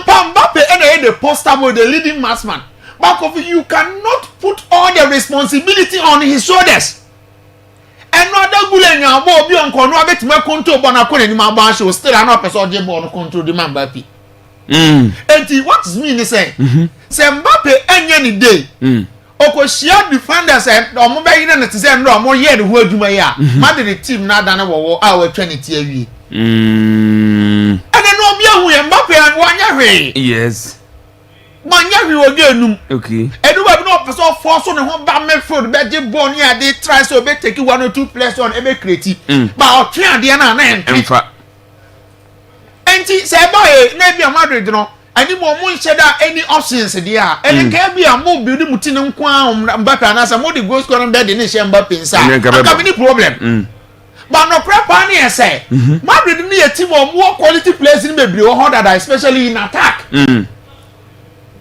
Mbappe and the poster boy, the leading massman. Back of you cannot put all the responsibility on his shoulders. And no other good in your boy be on control. Bet me control Bonacon and my branch will still an officer or Jebo control the Mbappe. And what is mean is saying, say Mbappe any day. Oko share defenders and or mobile internet to say no more year the word you may ya. Mother the team not done our 20 TV. And then no be a Mbappe and 1 year. Yes. Manya we again. Okay. And you have no person force on one bad midfield, but they born here, they try so they take 1 or 2 players on every creative. But I'll try the other. And she said, boy, maybe a Madrid, you know. And you won't share that any options there. And it can be a more building Mutinum Quam, Mbappe, and as a more goes on bed in the Mbappe inside. Don't have any problem. But no crap on here, say. Madrid need a team of more quality players in maybe or harder, especially in attack.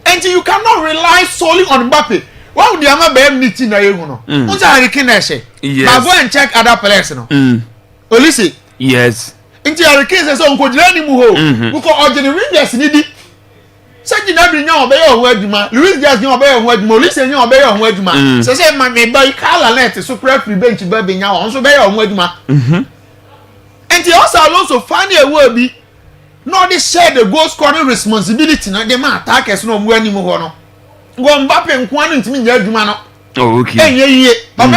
And you cannot rely solely on Mbappe. Why would you have a bad meeting? What's a hurricane? But go and check other players. Olise. Yes. Into hurricane says, Uncle Jenny Muho. Because ordinary Rangers need it. Said you never know obey your word, man. Louis Diaz no obey your word, Molise no obey your word, man. So say, my boy, Carla let so prepare bench baby now, also obey your word, man. And he also find a word be. No, they share the goal scoring responsibility. Now, the man attackers no more anymore. Go Mbappe and Kwan into me, Jumano. Oh, okay. Hey, but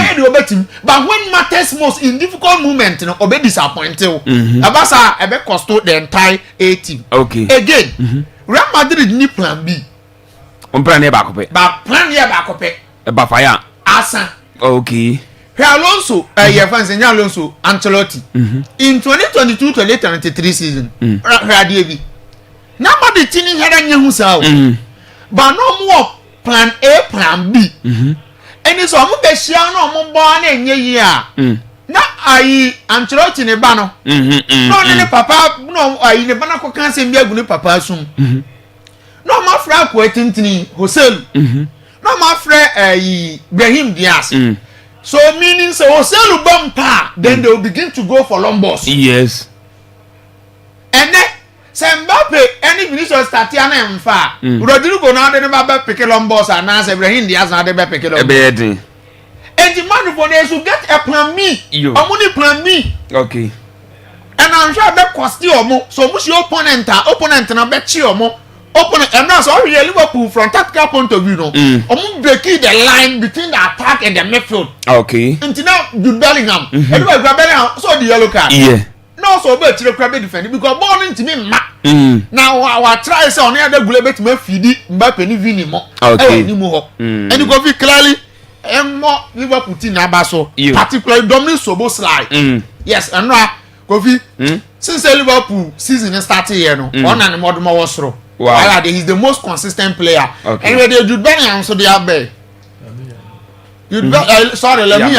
when matters most in difficult moment, you know, obey disappointed. Abasa, I bet cost the entire A team. Okay. Again, Real Madrid need plan B. Plan here back up. But plan here back up. About fire. Asa. Okay. Alonso, Alonso, Ancelotti. In 2022-2023 season, Radievi. Nobody tinning had a new sound. But no more plan A, plan B. And it's almost a share no more born in a year. Now I Ancelotti in a banner. No, any papa, no, I in a banner can't say me a papa soon. No, my friend waiting to me, Hosel. No, my friend, Brahim Diaz. So meaning so Hoselu bumper, then they will begin to go for long balls. Yes. And then Mbappe any Vinicius Tatiana and far. Rodrigo now they never pick a long balls and answer Ibrahim Diaz now they pick a long balls. And the man for they should get a plan B. Only plan B. Okay. And I'm sure that cost you more. So much your opponent and bet you more. Opponent and that's all Liverpool from tactical point of view. No, breaking the line between the attack and the midfield. Okay. Until now, Jude Bellingham. Anyway, Bellingham saw the yellow card. Yeah. No, so bet you the defender because born into me. Now our tries on the other gulebet me feed Mbappe ni vini mo. Okay. And you go clearly. And more Liverpool team Abaso, particularly Dominic Soboslai. Yes, and now Kofi. Since the Liverpool season started here, no, one and more was through. Wow, he's the most consistent player. Okay. Anyway, they Jude Bellingham so they are there. Sorry, let me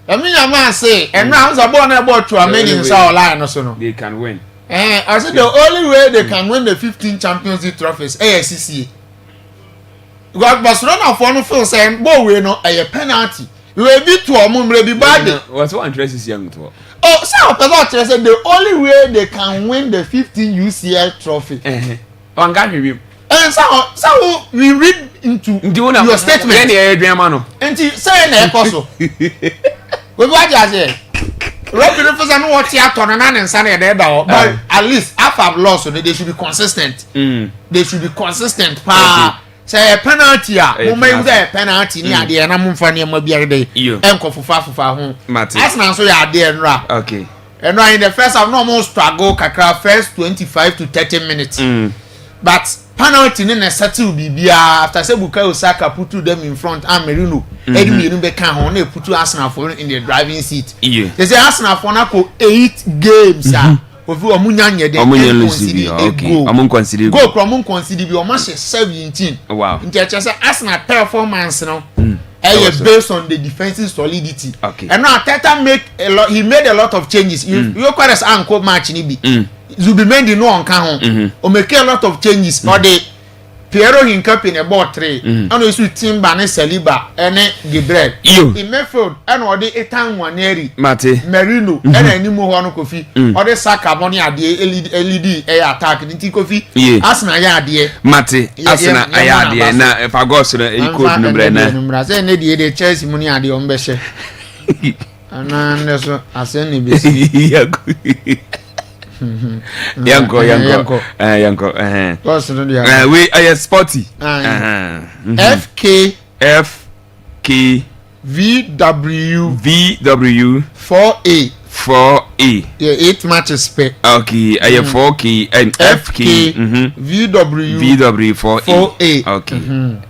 Let me say, and now I'm born about to a million line or so. They can win. I said the only way they can win the 15 Champions League trophies, ASCC. Because Barcelona for no feel saying, "Boy, we know a penalty. You will be to a mum, be bad." What's one interest is young to? Oh, so I said the only way they can win the 15 UCL trophy. On God review. And so we read into your statement. And you say an apostle. We what you say? Referee for some what theater and Sunday there, but at least half have lost, so they should be consistent. They should be consistent. Say a penalty, who may say a penalty near the Anam for near Mobile Day. You uncle for home. That's not so you are there. Okay. And in the first, I've almost struggled first 25 to 30 minutes. But penalty in a settle be after Sebuka Osaka put them in front and Merino. Eddie Beckham they put Arsenal for in the driving seat. They say Arsenal for 8 games. Of you Amunyanya consider go from consider be almost 17. Wow. In the Arsenal performance now. Based on the defensive solidity. Okay. And now Teta he made a lot of changes. You quite as anchor match ni be. Zubimendi no on can or make a lot of changes. But Piero Hincapi in a ball three, and also Timba and Saliba and Gibrel. In Mayfield, and or the Etan Waneri, Mate, Merino, and any more on coffee, or the Saka Bonnie at the LED air attack in Tikofi. Asna Yadi, Mate, Asna Ayadi, na if I go to the code number, I say, the Chelsea money at the Ombeshe. And I send you. Yanko. We are sporty. FK VW 4A. Yeah, 8 matches spec. Okay, I have 4K and FK VW 4A. Okay,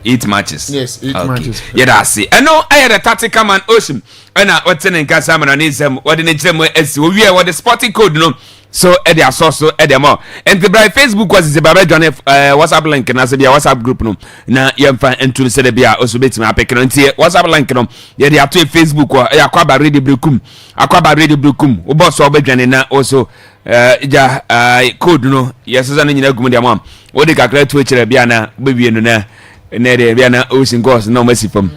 8 matches. Yes, 8 matches. Yeah, that's it. I know I had a tactical man ocean. And what's in Casaman on his what in the we are what the sporting code no. So at their source so at them all and the bright Facebook was the Baba John WhatsApp link and as a WhatsApp group no na yemfa into the Serbia also bet me apek no WhatsApp link no ye dey ato Facebook or Akwaaba Radio Brukum wo boss obedwane na also code no yes so na nyina gum dem am wo dey kakra to kire bia na bewie no na dey bia na ocean goes no masifam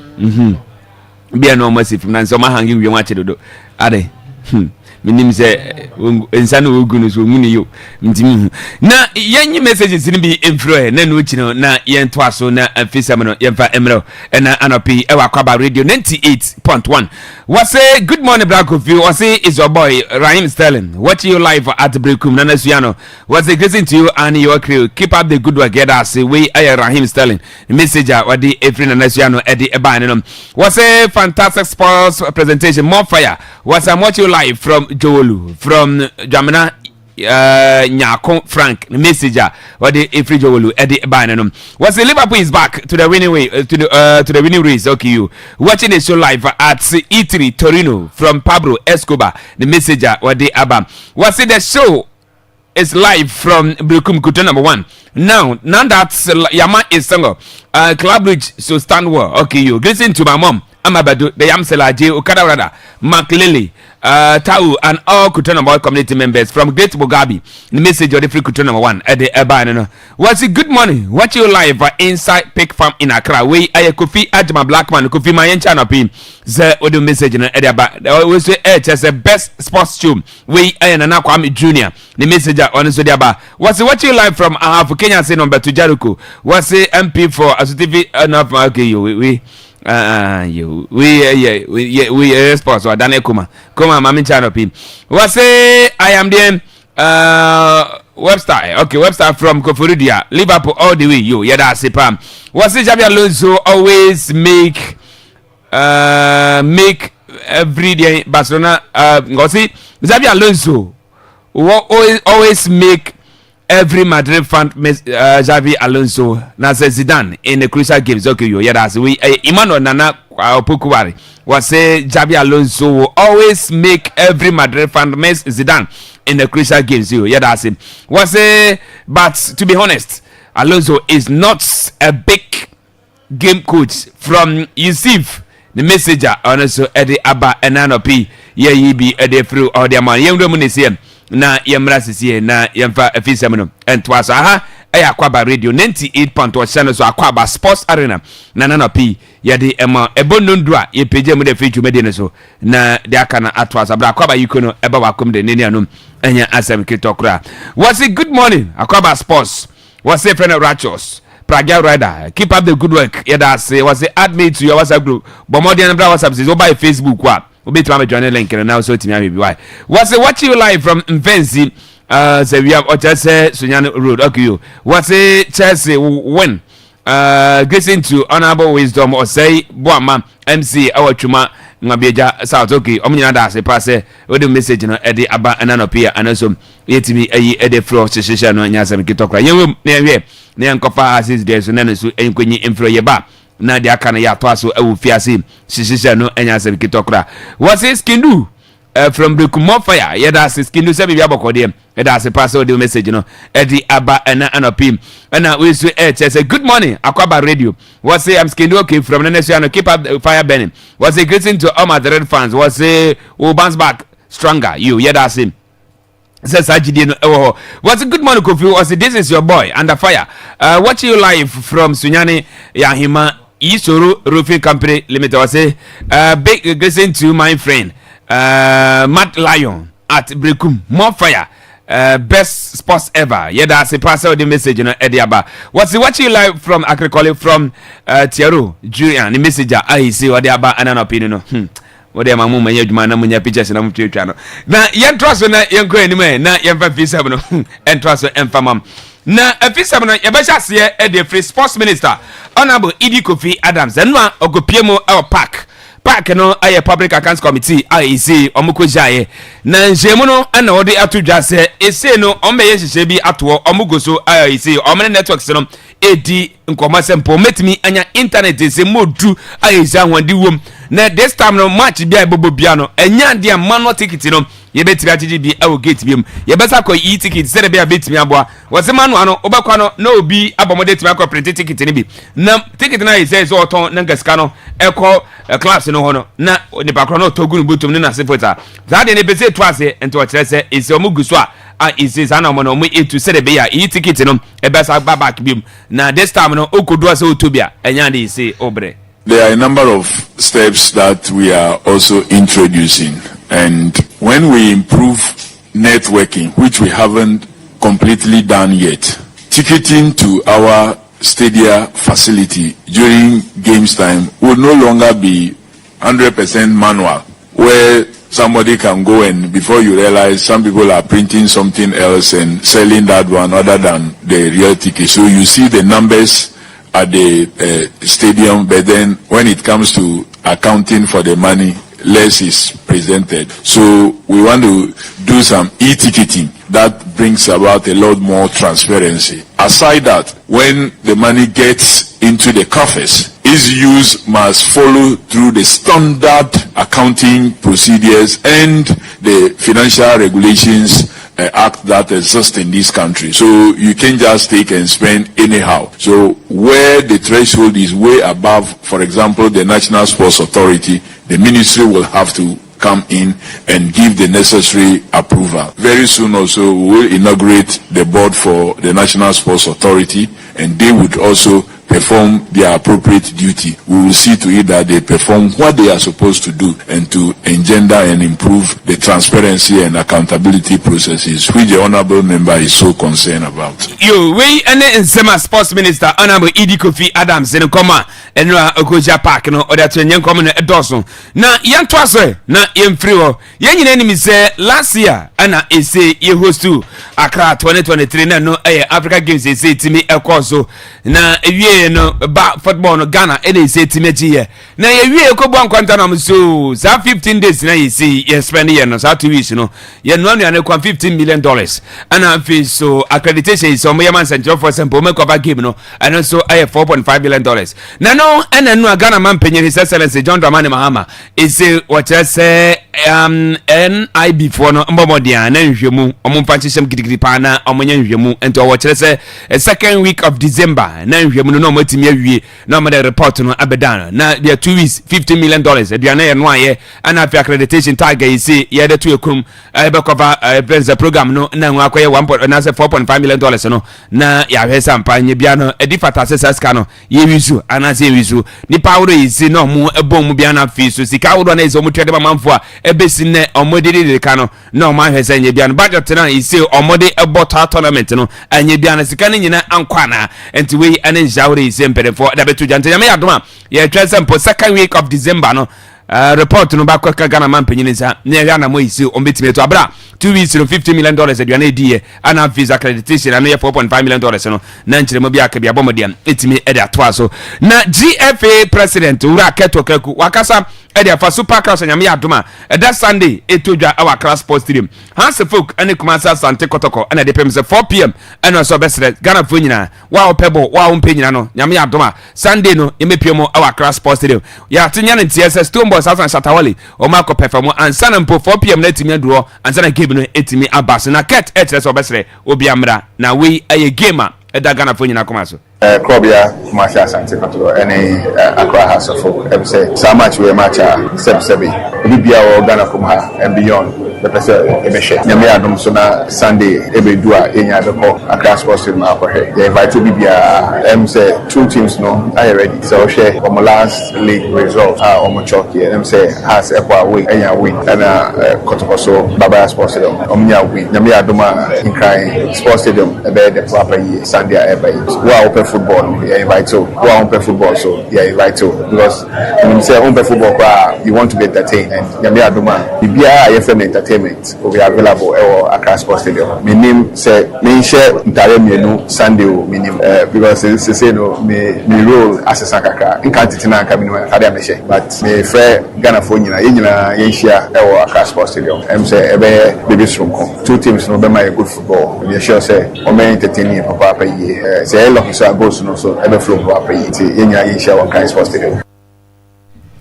bia no masifam na so ma hanging wi wache dodo ade minim se ensana ogunu so nguni yo ntimi na yenyi messages ni bi emfro na no chino na yento aso na afisam no yemfa emro na anopi e Akwaaba Radio 98.1 was say good morning black of you was say is your boy Raheem Sterling watching you live at Brekum na Nasuano was a greeting to you and your crew keep up the good work get us we Raheem Sterling message what the Efrin na Nasuano Eddie Ebanenom was a fantastic sports presentation more fire was I'm watching you live from Joelu from Jamina Nyako Frank messenger what the Efri Joelu Eddie Ebanenom was the Liverpool is back to the winning way to the winning race. Okay, you watching the show live at E3 Torino from Pablo Escobar the messenger what the Abba was it the show is live from Brukum Kuto number 1 now that Yama is single Club Bridge so stand well. Okay, you listen to my mom Amabado the Yamsela J Okadarada Mark Lily Tau and all Kutona Boy community members from Great Bogabi. The message of the free Kutona number 1 at the Ebano. What's it good morning? Watch you live inside Pig Farm in Accra. We I Kofi Ajma Blackman, Kofi Mayan Channel Pin. The audio message in Edaba. They always say as the best sports show. We I and Anakwami Junior. The message on the Sodiaba. What's it watch you live from Kenya say number to Jericho. What's it MP for as TV enough okay you we sports or Daniel Kuma mami channel pin was say I am the Webster okay Webster from Koforidua Liverpool all the way you yada sepam was say Xabi Alonso always make every day Barcelona was say Xabi Alonso always make every Madrid fan Xavi Alonso na Zidane in the crucial games. Okay, you that's we Emmanuel Nana Opokuwari was say Xavi Alonso will always make every Madrid fan miss Zidane in the crucial games. You that's him. Was say but to be honest, Alonso is not a big game coach from Yusuf the messenger also Eddie Abba and Nanopi ye be Eddie through all their man young woman is here. Na yemra sisi na yemfa afisem no entwaso Akwaaba Radio 98.1 channel so Akwaaba Sports Arena na nana pi yede ema ebonondu a ye page mu de feature medine so na de aka na atwaso bra Akwaaba yikono eba wakom de neni anom anya asem kitokra was it good morning Akwaaba Sports was a friend of Rachos Pragia Rider keep up the good work yeda say was it add me to your WhatsApp group but more than bra WhatsApp is over Facebook wa obi to am join link now so timi am why was it watch you live from Mfensi say we have Ochese Sunyani Road. Okay, you what's it Chelsea win getting to honorable wisdom or say Boama MC our chuma ngabeja South. Okay, omnyina da se pass with the message no e dey aba ananopia anaso yetimi ayi e dey flow shisha no nyasa mikitokra yewem na hwe na enkofa assist there so na so enkonyi inflo ye ba na de aka na ya to aso awu fiase shisha no nyasa mikitokra what's it skindu from Brekumo fire yeda se skindu se bibia bokode yeda se pass the message no edi aba ana anopim na we so say good morning Akwaaba Radio was say I'm skindu okay from the next year keep up the fire burning was a greeting to all my red fans was say we bounce back stronger you yeda se says Ajidi no what's a good morning Kofi was this is your boy under fire watching you live from Sunyani Yahima Isoro Roofing Company Limited. I say big listen to my friend Matt Lion at Brekum more fire best sports ever. Yeah, that's a pass out the message, you know, Ediaba. What's the watching live from Agricole from Tiaru, Julian, the messenger. I see what they are about an opinion. What am I moving? You man, I'm your pictures and I'm to channel. Now, young trust on that young queen, man, not young F7 and trust and famam. Now, a F7, a best year at the free sports minister, Honorable Idi Kofi Adams, and one of Gopiemo our pack. Park no aye public accounts committee IEC omuko jaye na njemu no ana odi atudwa se ese no omeye hihye bi ato omugoso IEC omene networks no edi nkomasempo metimi anya internet ese modu IEC ahwandi wom na this time no match bia bobo bia no enya dia manual ticket no yebetiri agigi bi awo gate bi yebesa ko e-ticket se be abetimi aboa wose manual no obakwa no na obi abomode timi akọ print ticket ni bi na ticket na IEC so oton na ngasika no ekọ class no hono na ni bakro no togun butum ni na sefota za de ne bese to ase ento o kire se ese omuguso a isi sana mo no mu etu se de be ya e-ticket no ebesa back bi na this time no okodu ase otobia enya de isi obre. There are a number of steps that we are also introducing, and when we improve networking, which we haven't completely done yet, ticketing to our stadia facility during games time will no longer be 100% manual, where somebody can go and before you realize some people are printing something else and selling that one other than the real ticket. So you see the numbers at the stadium, but then when it comes to accounting for the money, less is presented. So we want to do some e-ticketing that brings about a lot more transparency. Aside that, when the money gets into the coffers, its use must follow through the standard accounting procedures and the financial regulations act that exists in this country. So you can't just take and spend anyhow. So where the threshold is way above, for example, the National Sports Authority, the ministry will have to come in and give the necessary approval. Very soon also we will inaugurate the board for the National Sports Authority, and they would also perform their appropriate duty. We will see to it that they perform what they are supposed to do and to engender and improve the transparency and accountability processes, which the honorable member is so concerned about. You, we and the sports minister, Honorable Idi Kofi Adams, in a comma, and Okoja Park, no, or that young common a dozen. Now, young twasse, now young free. Young enemy say last year, Anna is say you host to Accra 2023, no, Africa Games, is say to me, of course, so now, no ba football no Ghana e dey say timeji here na ye wie ko bon kwanta na so za 15 days na ye see ye spend here no za 2 weeks no ye no anu kwa $15 million and am so accreditation is some man center for example make cover game no and so $4.5 million na no and no Ghana man penye his excellency John Dramani Mahama is say what I say NIB for no mbomodia na nhwemu omumfa chisem gidigidi pa na omonya nhwemu ento what I say second week of December na nhwemu no matimi awie na mo the report no abedan na there 2 weeks $15 million aduana ye no aye and after accreditation target is say ye the to ekum be cover the program no na nwa akoye $4.5 million no na ya hwesa mpanye bia no edifata sesa no ye wisu anase wisu ni power is no mu ebom bia na fi so sika wodo na iso mu twede mamfo a ebesi ne omodede de ka no na o ma hwesa nye bia no budget na is say omode ebota tournament no anye bia na sika ne nyina ankwa na enti we ane jawre is for da betu jante ya me adoma ye twese mpo second week of December no report no ba kwa Ghana man penyinisa ne ya na mo isi o betime to abra 2 weeks no $50 million aduana edie ana visa accreditation ana ye $4.5 million no na nchire mo bia ka bia bomodiam etimi e da to aso na GFA president ura keto kaku wakasa e da fa super class nyame ya adoma that Sunday etodwa our class sports stadium Hans folk ane kumasa sante kotoko ana de pem se 4 pm ana so besre Ghana fo nyina wa opebo wa ompe nyina no nyame ya adoma Sunday no emepiem our class sports stadium ya tinya ne TSS Stoneball Southern Shatawale o ma ko perform ansana mpo 4 pm na etimi aduro ansana game no etimi abas na ket etre so besre obi amra na we aye gamer eda Ghana fo nyina komaso Krobia, Masha Santi Control, any Accra House of Folk, say, so much we match Sebi, Libya or Ghana from her and beyond. the person emission. Nyame adom so na Sunday ebedu a enya beko Accra Sports Stadium akɔhwɛ. They invite bibia say 2 teams no are ready. So share from last league result omo chalk here. Say has Akwaaba away enya win and Kotokoso Baba Sports Stadium omnya win. Nyame adom a Nkran Sports Stadium ebe the proper year Sunday ebe. Who are open football you invite to. Who are open football so you invite to because when you say open football you want to be entertained and Nyame adom a bibia FM entertainment will be available at Accra Sports Stadium. My name say me share ntare mienu Sunday minimum because say no me role as a sakaka in can't tina nka minimum kada me share but me frɛ Ghana for nyina nyina yen share at Accra Sports Stadium. Say ebe baby strong 2 teams no be my good football. We sure say o me entertaining papa yi say lucky so goes no so ebe flow papa yi yen yen share at Accra Sports Stadium.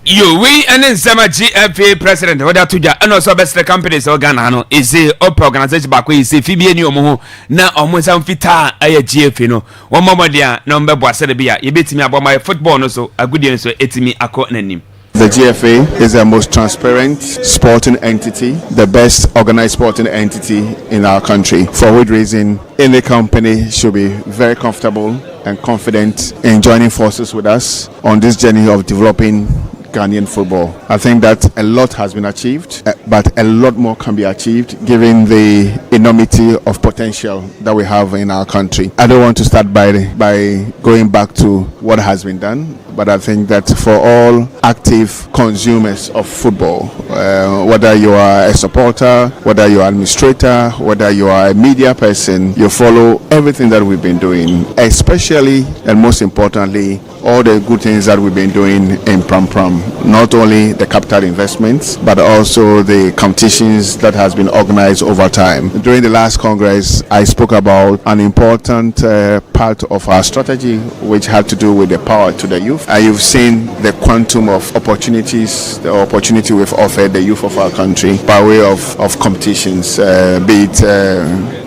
You we and then some GFA president whether to and also best companies organ no is a up organization back we say Phoebe ni omo na omo sam fita aye GFA no one more dia number boase de bia ye betimi aboma football no so agudie so etimi akọ nanim. The GFA is the most transparent sporting entity, the best organized sporting entity in our country. For which reason, any company should be very comfortable and confident in joining forces with us on this journey of developing Ghanaian football. I think that a lot has been achieved, but a lot more can be achieved given the enormity of potential that we have in our country. I don't want to start by going back to what has been done, but I think that for all active consumers of football, whether you are a supporter, whether you are an administrator, whether you are a media person, you follow everything that we've been doing, especially and most importantly, all the good things that we've been doing in Pram Pram. Not only the capital investments, but also the competitions that has been organized over time. During the last Congress, I spoke about an important part of our strategy, which had to do with the power to the youth. And you've seen the quantum of opportunities, the opportunity we've offered the youth of our country by way of competitions, be it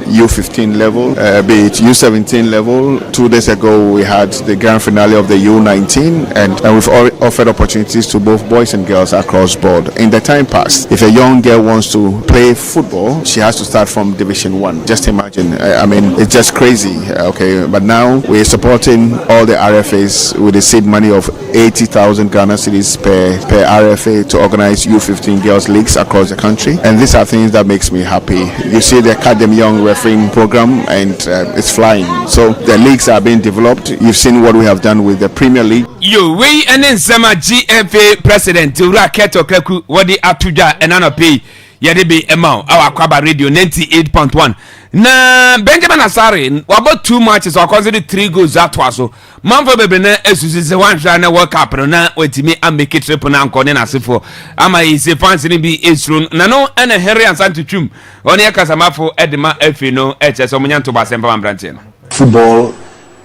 U15 level, be it U17 level. 2 days ago, we had the grand finale of the U19, and we've offered opportunities to both boys and girls across board. In the time past, if a young girl wants to play football, she has to start from Division 1. Just imagine. I mean, it's just crazy. Okay, but now we're supporting all the RFAs with the seed money of 80,000 Ghana cedis per RFA to organize U15 girls leagues across the country. And these are things that makes me happy. You see the Academy Young Refereeing program, and it's flying. So the leagues are being developed. You've seen what we have done with the Premier League. You we and then some GFA president Raketo Keku wadi atuja and anope yede be amount our Akwaaba radio 98.1 na Benjamin Asare about 2 matches or consider 3 goals that was so manfo bebe na esusi se wan hwa na World Cup no na wetimi amake trip na nkone na sefo ama ise fans ni bi esru na no na Henry Ansantu twum oni akasamafo edema afi no eche so munyanto ba sempa branche no. Football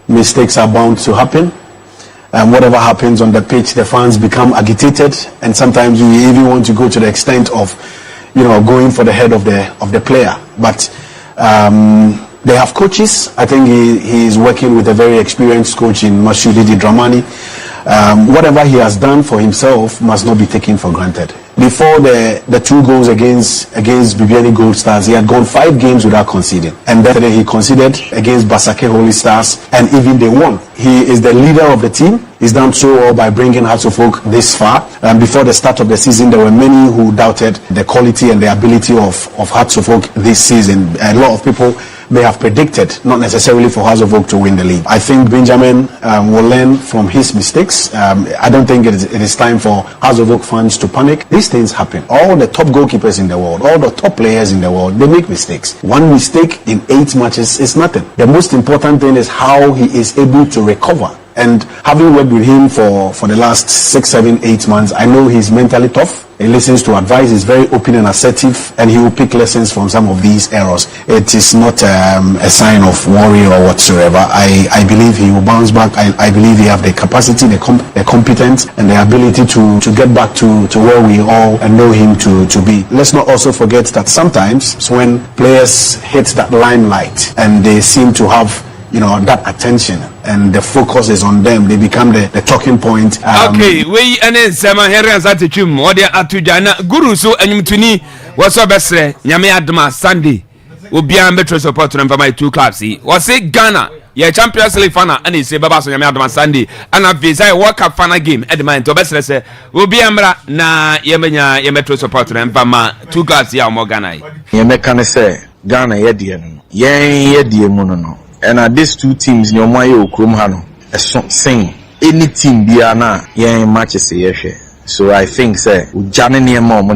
mistakes are bound to happen. Whatever happens on the pitch, the fans become agitated, and sometimes we even want to go to the extent of, going for the head of the player. But they have coaches. I think he is working with a very experienced coach in Masudi Dramani. Whatever he has done for himself must not be taken for granted. Before the 2 goals against Bibiani Gold Stars, he had gone 5 games without conceding. And then he conceded against Basake Holy Stars, and even they won. He is the leader of the team. He's done so well by bringing Hearts of Oak this far. Before the start of the season, there were many who doubted the quality and the ability of Hearts of Oak this season. A lot of people may have predicted, not necessarily for Hearts of Oak to win the league. I think Benjamin will learn from his mistakes. I don't think it is time for Hearts of Oak fans to panic. These things happen. All the top goalkeepers in the world, all the top players in the world, they make mistakes. 1 mistake in 8 matches is nothing. The most important thing is how he is able to recover. And having worked with him for the last 6, 7, 8 months, I know he's mentally tough. He listens to advice, he's very open and assertive, and he will pick lessons from some of these errors. It is not a sign of worry or whatsoever. I believe he will bounce back. I believe he have the capacity, the competence, and the ability to get back to where we all know him to be. Let's not also forget that sometimes when players hit that limelight and they seem to have that attention, and the focus is on them. They become the talking point. Okay, we and Sama Herans at the Chum, or the Atujana Guru so and Mutuni was so best. Yami Adama Sunday will be a metro support for my 2 clubs. Was it Ghana? Yeah, Champions League fana and he say Babas Yami Adama Sunday and a visa World Cup fana game at the mind to best say will be Amra na Yemenya Yemetro support for 2 clubs ya more Ghana. Yemekane say Ghana Yedian, Yediamuno. And these 2 teams, your Mayo Krumhano, sing any team be na matches so I think say Janani Mom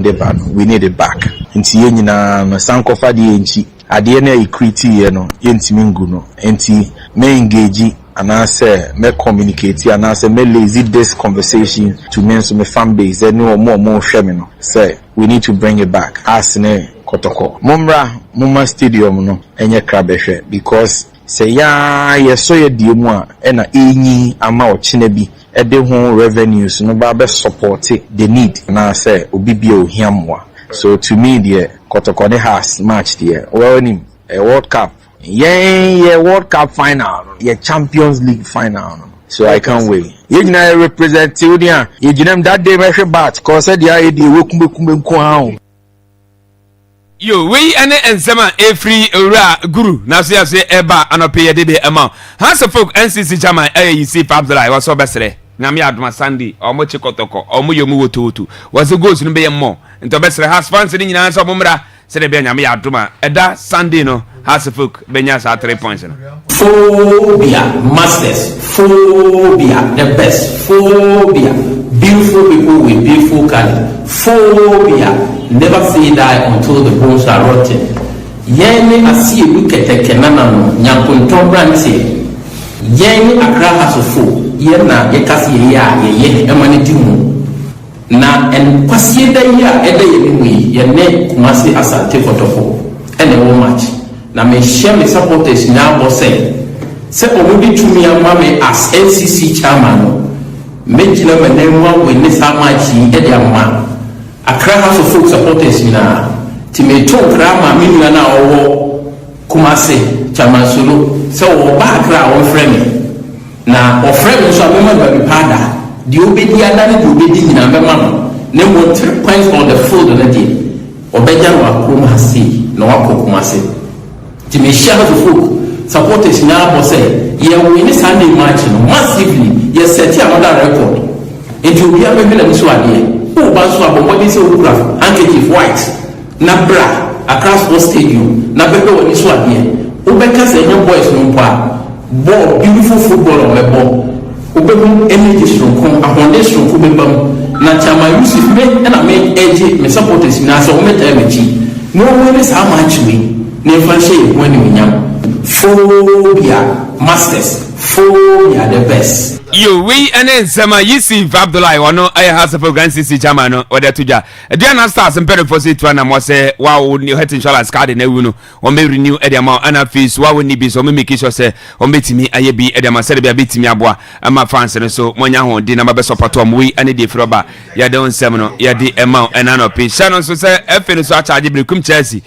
we need it back. Inti Yenina Sankofa di Enchi, Adiana equity Yentiminguno, Enti may engage and I say may communicate and I say may lazy this conversation to men so my fan base no more shamino. Say we need to bring it back. Asne Kotoko. Mumra Stadium no enye krabehwe because say ya so ye diemu a na enyi ama ochinebi ede ho revenues no ba be support the need na say obi bia ohiamwa. So to me the Kotoko has match there well nim a World Cup World Cup final yeah Champions League final. So I can't wait. You know represent you there. You know that day me bat cause said the idea we kumbe ko. Yo, we and Sama every Guru. Now see eba anope de amount. Has a folk NCC Jama AEC Fabdala was so best. Nami Adma Sandy or Mochi Kotoko or Muyomu Tutu was the goes in be more. And to best has fun sitting in answer Mumra said a Benyami Aduma. Eda Sandy no has a folk Benyas at 3 points. Phobia, masters, phobia, the best, phobia, beautiful people with beautiful color, phobia, never say die until the bones are rotten. Yeni asi look at the kenana, nyankunton branche. Yeni Accra has a fool, yena, yekasi ya, ye, emanitimu. Na and kwasieda ya, ede yemi, yene kumasi asante fotofo, and a match. Na me share me supporters now boss say obi to me amame as NCC chairman me gina me nemwa we ne samachi e dia ma Accra House of Folk supporters na ti me to krama me nua na owo Kumase chairman solo so o ba Accra on frame na o frame so amema ba bi pada di obedi adane di obedi nyina be ma no ne mo 3 points on the field na di obeja wa Kumase na wa Kumase to me share the folk supporters now for say yeah we win Sunday match massively yes set another record and you be able to so ade who ba so abomodi say okura handkerchief white na bra across the stadium na bebe woni so ade obeka say young boys no pa ball beautiful football on the ball obebu energy strong ahonde strong ko bebam na chama Yusuf me na me eje me supporters na so me time echi no win this how much we never say when you nyam phobia masters phobia the best. Yo, we and Sama Yusuf Abdullah wano I has a program CC German or the tuja. Diana stars and better for it one and say wow new health insurance card in Ewuno or may renew Edema and fees wow ni be so make sure say or meet me I be Edema said be bit me abwa and my fans and so monya ho di na best support we and the froba ya don semino ya di amount and an pay Shannon so say FN so charge be kum Chelsea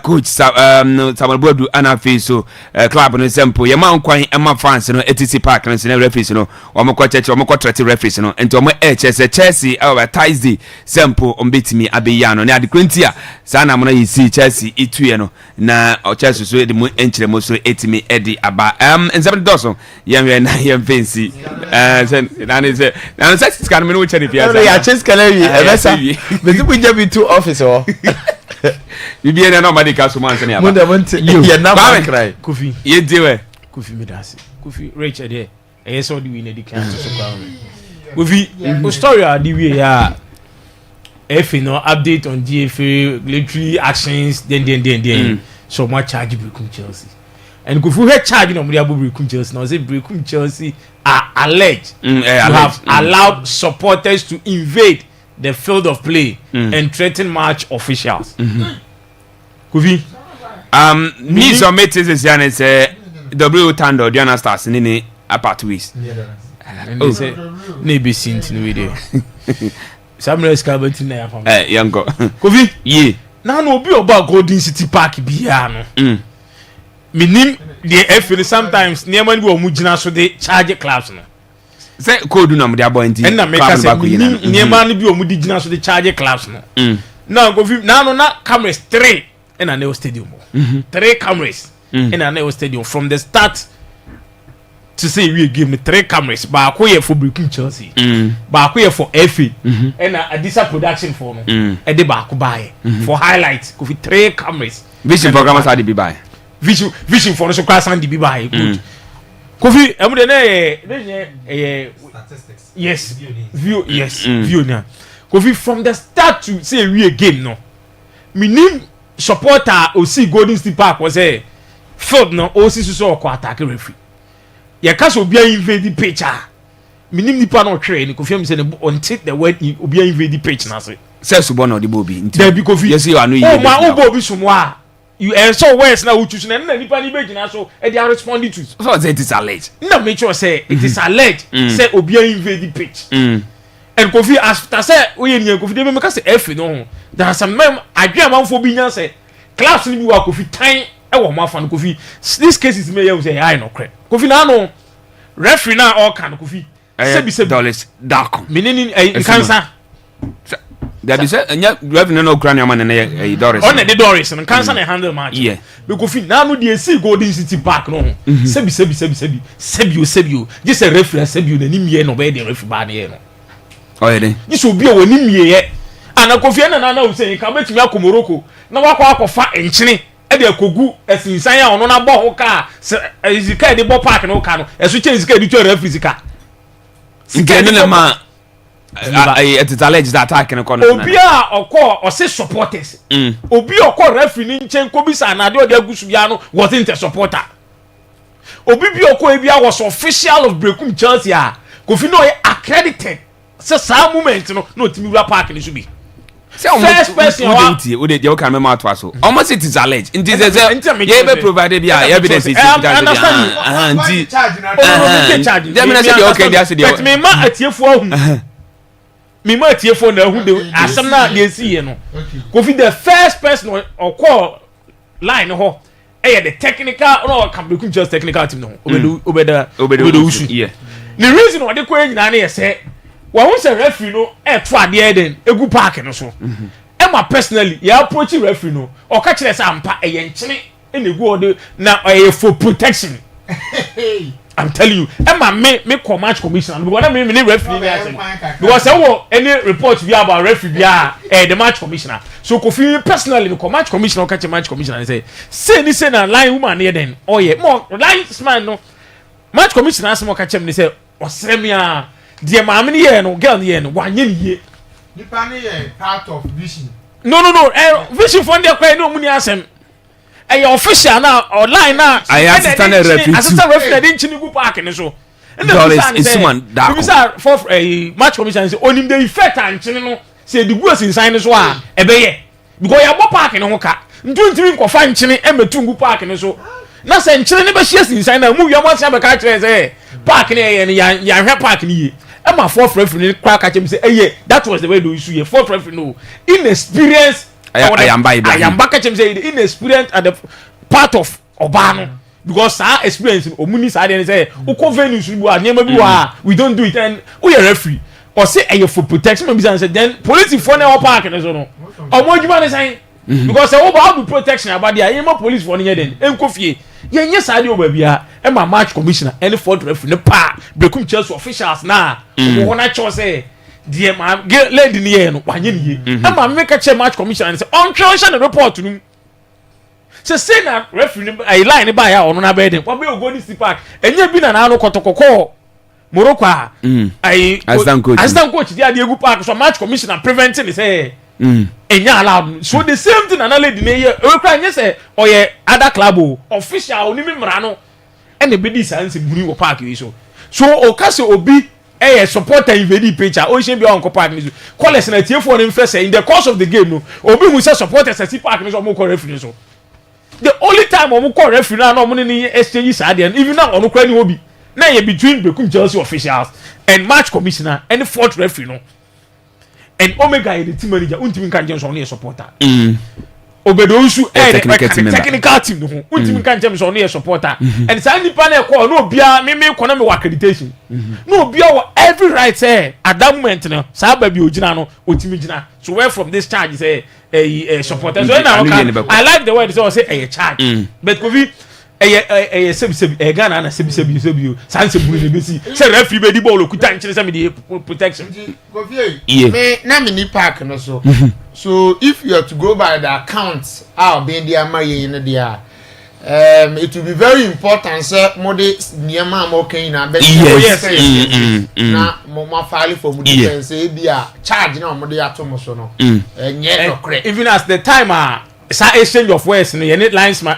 coach Samuel Bodu and fees so club no simple ya man kwan and my fans no ETC Park and referees no omoko cheche omoko trete referees no enti omo Chelsea advertise the sample ombetimi abeyano na adekwentia sana mo na yisi Chelsea itue no na Chelsea so de mu enchire mo so etimi edi aba nsem doso yemwe na yemfensi na ne se na se scan me no chani fiasa no ya Chelsea kalewi ebesa bezi bunja bi to office o bibi na no medical so man se ne aba munda monte ye na ma cry Kofi ye dewe Kofi medasi Kofi Richard here yes all the win the can so crown we story the way ya if you know update on GFA regulatory actions then so much charge Brekum Chelsea and if we had charge no money about Brekum Chelsea now say Brekum Chelsea are alleged to have allowed supporters to invade the field of play and threaten match officials. Kofi news on meetings is yana say W Tando Diana Stars nini apart ways. And they say maybe seen in video. Samuel Scarbett na ya fam. Yango. Kofi. Ye. Na no be about Golden City Park bia no. Minim the FA sometimes near man go mujina so they charge clubs no. Say code no dey abointi. And na make us near man bi o mujina so they charge clubs no. Now go now no cameras 3 in an stadium. 3 cameras in an stadium from the start to say we give me 3 cameras ba ko here for breaking Chelsea. Ba ko here for FA and a Adisa production for no. E dey ba ko buy for highlights go 3 cameras. Vision programmers are the be buy. Vision for no so class and the be buy good. Kofi emu de na statistics. Yes. View yes. View na. Kofi from the start to say we game no. Minim supporter o see Golden State Park was say field no o see so ko attack referee. Ya ka so bia invade the pitch ah. Minim nipa no hwere ni Kofi am say on take the word obi invade the pitch na say. Say so born no the bobi. There be Kofi. Yes you are no you. Oh ma obi so mo a. You so words now choose na nipa ni be gina so e dey responding to. So say it is alleged. Na make sure say it is alleged say obi invade the pitch. And Kofi after say we ni Kofi dey make say F no. There are some men adwe manfo bi nya say class ni bi wa Kofi tan e wo mafa no Kofi. This case is me you say I no credit. Kofi na no referee na all can Kofi. Say dollars dark. Meaning cancer. That is revenue no cranium man and Doris. On the Doris and cancer and handle match. Yeah. Because now no dey see Golden City Park no. Sebi. Just a referee sebi na nim ye no be the referee ba na no. Oh yeah. This will be a nim ye. And Kofi na say you can bet me akomoroko. Na wakọ fa enchine e dey akogu esinsan ya ono na bọ ho ka izika dey bọ park no ka no. Eso che izika dey to referee zika. Nkene na ma it is alleged that attack in the corner. Obia oko or say supporters. Obi oko referee ni nchen ko bisa na de agusu bia no wasn't a supporter. Obi bi oko ebia was official of Brekum Chelsea a Kofi no accredited. Say some moment no timi wura park ni so bi. First person we dey can remember to so. Almost it is alleged. It is you be provided bia evidence is understand. Dem na say okay dey say dey. But me ma atiefo ahu. Me ma atiefo na ahu dey asem na dey see here no. Kofi the first person or call line ho the technical no can be just technical team no. Obeda usu. Yeah. The reason why they ko nyina na say wa won say referee no to ade den egu park no so. Emma personally ya approach referee no o ka kire say ampa nchene na egu ode na for protection. I'm telling you, Emma me match commissioner because me referee because any report be about referee the match commissioner. So Kofi personally the match commissioner catch match commissioner and say na line woman here then oh yeah more line man no match commissioner asmo catch him say osremia the maame ni here no girl ni here no wanye ni ye nipa ni here part of vision no vision for there kwai no mu ni asem official na online na assistant referee dey nchini gu park ni so is man da because for match commissioner say onim dey effect and nchini no say the go sinsan ni so a ebeye because ya bo park ni ho ka ntumi ko fa nchini emetu gu park ni so na say nchini ni be share sinsan na mu wi am say be ka kire say park ni ya hwe park ni ye Emma fourth referee kwa catch him say that was the way do issue here fourth referee no inexperience I am back at him say inexperienced at the part of Obano because our experience omuni say dey say uko venues we don't do it and we are referee or say for protection maybe say then police for na park and so no omo djuma dey say because say how do protection about there you police for near then enkofie ye side oba bia e ma match commissioner any fourth referee ne pa Brekum Chelsea officials na wo na cho say die ma lady ni ye no wanye ni ye e ma make a match commissioner say on transfer the report no say na referee ai line ba ya ono na be den we go Golden State Park enye bi na no kotokoko Morocco ai assistant coach dia dey gu park so match commissioner preventing say enya allowed so the same thing na lady na ye we cry nye say oye other club official oni mimra no and the bedi sanse buri wo park yi so o ka say obi supporter invade picture o she be on ko park ni so college na tie for first in the course of the game no obi mu say supporters say park ni so mo ko referee so the only time o mo ko referee na mo ni exchange side even now o no kwa ni obi na ye between Brekum Chelsea officials and match commissioner and fourth referee no and Omega the team manager untimi kan Johnson no supporter Obedonsu technical team no ultimate kan jam so no ye supporter and say nipa na call no bia me kono me accreditation no bia every right say at that moment no sa ba bi ogina no otimi gina so where from this charge say supporter so now I like the way they say a charge but Kofi sebi Ghana na sebi sanse buru ne besi say referee be di ball okuta nchire say me the protection Kofi me na me ni park no so if you are to go by the accounts how being there in there it will be very important say mode niema mo kan na be na mo file for mo defense e bia charge na mo dey atom so no enye no correct even as the time sa exchange of words no ye lines ma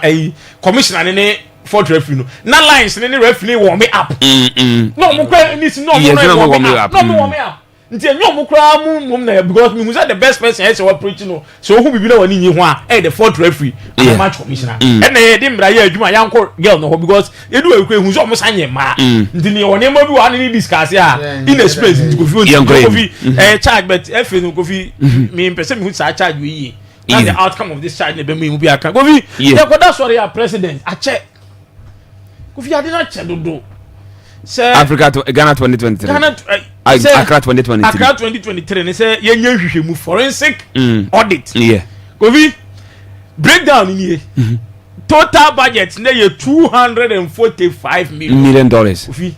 commissioner ne for referee no na lines ne referee warm me up no mo kwa ni no warm me up nti enyo mo kra mu na because me say the best person is what preaching no so who bibi na wani nyi ho a the fourth referee and match commissioner and na ye dey mra ye adwuma yanko girl no because edu ekwe hu so mo sanye ma nti ni woni ma bi wa ni discuss ya in a space nti Kofi charge but if no Kofi me person me hu sa charge we that's the outcome of this charge ne be me bi aka Kofi they go that sorry ya president a check Kofi ade na che dodo Africa to Ghana 2023 Accra 2023 Accra 2023 ne say ye nya hwehwemu forensic audit yeah Kofi breakdown ni total budget na ye $245 million Kofi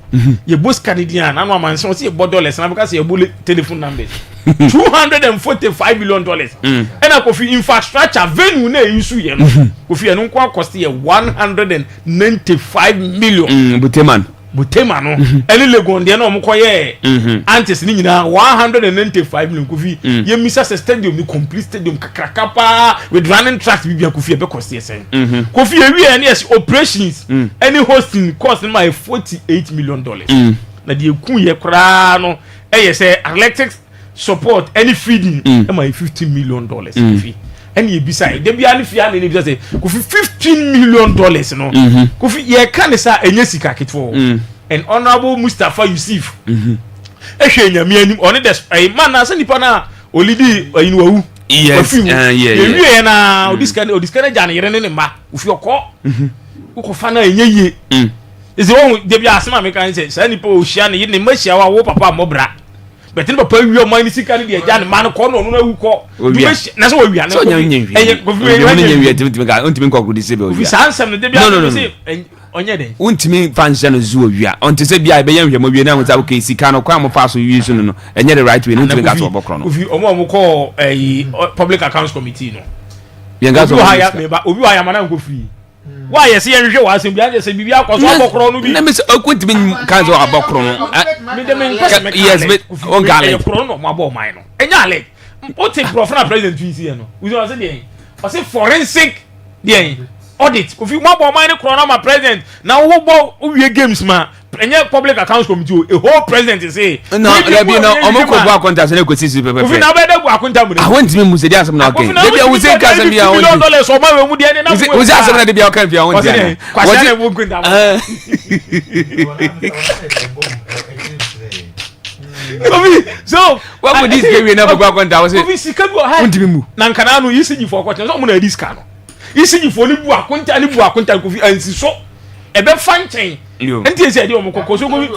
ye boss Canadian na no man say ye bo dollars na because ye bo telephone numbers $245 million and Kofi infrastructure venue na issue ye no Kofi e no kwa cost ye $195 million Butema no any legon de na omokoye antes ni nyina $195 million Kofi ye misa stadium ni complete stadium kakrakapa with running tracks bibia Kofi e be cost yesen Kofi e wi any operations any hosting cost my $48 million na de ku ye kra no e say electric support any feeding e my $15 million Kofi any beside dem bia ni fia ni say Kofi $15 million no Kofi ye kan sa enye sika kitfo and honorable Mustafa Yusuf ehwe nyame anim on the man na say nipa na olidi ayinuwawu yes ye na odiskane jane yere ne mba ofi okọ ukofa na enye ye eze won de bia asema me kan say nipa o hia ne ne machia wa wo papa mobra betin papa wi o man sika ne de jane man ko no no awu ko na so wi ana ontimi ko ko dise be ofi sansem ne de bia onye de ontimi function zu owia onte se bia be yan hwemo wie na ho ke sika no kwa mo fa so wi so no enye the right way no ontimi ga so obokro no ofi omo ko public accounts committee no bien ga so obi wa ya mana nko free wa ye se yan hwe wa asem bia je se bibia ko so obokro no bi na me se okuntimi kan so obokro no me de me nkwase me yes but on gale pro no mo abo man no enya ale o take professional president we see no we say dey o say forensic dey audit Kofi mo abo man no na ma president na wo bo wie games ma enye public accounts committee a whole president say no there be no omo ko gwa contact na ko sisi pepe Kofi na be da gwa contact mu I want me musedi asem na okay dey be we say ka asem bia $1 million so ma we mu dey na we say asem na dey bia okay bia won dey kwase na wo contact Kofi so what would this give you na gwa contact was Kofi sika bi o ha na nkana no yisi ji for kwate so mo na diska no isi ji for ni bu akonta Kofi ansi so ebe fanchen enti ese de omukoko so Kofi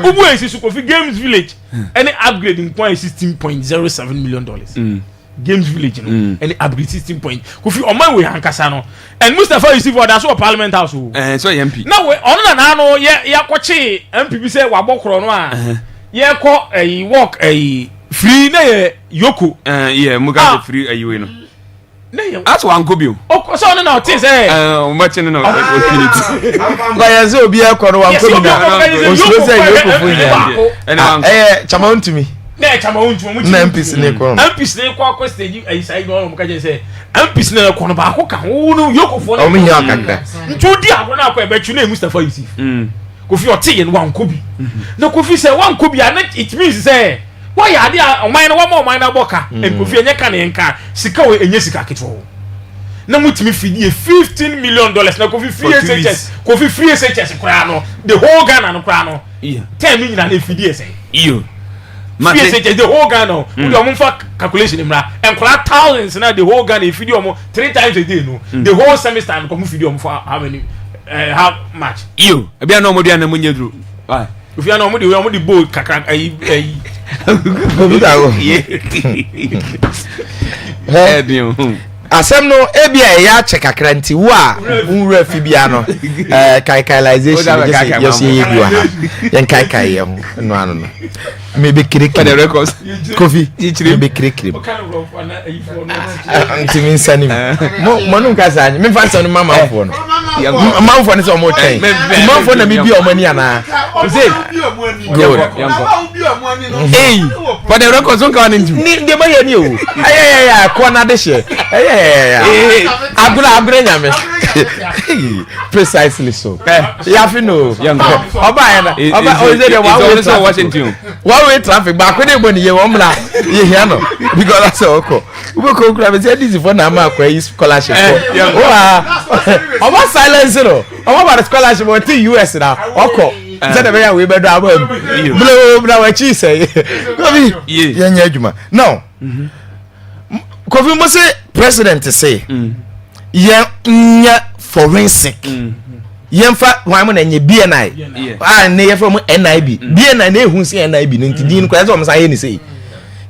ubu esi so Kofi Games Village any upgrade in $16.07 million Games Village no any upgrade 16 point Kofi oman we hankasa no and Mustafa Yusuf oda so parliament house so MP na we ono na no ye kwache MP bi say wabokro no a ye ko work free na ye yoko yeah muga free ayiwe no that's one go bio so no o tin say much no opportunity ba ya so obi akoro wan ko na o so say yoko fu ya chama untumi na chama untumi mu na MPs ne ko akọ stage ai sai no mo ka je say MPs ne ko no ba akọ ka wo no yoko fu o mi nya kakra ntudi akọ na akọ e be twu na Mustafa Yusuf Kofi o tie no wan ko bi na Kofi say wan ko bi and it means say why are they oman no wa oman na boka and Kofi enye ka na enka sika we enye sika ketwo na mutimi fidie $15 million na Kofi free SHS kura no the whole Ghana no kura no 10 million na fidie say iyo the whole Ghana. We don't for calculation and thousands now the whole Ghana if you 3 times a day no. The whole semester and come video for how many how much? You. I be no more than munye dru. Why? If you are no more the boat kakra asem no ebia ya check akra nti wo a unra fi bia no kaikalization yes ye bi wa yen kaikai ye ho no ano no me be kirikiri the records coffee be kirikiri nti min sani mo no nka sa me fa sani mama fo no mama fo ne so mo ten mama fo na me bi o mani ana say good hey for the records on kan ni de ma ye ni o ayaya ko na de she Agura nyame. Precisely so. You have to know. Oba is the one Washington. One way traffic back when they money you omla. You hear no? Because that's all. We go grab say this is for na ma kwa scholarship. Oba silence no. Oba the scholarship for the US now. Oko. Say the way we be do abam. Blow we chi say. Kofi. Yenya adwuma. Now. Kofi mo say president say yeah forensic yemfa wan mo na nye BNI na ye from NIB BNI na ehun say NIB no ntidi no kwa say o say ni say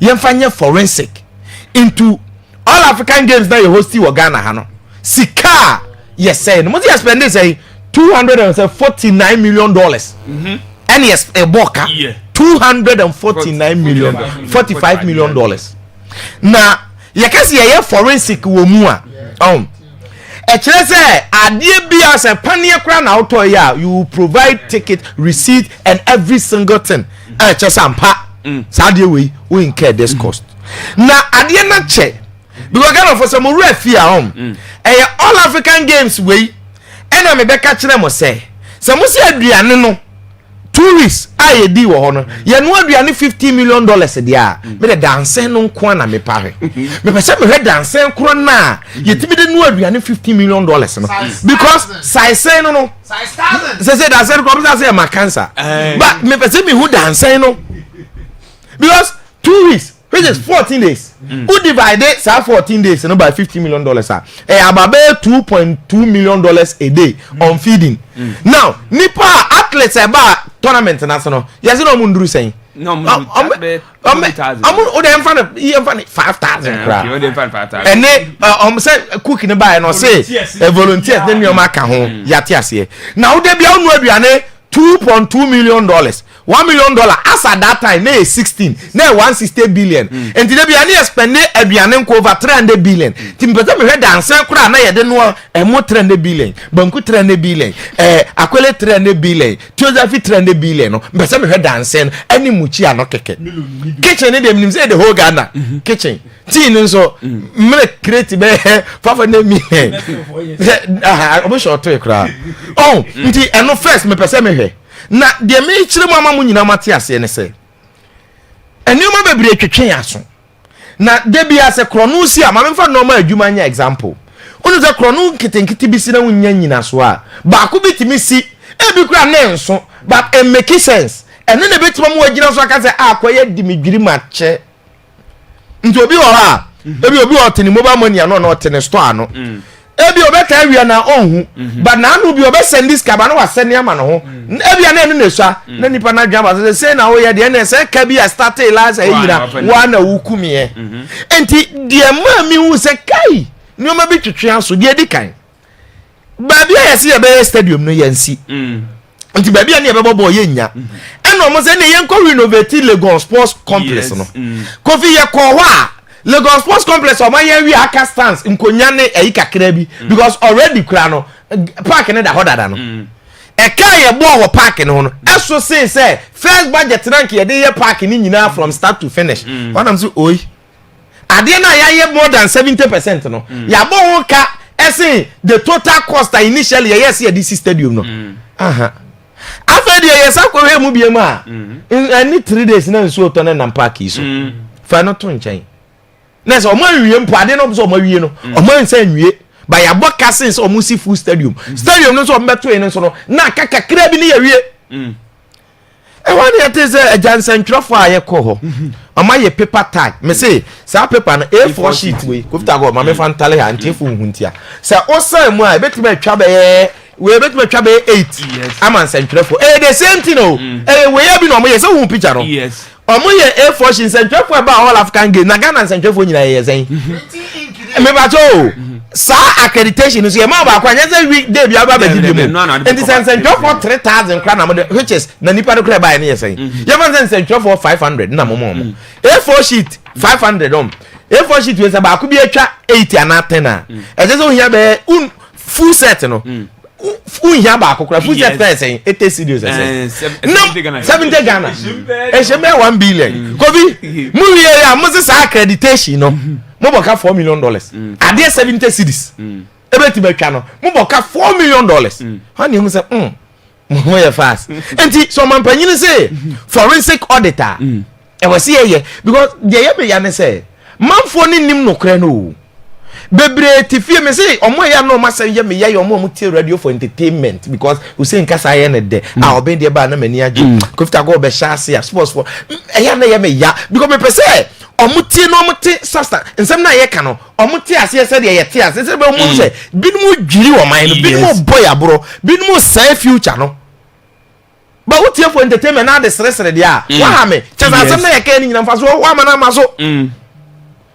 yemfa nye forensic into all African games that you host in Ghana ha no sika yes say no mo say spend say $249 million and yes a boka $249 million $45 million na yakasi ye forensic wo mu a e kire say adie bia say panie kra na auto ya you provide ticket receipt and every single thing e che sampa sadie we incur this cost na adie na che because kind of for some refi a all African games we ena me be ka kire mo say se mo se aduane no tourists ayedi wo ho no ye no aduane $50 million dia me the dance no nko na me pare me pese me he dance kro na ye timi de no aduane $50 million no because size no size thousand say dance ko be say ma cancer but me pese me who dance no because tourists which is 14 days who divide it 14 days no by $50 million about $2.2 million a day on feeding now nipa athletes about tournament national yes no munduru saying no o dem fan 5,000 and they say cook in buy no say volunteers dem your mark ho yate ase now they be on no aduane $2.2 million $1 million as at that time na 16 na 160 billion and they be any spend aduane nko over 300 billion timpeta me hwe dance kura na ye de no emo 300 billion banku 300 billion akwele 300 billion Joseph 300 billion no mpesa me hwe dance any muchi ano keke kitchen ne dem nim say the whole Ghana kitchen tin nso me create be 500 million obo short to kura nti eno first me pesa me hwe na de me chire mama mu nyina mate ase ne se enioma bebre twetwen aso na de bia se krono si a mama mfa normal adwuma nya example onu ze krono kitenkiti bi si na wunya nyina so a ba ko bitimi si e bi kura na enso but it make sense ene ne betima mu agina so aka se akoye di medwiri mache nti obi ho ha ebi obi oteni mobile money no na oteni store no ebi obeka awia na onhu but na anu bi obesend this kaba na wasend ya ma no ho ebi na enu nesua na nipa na dwama say na wo ye de na say ka bi a start last ayira wa na wukumie enti de ma mi hu say kai ni o ma bi twetwe so de kan ba bia yesi ye be stadium no yansi nti ba bia na ye be bobo ye nya eno mo say na ye nko renovate Lagos Sports Complex no Kofi ye ko ho a Lagos Sports Complex o ma ye wi aka stands nkonya ne ayi kakra bi because already kura no park ne da hodada no e ka ye bo wo park ne ho no eso say first budget rank ye dey park ni nyina from start to finish one am say oi ade na ya ye more than 70% no ya bo ho ka ese the total cost initially yes ye this stadium no after the yes akwo mu biem a any 3 days na nso to na park yi so fa no to nchen na so ma wiye mpo ade no so ma wiye no o ma nsa nwie ba ya boka since o mu si full stadium no so mbeto ene so no na kakakra bi ne ya wie want to say a Johnson Trophy I call her. Paper tag. Me say, sa paper na A4 sheet we. Kufta go, mame fan tale ha ntie fu huntia. Sa osa mu a beti me twa be we beti me twa be 8. Am an Trophy. The same thing oh. We ya bi no mo ye say hu picture no. Yes. Omo ye A4 sheet Trophy ba all African game. Na Ghana Trophy nyina ye say. Me ba to sa accreditation so ye ma ba kwa nya say week day bia ba ba di dem. And this Trophy for 3,000 crown na which is na nipa no kra ba ye say. Ye man Trophy for 500 na mo mo. A4 sheet 500 A4 sheet we say ba ku bi atwa 80 and 10 na. E just so here be full set no. Here ba akokra full set price say 80 serious say. 70 Ghana. E she be 1 billion. Kobi mu we ya mo say accreditation no. Mo boka $4 million. Ade 70 cedis. Ebeti be twa no. Mo boka $4 million. Hani mu say mo ya fast. Enti so man panyin say forensic auditor. E was here because the be ya ne say manfo ni nim no kra no bebre tifie me say omo ya no ma say me ya omo mu tie radio for entertainment because we say nkasa ya ne de a obe de ba na mani age kofta go be sha se sports for ya na ya me ya because me say omo tie no omo tie sasta nsem na ye ka no omo tie ase se de ye tie ase se be omo say binumu dwiri wo man no binumu boy abro binumu say future no. But what you for entertainment now the stress there what ha me chance asem na ye ka ni nyina mfa so wa ma na ma so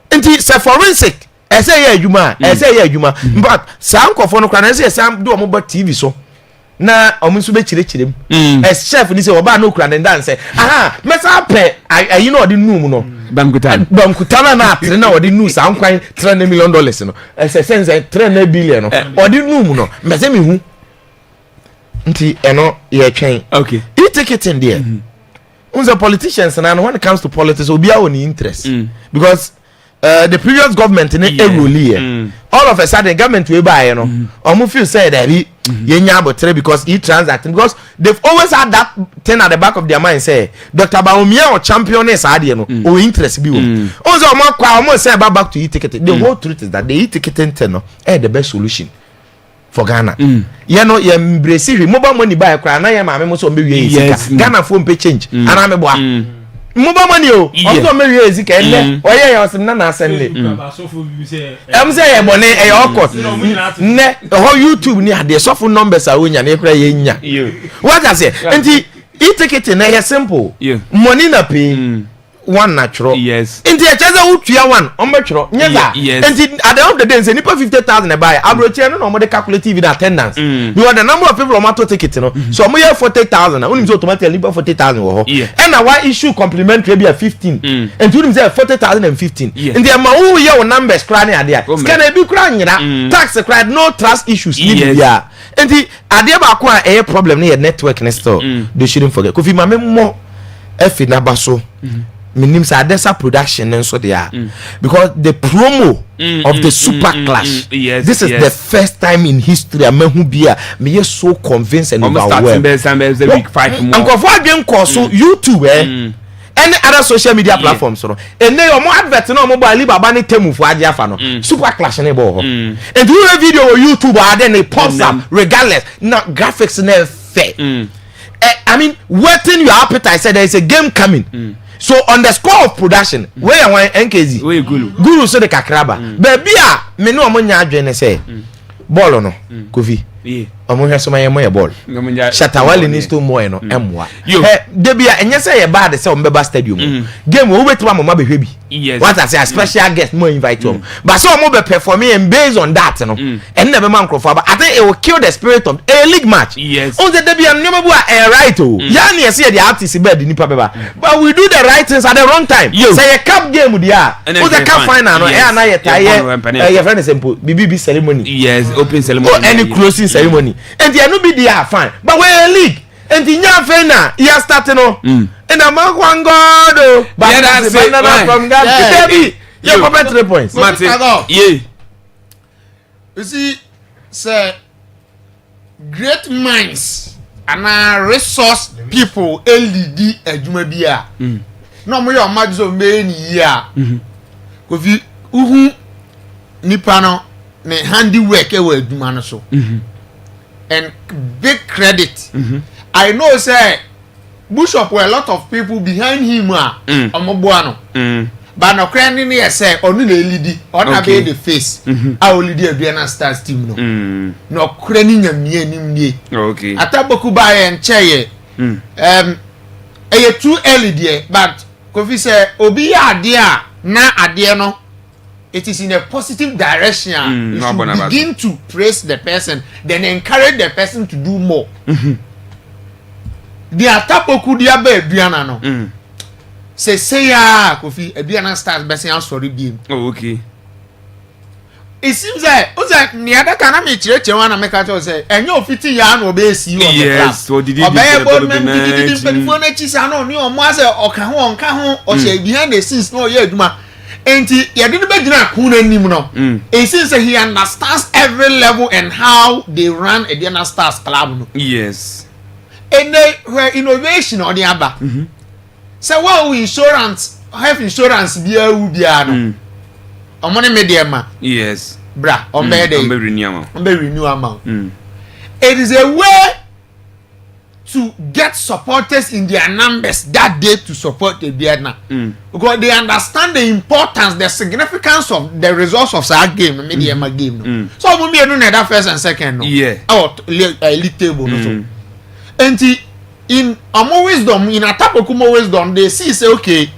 enti say forensic say ye adwuma say ye adwuma but sankofo no kra na say sam do omo ba TV so na omo so be chirechirem chef ni say oba no kra na say aha me sa pe ayi no odi num no bankutana na atre na odi nu sankwan $3 million no say sense $3 billion no odi num no me say me hu nti eno ye twen okay you take it in there unza politicians na when it comes to politics obi a woni interest because the previous government in all of a sudden government we buy no omo feel say that ye nya abotre because he transacting because they've always had that thing at the back of their mind say Dr. Baumia or champion is ade no o interest bi wo unza omo kwa omo say back to e-ticket the whole truth is that the e-ticket no the best solution for Ghana. You know, you embrace it. Mobile money buy a crown. I am a member of Ghana phone pay change. And I'm a boy. Mobile money, also marry a zick and or yeah, some nana assembly. I'm saying, Bonnet, a awkward. Ne, the whole YouTube near the soft numbers are winning. What I say, and he take it in a simple. Money na pay. One natural into a chance who you one on metro and at the end of the day say nipa 50,000 buy abroche no mo dey calculate even attendance because the number of people on auto ticket no so mo here 40,000 only so automatically nipa 40,000 wo and na why issue complimentary be 15 and you say 40,000 and 15 and the ma who here numbers cry na there can be cry nyina tax cry no trust issues yeah and the ade ba ko a problem na network next door they shouldn't forget kofi ma me mo efi na baso minim sa Adesa production and so they are because the promo of the super clash this is the first time in history amehu bia me so convinced and overwhelmed week 5 more and for again course YouTube any other social media platforms so and they omo advert no omo ba Alibaba ni temu fu ade afa no super clash ne bo and do a video on YouTube and then they post up regardless now graphics na fair I mean whetting your appetite said there is a game coming so on the score of production where you want NKZ where guru so the kakraba baby me no omo nya adwene say ball no Kofi omo hwe so ma ye ball Shatawale needs to more no emwa debia enye say ye bad say ombeba stadium game wo betima mama behwe bi what I say a special guest mo invite them but so omo be performing and based on that no and never man crofo but I think it will kill the spirit of a league match on the debia no bu a right o ya na say the artist bed nipa beba but we do the right things at the wrong time say a cup game dia o the cup final no e na ye tie your friend simple BBB ceremony open ceremony or any closing ceremony and they no be there fine but we a league and the nya fena you starting no and I'm one god but that's from Ghana baby you go 3 points Martin you see say great minds and resource people LED adwuma bia no mo your match so me ni ya Kofi uhu nipa no ne handiwork e wa adwuma no so and big credit I know say Bishop were a lot of people behind him omoboano but no cranny near say onu na elidi ona be the face a olidi aduana stars team no no cranny nyamie anim nie okay ataboku ba ye ncheye too early there but Kofi say obi ya ade a na ade no it is in a positive direction. You should begin to praise the person, then encourage the person to do more. The atapoku dia ba aduana no. Say ya Kofi aduana stars be say sorry bi. Oh okay. It seems that the other kind of chire wana make at say enyo ofiti ya na obe si o the club. Yes, so did you phone chi say no ni o mo say oka ho o say behind the scenes no ye aduma. Enti ye did be gina kun anim no. It seems that he understands every level and how they run a Diana Stars club no. Yes. And they were innovation or the aba. So what insurance, health insurance be a no. Money medium. Yes. Bra, on be renew amount. It is a way to get supporters in their numbers that day to support the Vietnam. Because they understand the importance, the significance of the results of that game, the medium game. No. So we be doing that first and second. No. Yeah. Out league table. No, so. And in Amo wisdom, in Atapokumo wisdom, they see say okay,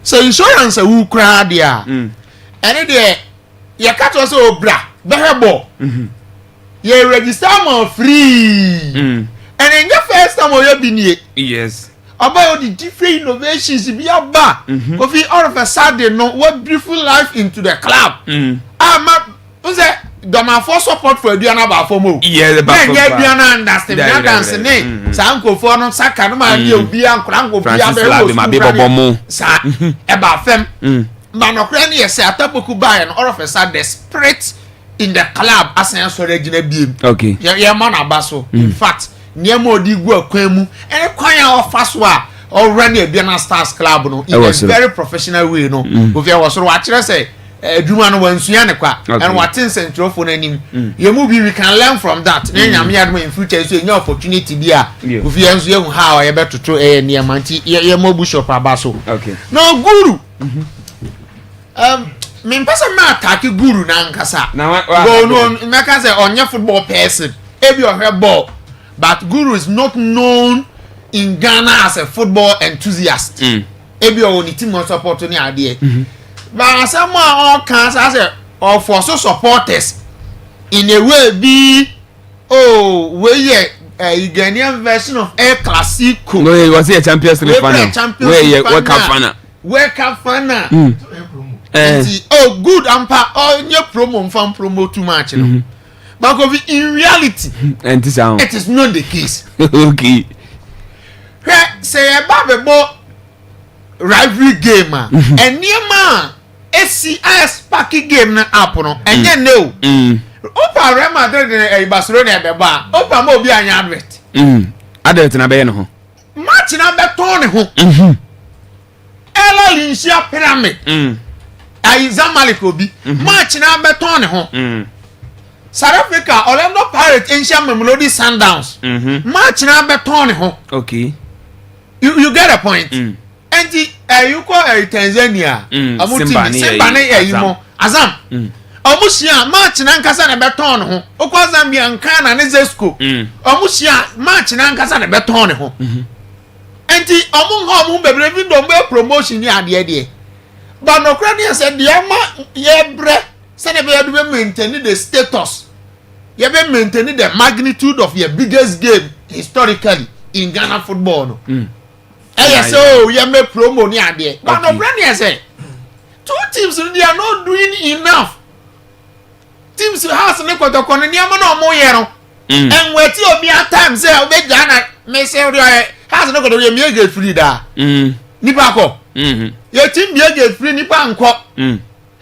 so insurance who cry there. And there, you catch us bra, behebo. You register more free. And in your first time you been yes. About the different innovations be about. Kofi all of a sudden know what beautiful life into the club. Who's that? Doma for support for Diana Bafomo. Yes, Diana understand. Diana dance ne. Sanko for no saka no ma bi obi an kranko bi abero. Ma be bobo sa eba fem. But no krani yes Atapoku buy and all of a sudden the spirit in the club as an so regina beam. Okay. Yeah man abaso. In fact, near more di go kwemu and kwan ya ofaswa or run a Diana Stars club no in a very professional way no. If you was so watch say Juma no wansua ne kwa and what central for anim you movie we can learn from that na nyame admo in future so any opportunity dia if you enso you how you better to near manti ye mo bishop abaso okay no guru me pesa ma attack guru na nkasa go no me can say onye football person ebi ohwe ball but guru is not known in Ghana as a football enthusiast ebi o ni team support ni ade but someone all can say or for so supporters in a way be we a Ghanaian version of El Clasico. No, it was a Champions League final. Where you wake up fana. Good ampa your promo from promo too much. But in reality, it is not the case. Okay. Say about the rivalry game and near man SCIS packy game na app no enye no opa Real Madrid e Barcelona be ba opa mo bi anya advert advert na be no ho match na be ton ne ho ela linshia pyramid ai Zamalek obi match na be ton ne ho South Africa Orlando Pirates Ancient Mamelodi Sundowns match na be ton ne ho okay you get a point and you call Tanzania Simbane yimo Azam omushia match na nkasa na beton ho okwa Zambia nkana ne Zesco omushia match na nkasa na beton ho enti omu bebre vi do be promotion ni ade ade but no crane said the ama ye bre say na be do maintain the status ye be maintain the magnitude of your biggest game historically in Ghana football no so you make promo ni ade but no brand say two teams they are not doing enough teams has ne kotoko ni am na omo ye no and wait obi at time say obi Ghana me say has ne kotoko me get free da nipa ko your team be get free nipa nko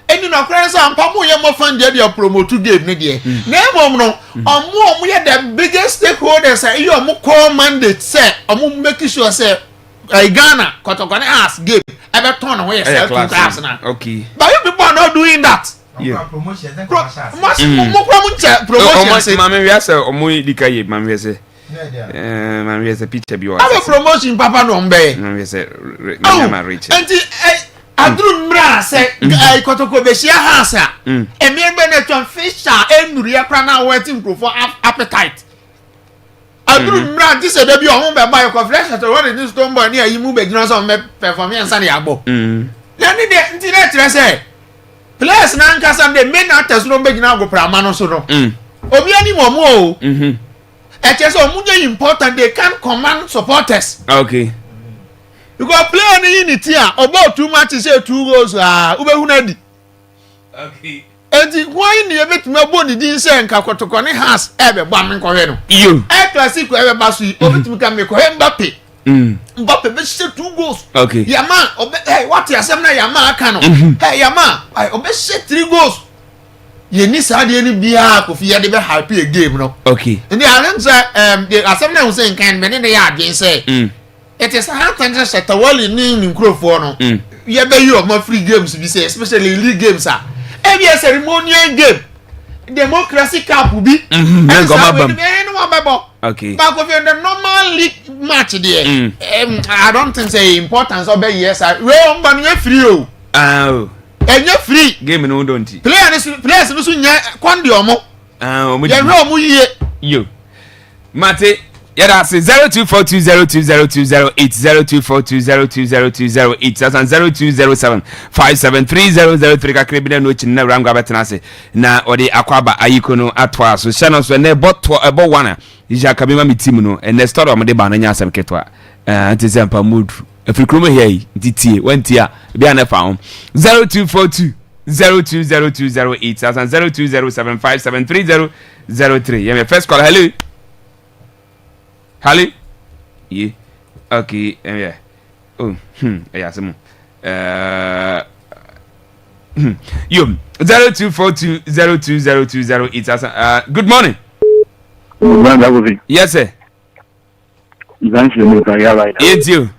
eni no kran say ampa mo ye mo fan dey promote game ne dey na emom no omo ye the biggest stakeholders say you omo call mandate say omo make sure say Ghana kotokone as game ebe turn away yourself to class now. Okay. But you people are not doing that. Yeah. Promotion. Promotion. Mama we say omo dika ye mama we say Man, here's a picture. Have a promotion, Papa Nombe. Here's a rich. Adru mra se kotoko be share house a emembe na twan fish a enuri akra na waiting for appetite. Adru mra this e be ohun be buy confidential to run this stone boy near yimu be gina so me performance na yagbo. Na ni de internet re say players na nka sam de main actors no be gina go prama no so no. Obi ani momo o. E che so omunye important they can command supporters. Okay. You go play on the unity about 2 matches say 2 goals ubehunadi. Okay. And why ni e betuma boni din say nka kotoko ne has ebe gba me nkohwe no. You. Classico ebe basu obetumi ka me ko Mbappe. Mbappe be say 2 goals. Okay. Yama hey what you say na Yama aka no. Hey Yama obe say 3 goals. Ye ni sa de ni bia ko fi ye de be happy a game no. Okay. And the answer the assembly was saying kan me ne ya adwen say it is hard to set a wall in Crawford. No, you be you of my free games, we say, especially league games. Every ceremonial game, democracy cup will be. Okay. Back of the normal league match there. I don't think say importance of yes. We on ban free. Oh, and you're free. Game no don't. Players no so nya kwandi omo. You. Mate. Yeah, that's 0242020208, 0242020208, that's 0207573003. Kakribina no chinna ranga betenase na odi Akwaaba ayiko no atwa so shano so ne botto ebo wana ija kabima mi team no and the story am de ba no nya asem ketwa antisempa mood afrikromo here ntitie wantia bia na fa 0242020208, that's 0207573003. Yeah, my first call. Hello. Hello? Yeah. Okay. Yeah. Oh. Yeah. Some. You. 0242020208. Good morning. Yes, sir. It's you.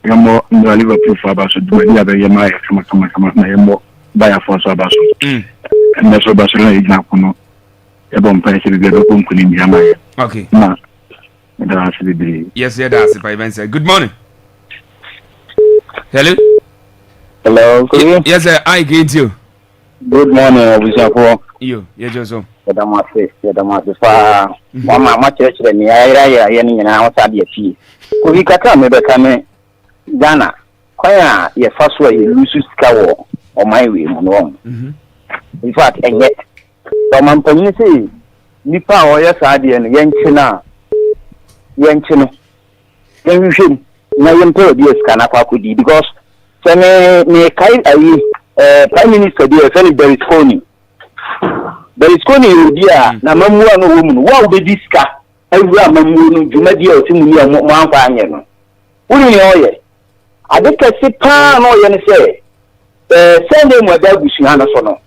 Yamo no Liverpool for about to do any other Yama come na yamo buy for so about. And that's what Barcelona example no. Ebon pay se be do kun kun Yama. Okay. Na. That's the day. Yes, yeah, that's it. I say good morning. Hello. Hello. Yes, sir. I get you. Good morning, Obisafo. You, yeah, Joso. Yadamase fa mama church le ni ya ni nyina ho sa de fi. Ko vi kaka me be ka me Ghana. Kwaya ye fa so ye lusu sika wo o mai we mu no. In fact, enye. So man panyi say nipa o ya sa de no yenchi no. Yenhwem na yempo di sika na kwa kudi because so me kai ayi prime minister dey say Berlusconi dia na mamu no wo mu no wa be diska awura mamu no dwumadi a otimu ni mo anfa anye no wuri ni oye adeka si pa no ye ne se Sunday mo da gusu ha no so no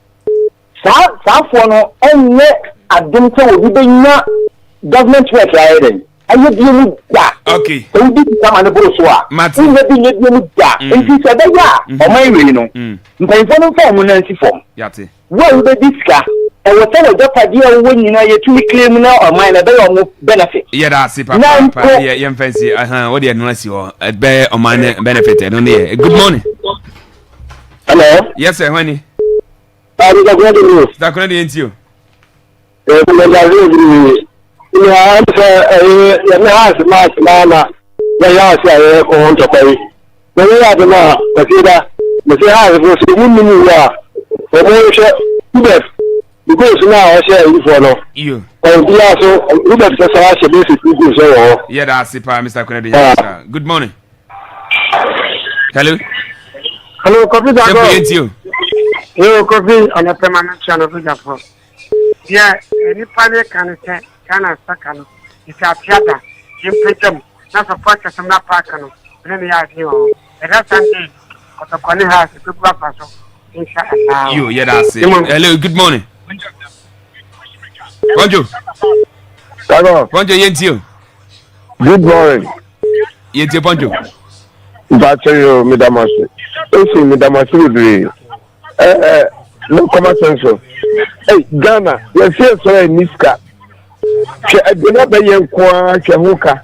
sa fo no enye adum te wo bi benya government work ya eden ayo bi mu da okay so bi kama ne bro so a Martin bi ne bi mu da enti se da ya o mai we no mpanfo no form na nsi form yate wo be diska e wo tell the party o wo nyina ye tumi claim na o mai na be o mo benefit yeah that's it papa yeah fancy what dey no see o be o mai benefit no dey good morning. Hello. Yes sir, honey. That couldn't enter you. Yeah, because now I share you for no. You. Yeah, so you better say I should be so. Yeah, that's it, Mr. Kennedy. Good morning. Hello. Hello, Kofi Dago. You. Yo, Kofi, on a permanent channel for. Yeah, any panic can say can I second. It's a theater. You put them. That's a part of some park. Then they are you. And that's Sunday. But the corner has a good person. Inshallah. You, yeah, that's it. Hello, good morning. Bonjour. Bonjour, Yentio. Good morning. Yentio, bonjour. That's you, Madam Master. Listen, Madam Master, no common sense. Hey, Ghana, you see, so a Niska. She do not be in Kwa Shahuka.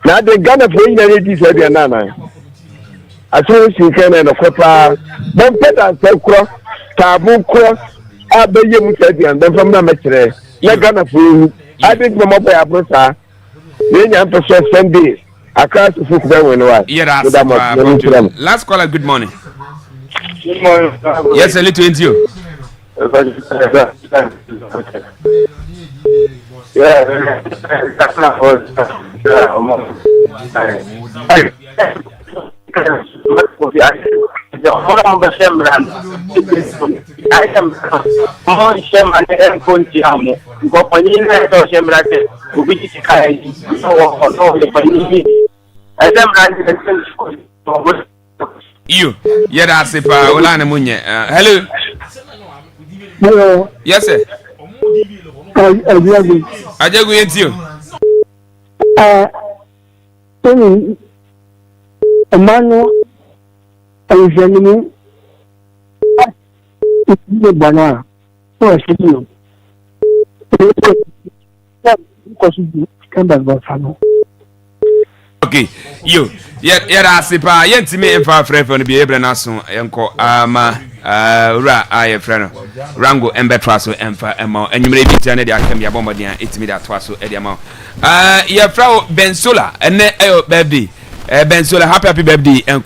Now the Ghana for you, this nana. I saw you can and a copper. Then Peter said, cross, taboo cross, I be you said, and then from the matter. Not Ghana for you. I think my mother, Abrosa. Then you have to say Sunday. I can't foot them when I. Yeah, last caller, good morning. Good morning. Yes, a little into you. Yeah, that's not what. You, yeah, that's it. Olana Munye. Hello. Hello. Yes, sir. I just go into you. Emmanuel, and Jenny, the banana. Oh, I see you. Okay, you, yeah, that's it. Yeah, to me, if I friend from the behavior, and also, uncle, I friend Rango and Betraso and for Emma, and you may be turning the Academy Bombardier, it's me that was so Ediamo. Yeah, Frau Bensola, and then baby. Bensola, happy birthday, and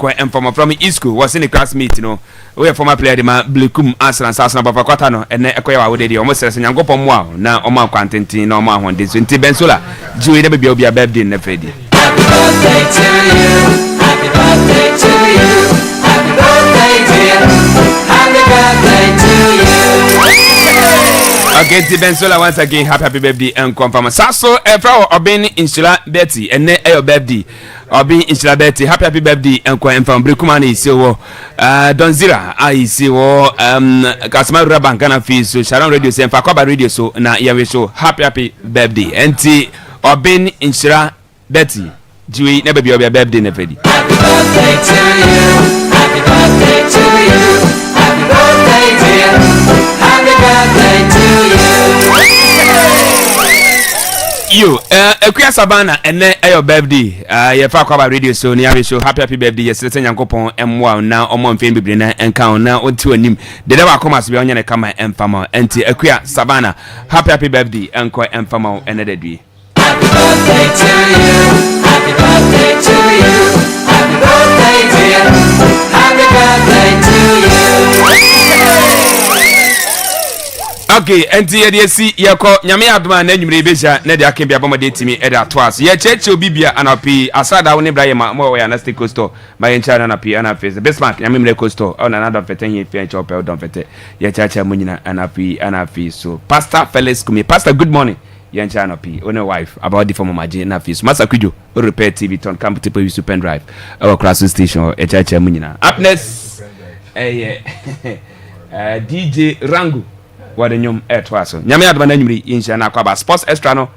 from East School was in the classmate, you know. We are former player, the man Blukum, answer and Sassan Bafakotano, and Akwaaba with the almost as an go wow, now Oma Quantity, no more one this winter Bensola, Joey never be a birthday in the Freddy. Happy birthday to you, happy birthday to you, happy birthday dear, happy birthday to you. Okay, Bensola once again, happy birthday and confirm. Sasso, a flower or being insula Betty, and ne a birthday. Or being insula Betty, happy birthday and confirm Brukumani, so Donzira, I see, Casma Rabankana fees, so Sharon Radio, and Akwaaba Radio, so now here so happy birthday. And T or being insula Betty, Dewey never be your birthday, Nefedi. Happy birthday to you, happy birthday to you, happy birthday, dear, happy birthday to you. You, Akwaaba Sabana, and then your birthday. Your Akwaaba Radio, so near show happy birthday. Yes, let's say Yankopon M1 now on one film Bibrina and count now on two and him. The never come as we on your camera and fama and Akwaaba Sabana. Happy birthday, and quite and fama another day. Happy birthday to you, happy birthday to you, happy birthday dear, happy birthday to you. Okay, and the see Yako, Yami Adman, and you may be sure Nedia can be a bomber to me at twice. Yet, Church will be an OP, Asada, when Ibrahim, more and a stick costo, by in China and a piano face. The best mark, Yamim costo, on another for 10 years, French or Pel Donfete, Yet Munina and a P and a fee. So, Pastor Felix Kumi, Pastor, good morning. Yan China P, owner wife, about the former Maji Nafis, Master Kujo, or repair TV ton comfortable use to pen drive, our class station or a church Munina. Upness, DJ Rangu, what a new air twasso. Yami Advanagri in Shana Akwaaba Sports Extra no.